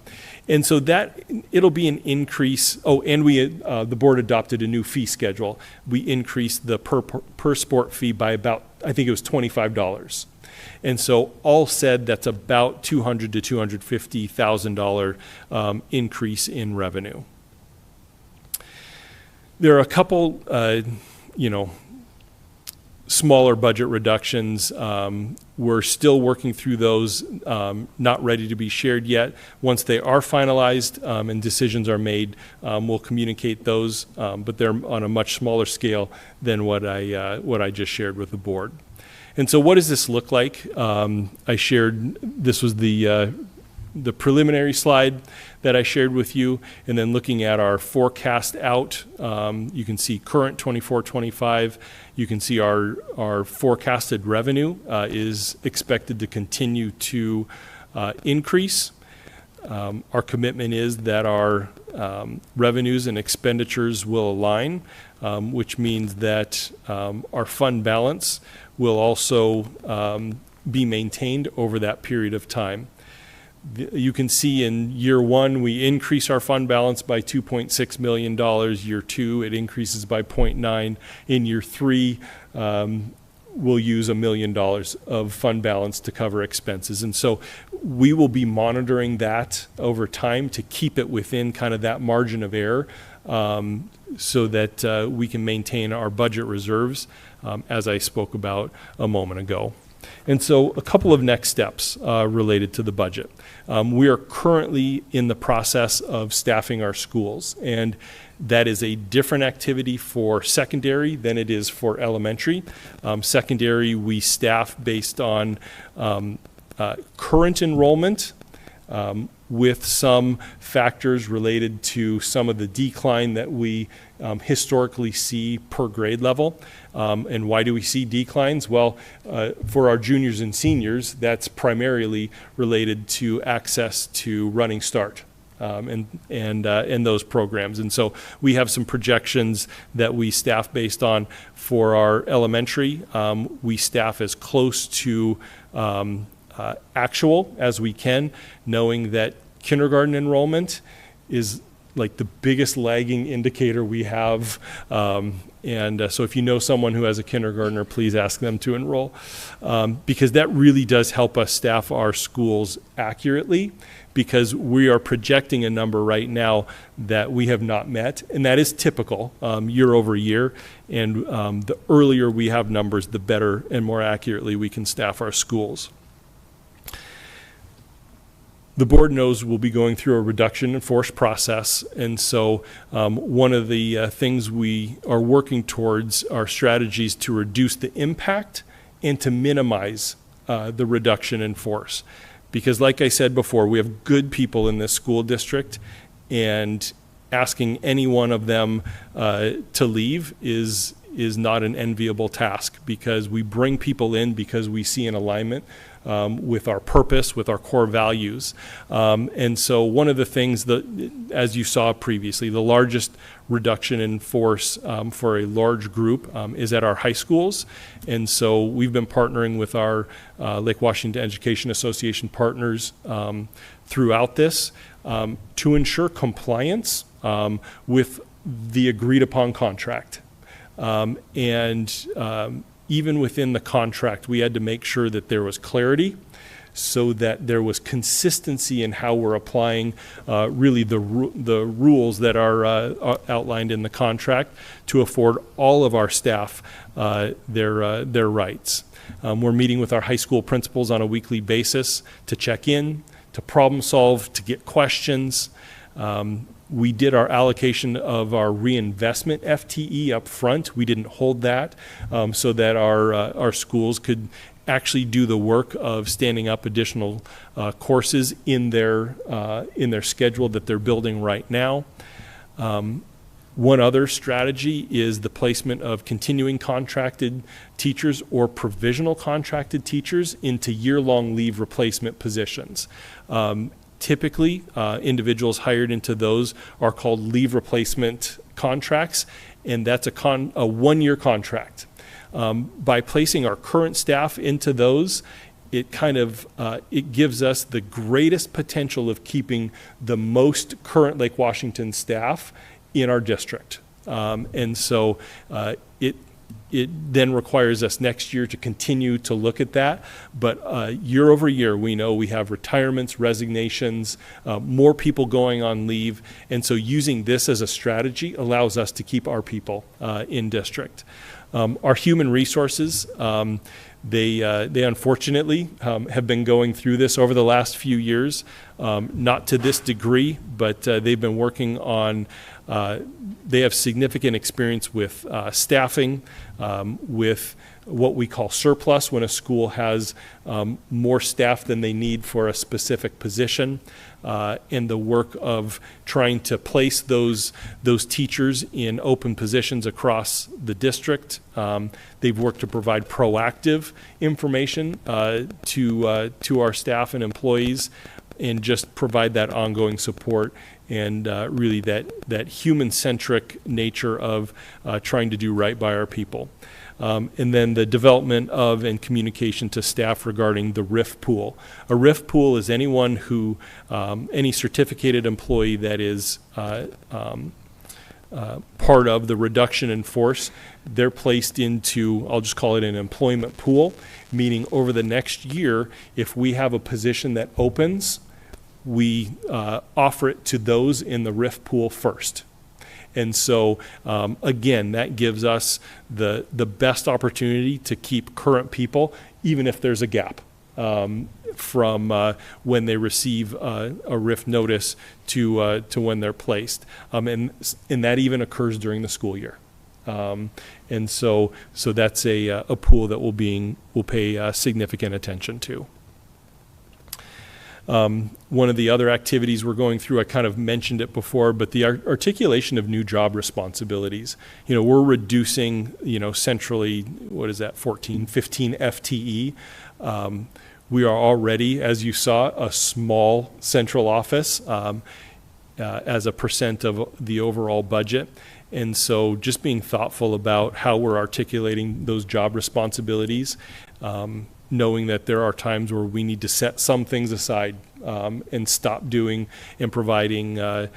so that it'll be an increase. Oh, and we the board adopted a new fee schedule. We increased the per sport fee by about, I think it was $25. And so all said, that's about $200,000 to $250,000 increase in revenue. There are a couple, smaller budget reductions. We're still working through those, not ready to be shared yet. Once they are finalized and decisions are made, we'll communicate those, but they're on a much smaller scale than what I just shared with the board. And so what does this look like? I shared, this was the preliminary slide that I shared with you, and then looking at our forecast out, you can see current 24-25. You can see our forecasted revenue is expected to continue to increase. Our commitment is that our revenues and expenditures will align, which means that our fund balance will also be maintained over that period of time. You can see in year 1, we increase our fund balance by $2.6 million. Year 2, it increases by 0.9. In year 3, we'll use $1 million of fund balance to cover expenses. And so we will be monitoring that over time to keep it within kind of that margin of error so that we can maintain our budget reserves, as I spoke about a moment ago. And so a couple of next steps related to the budget. We are currently in the process of staffing our schools, and that is a different activity for secondary than it is for elementary. Secondary, we staff based on current enrollment with some factors related to some of the decline that we historically see per grade level. And why do we see declines? Well, for our juniors and seniors, that's primarily related to access to Running Start and those programs. And so we have some projections that we staff based on for our elementary. We staff as close to actual as we can, knowing that kindergarten enrollment is like the biggest lagging indicator we have. So if you know someone who has a kindergartner, please ask them to enroll, because that really does help us staff our schools accurately, because we are projecting a number right now that we have not met, and that is typical year over year. And the earlier we have numbers, the better and more accurately we can staff our schools. The board knows we'll be going through a reduction in force process, and so one of the things we are working towards are strategies to reduce the impact and to minimize the reduction in force. Because like I said before, we have good people in this school district, and asking any one of them to leave is not an enviable task, because we bring people in because we see an alignment with our purpose, with our core values. And so one of the things that, as you saw previously, the largest reduction in force for a large group is at our high schools. And so we've been partnering with our Lake Washington Education Association partners throughout this to ensure compliance with the agreed upon contract. Even within the contract, we had to make sure that there was clarity, so that there was consistency in how we're applying really the rules that are outlined in the contract to afford all of our staff their rights. We're meeting with our high school principals on a weekly basis to check in, to problem solve, to get questions. We did our allocation of our reinvestment FTE up front. We didn't hold that so that our schools could actually do the work of standing up additional courses in their schedule that they're building right now. One other strategy is the placement of continuing contracted teachers or provisional contracted teachers into year-long leave replacement positions. Typically, individuals hired into those are called leave replacement contracts, and that's a one-year contract. By placing our current staff into those, it gives us the greatest potential of keeping the most current Lake Washington staff in our district. And so it then requires us next year to continue to look at that. But year over year, we know we have retirements, resignations, more people going on leave. And so using this as a strategy allows us to keep our people in district. Our human resources, they unfortunately have been going through this over the last few years, not to this degree, but they've been working on, they have significant experience with staffing, with what we call surplus, when a school has more staff than they need for a specific position, and the work of trying to place those teachers in open positions across the district. They've worked to provide proactive information to our staff and employees, and just provide that ongoing support and really that human-centric nature of trying to do right by our people. And then the development of and communication to staff regarding the RIF pool. A RIF pool is anyone who, any certificated employee that is part of the reduction in force, they're placed into, I'll just call it an employment pool, meaning over the next year, if we have a position that opens, we offer it to those in the RIF pool first. And so, again, that gives us the best opportunity to keep current people, even if there's a gap from when they receive a RIF notice to when they're placed. And that even occurs during the school year. And so that's a pool that we'll pay significant attention to. One of the other activities we're going through, I kind of mentioned it before, but the articulation of new job responsibilities. We're reducing, centrally, 15 FTE. We are already, as you saw, a small central office as a percent of the overall budget. And so just being thoughtful about how we're articulating those job responsibilities, knowing that there are times where we need to set some things aside and stop doing and providing, a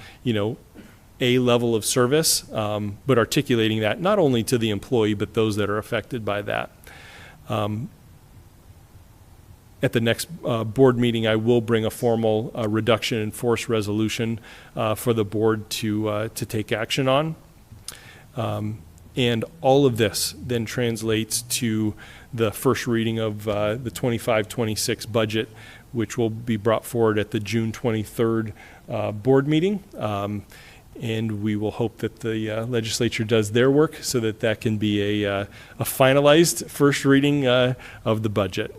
level of service, but articulating that not only to the employee, but those that are affected by that. At the next board meeting, I will bring a formal reduction in force resolution for the board to take action on. And all of this then translates to the first reading of the 25-26 budget, which will be brought forward at the June 23rd board meeting. And we will hope that the legislature does their work so that that can be a finalized first reading of the budget.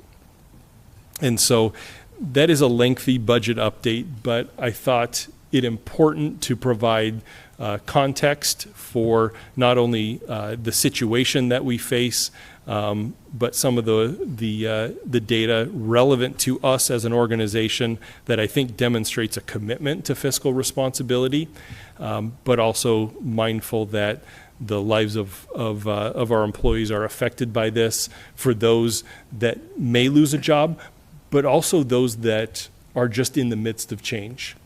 And so that is a lengthy budget update, but I thought it important to provide context for not only the situation that we face, but some of the data relevant to us as an organization that I think demonstrates a commitment to fiscal responsibility, but also mindful that the lives of our employees are affected by this, for those that may lose a job, but also those that are just in the midst of change.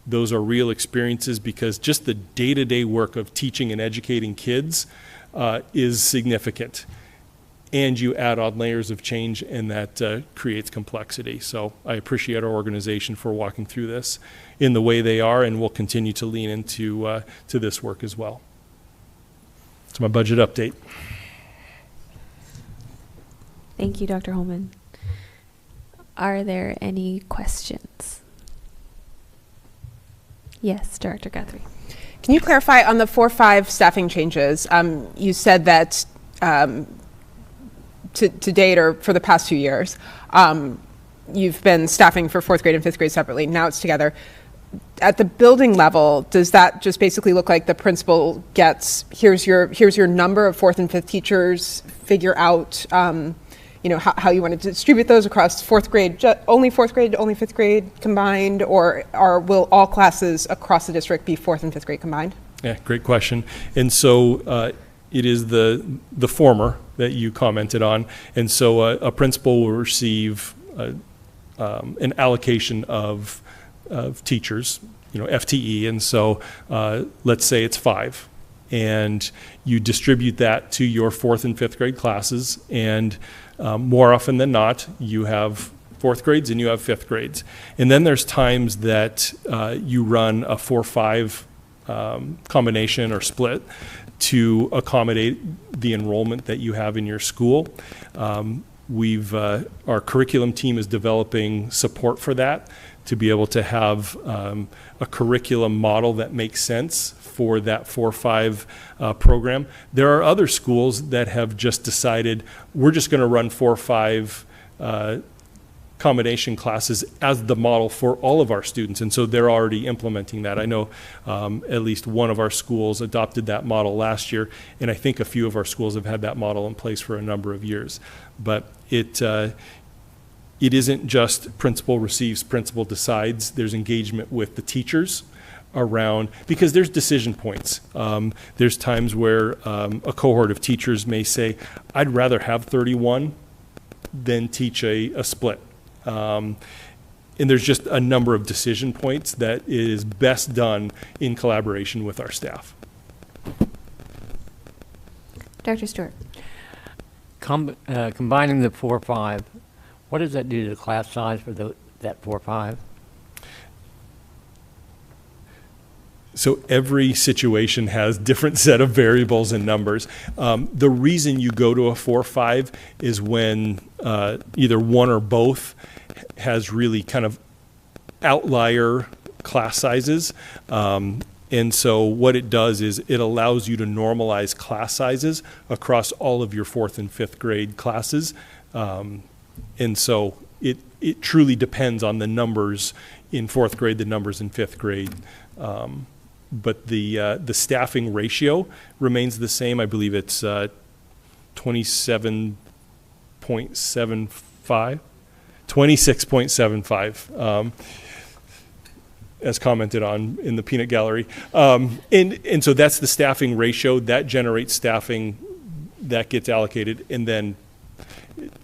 Those are real experiences, because just the day-to-day work of teaching and educating kids is significant. And you add on layers of change, and that creates complexity. So I appreciate our organization for walking through this in the way they are, and we'll continue to lean into to this work as well. It's my budget update. Thank you, Dr. Holman. Are there any questions? Yes, Director Guthrie. Can you clarify on the 4-5 staffing changes? You said that to date, or for the past 2 years, you've been staffing for 4th grade and 5th grade separately. Now it's together. At the building level, does that just basically look like the principal gets, here's your number of 4th and 5th teachers, figure out how you want to distribute those across 4th grade, only 4th grade, only 5th grade combined, or will all classes across the district be 4th and 5th grade combined? Yeah, great question. And so it is the former that you commented on. And so a principal will receive an allocation of teachers, FTE. And so let's say it's 5. And you distribute that to your 4th and 5th grade classes. And more often than not, you have 4th grades and you have 5th grades. And then there's times that you run a 4-5 combination or split to accommodate the enrollment that you have in your school. Our curriculum team is developing support for that, to be able to have a curriculum model that makes sense for that 4-5 program. There are other schools that have just decided we're just going to run 4-5 combination classes as the model for all of our students, and so they're already implementing that. I know at least one of our schools adopted that model last year, and I think a few of our schools have had that model in place for a number of years. But it isn't just principal receives, principal decides. There's engagement with the teachers around, because there's decision points. There's times where a cohort of teachers may say, I'd rather have 31 than teach a split. And there's just a number of decision points that is best done in collaboration with our staff. Dr. Stewart. Combining the 4-5, what does that do to the class size for that 4-5? So every situation has different set of variables and numbers. The reason you go to a 4-5 is when either one or both has really kind of outlier class sizes. And so what it does is it allows you to normalize class sizes across all of your 4th and 5th grade classes. And so it truly depends on the numbers in 4th grade, the numbers in 5th grade. But the staffing ratio remains the same. I believe it's 26.75, as commented on in the peanut gallery. And so that's the staffing ratio. That generates staffing that gets allocated. And then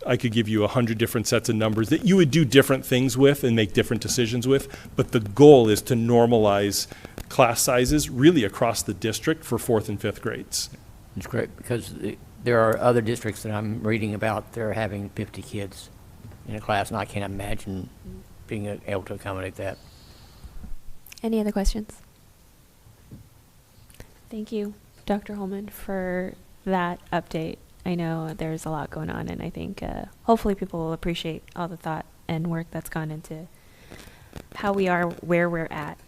I could give you 100 different sets of numbers that you would do different things with and make different decisions with. But the goal is to normalize class sizes really across the district for 4th and 5th grades. It's great, because there are other districts that I'm reading about, they're having 50 kids in a class, and I can't imagine being able to accommodate that. Any other questions? Thank you, Dr. Holman, for that update. I know there's a lot going on, and I think hopefully people will appreciate all the thought and work that's gone into how we are where we're at.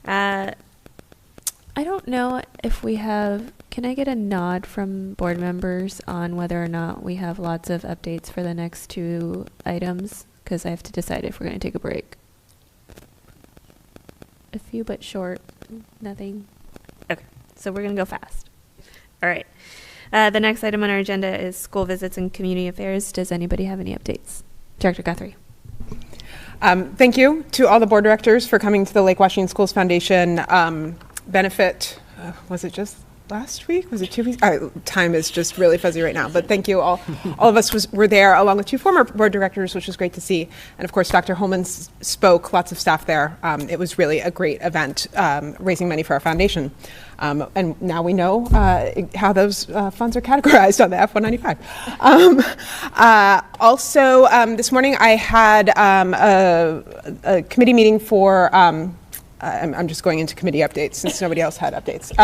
I don't know if we have, can I get a nod from board members on whether or not we have lots of updates for the next 2 items? Because I have to decide if we're going to take a break. A few, but short. Nothing. Okay, so we're going to go fast. All right. The next item on our agenda is school visits and community affairs. Does anybody have any updates? Director Guthrie. Thank you to all the board directors for coming to the Lake Washington Schools Foundation benefit. Was it just last week? Was it 2 weeks? Time is just really fuzzy right now, but thank you all. All of us were there along with 2 former board directors, which was great to see. And of course, Dr. Holman spoke, lots of staff there. It was really a great event, raising money for our foundation. And now we know how those funds are categorized on the F-195. Also, this morning I had a committee meeting for I'm just going into committee updates since nobody else had updates.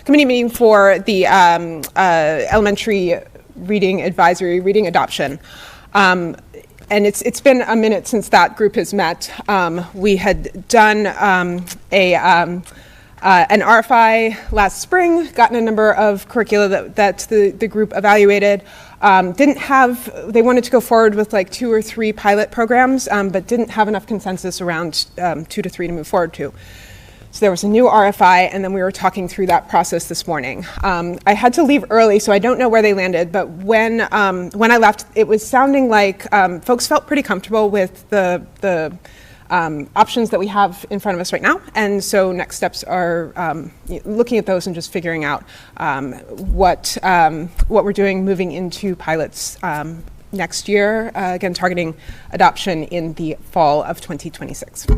Committee meeting for the elementary reading advisory, reading adoption. And it's been a minute since that group has met. We had done an RFI last spring, gotten a number of curricula that the group evaluated. They wanted to go forward with like 2 or 3 pilot programs, but didn't have enough consensus around 2 to 3 to move forward to. So there was a new RFI, and then we were talking through that process this morning. I had to leave early, so I don't know where they landed, but when I left, it was sounding like folks felt pretty comfortable with the options that we have in front of us right now. And so next steps are looking at those and just figuring out what we're doing moving into pilots next year, again, targeting adoption in the fall of 2026.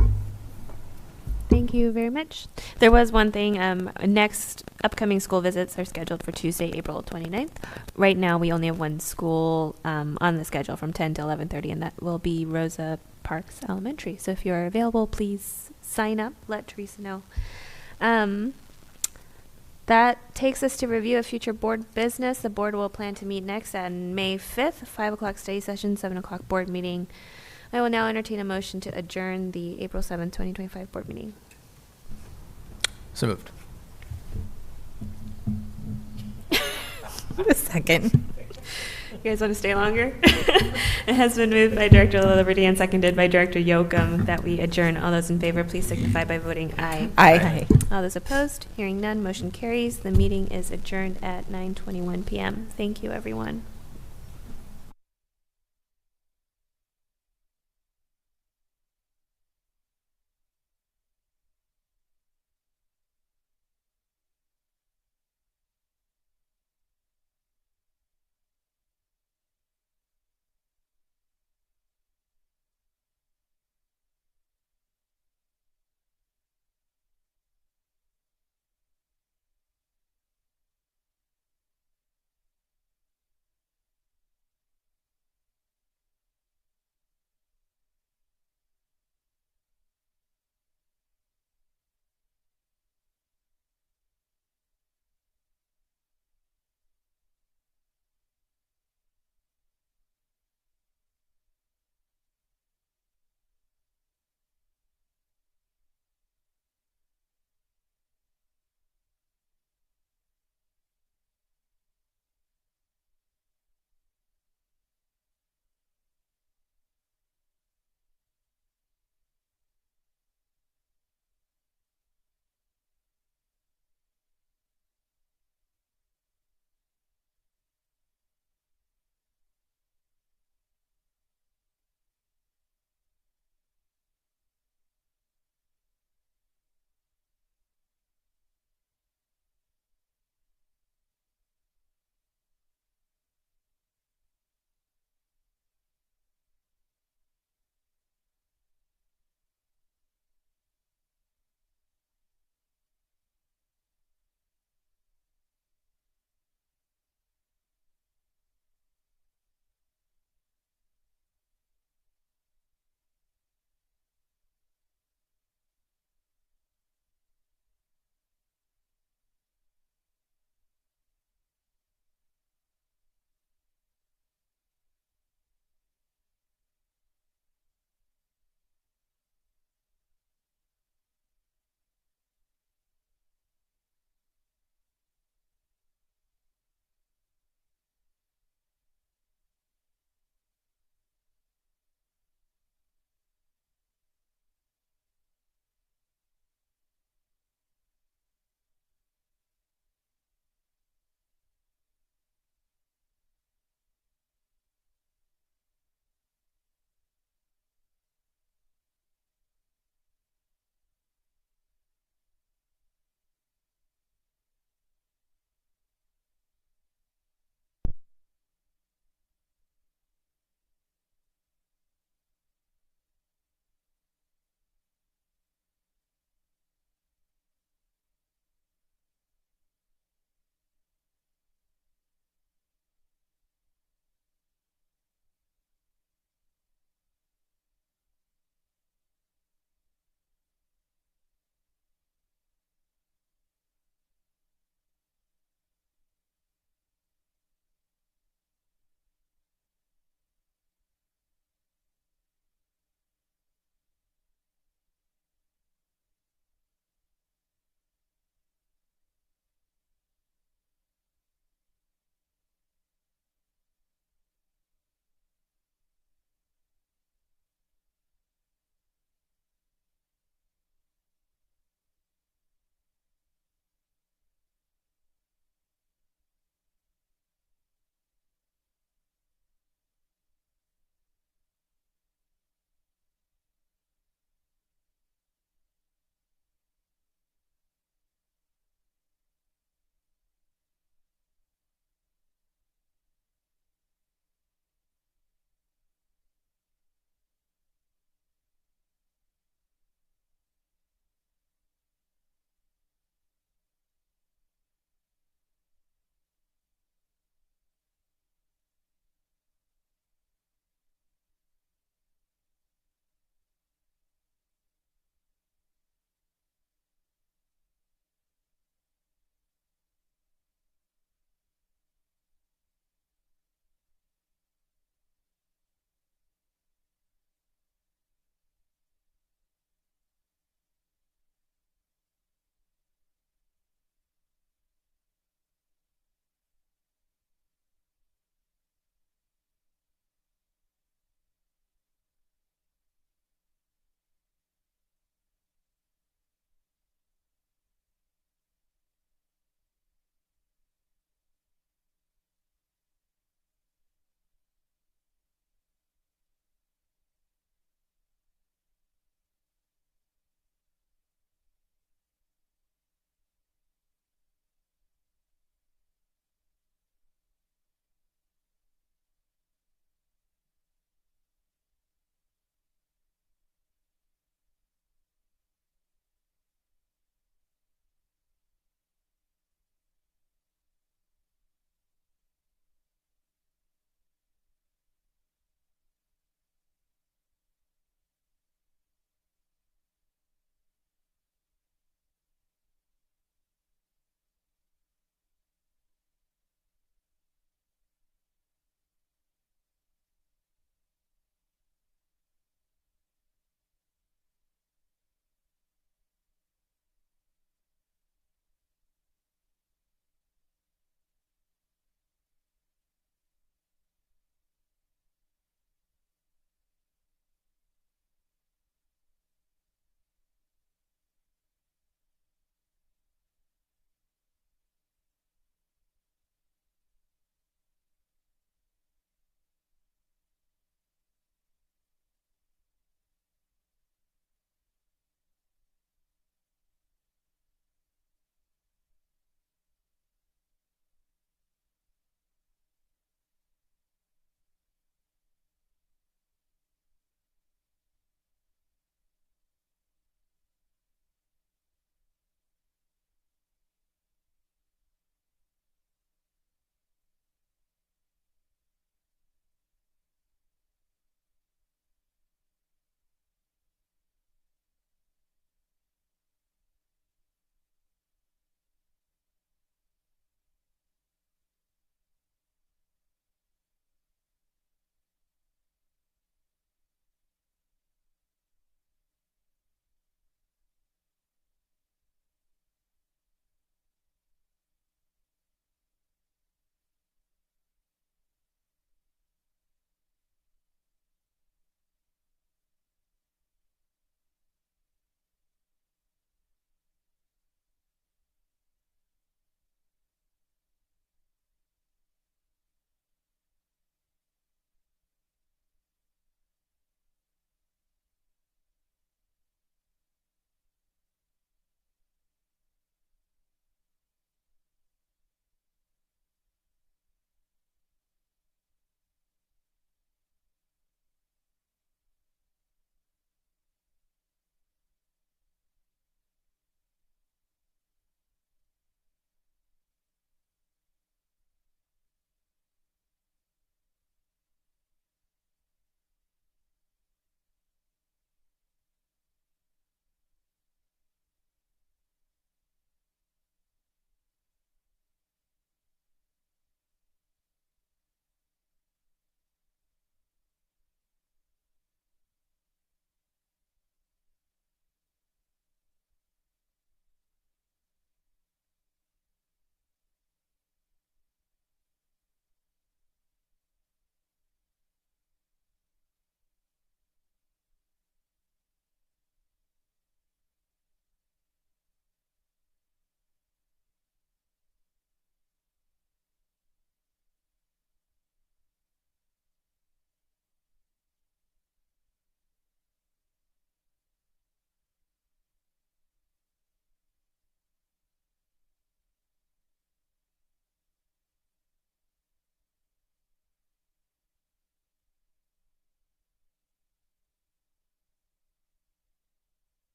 Thank you very much. There was one thing. Next upcoming school visits are scheduled for Tuesday, April 29th. Right now, we only have one school on the schedule from 10 to 11:30, and that will be Rosa Parks Elementary. So if you're available, please sign up. Let Teresa know. That takes us to review of future board business. The board will plan to meet next on May 5th, 5 o'clock study session, 7 o'clock board meeting. I will now entertain a motion to adjourn the April 7th, 2025 board meeting. So moved. A second. You guys want to stay longer? It has been moved by Director Liberty and seconded by Director Yoakum that we adjourn. All those in favor, please signify by voting aye. Aye. All those opposed, hearing none, motion carries. The meeting is adjourned at 9:21 p.m. Thank you, everyone.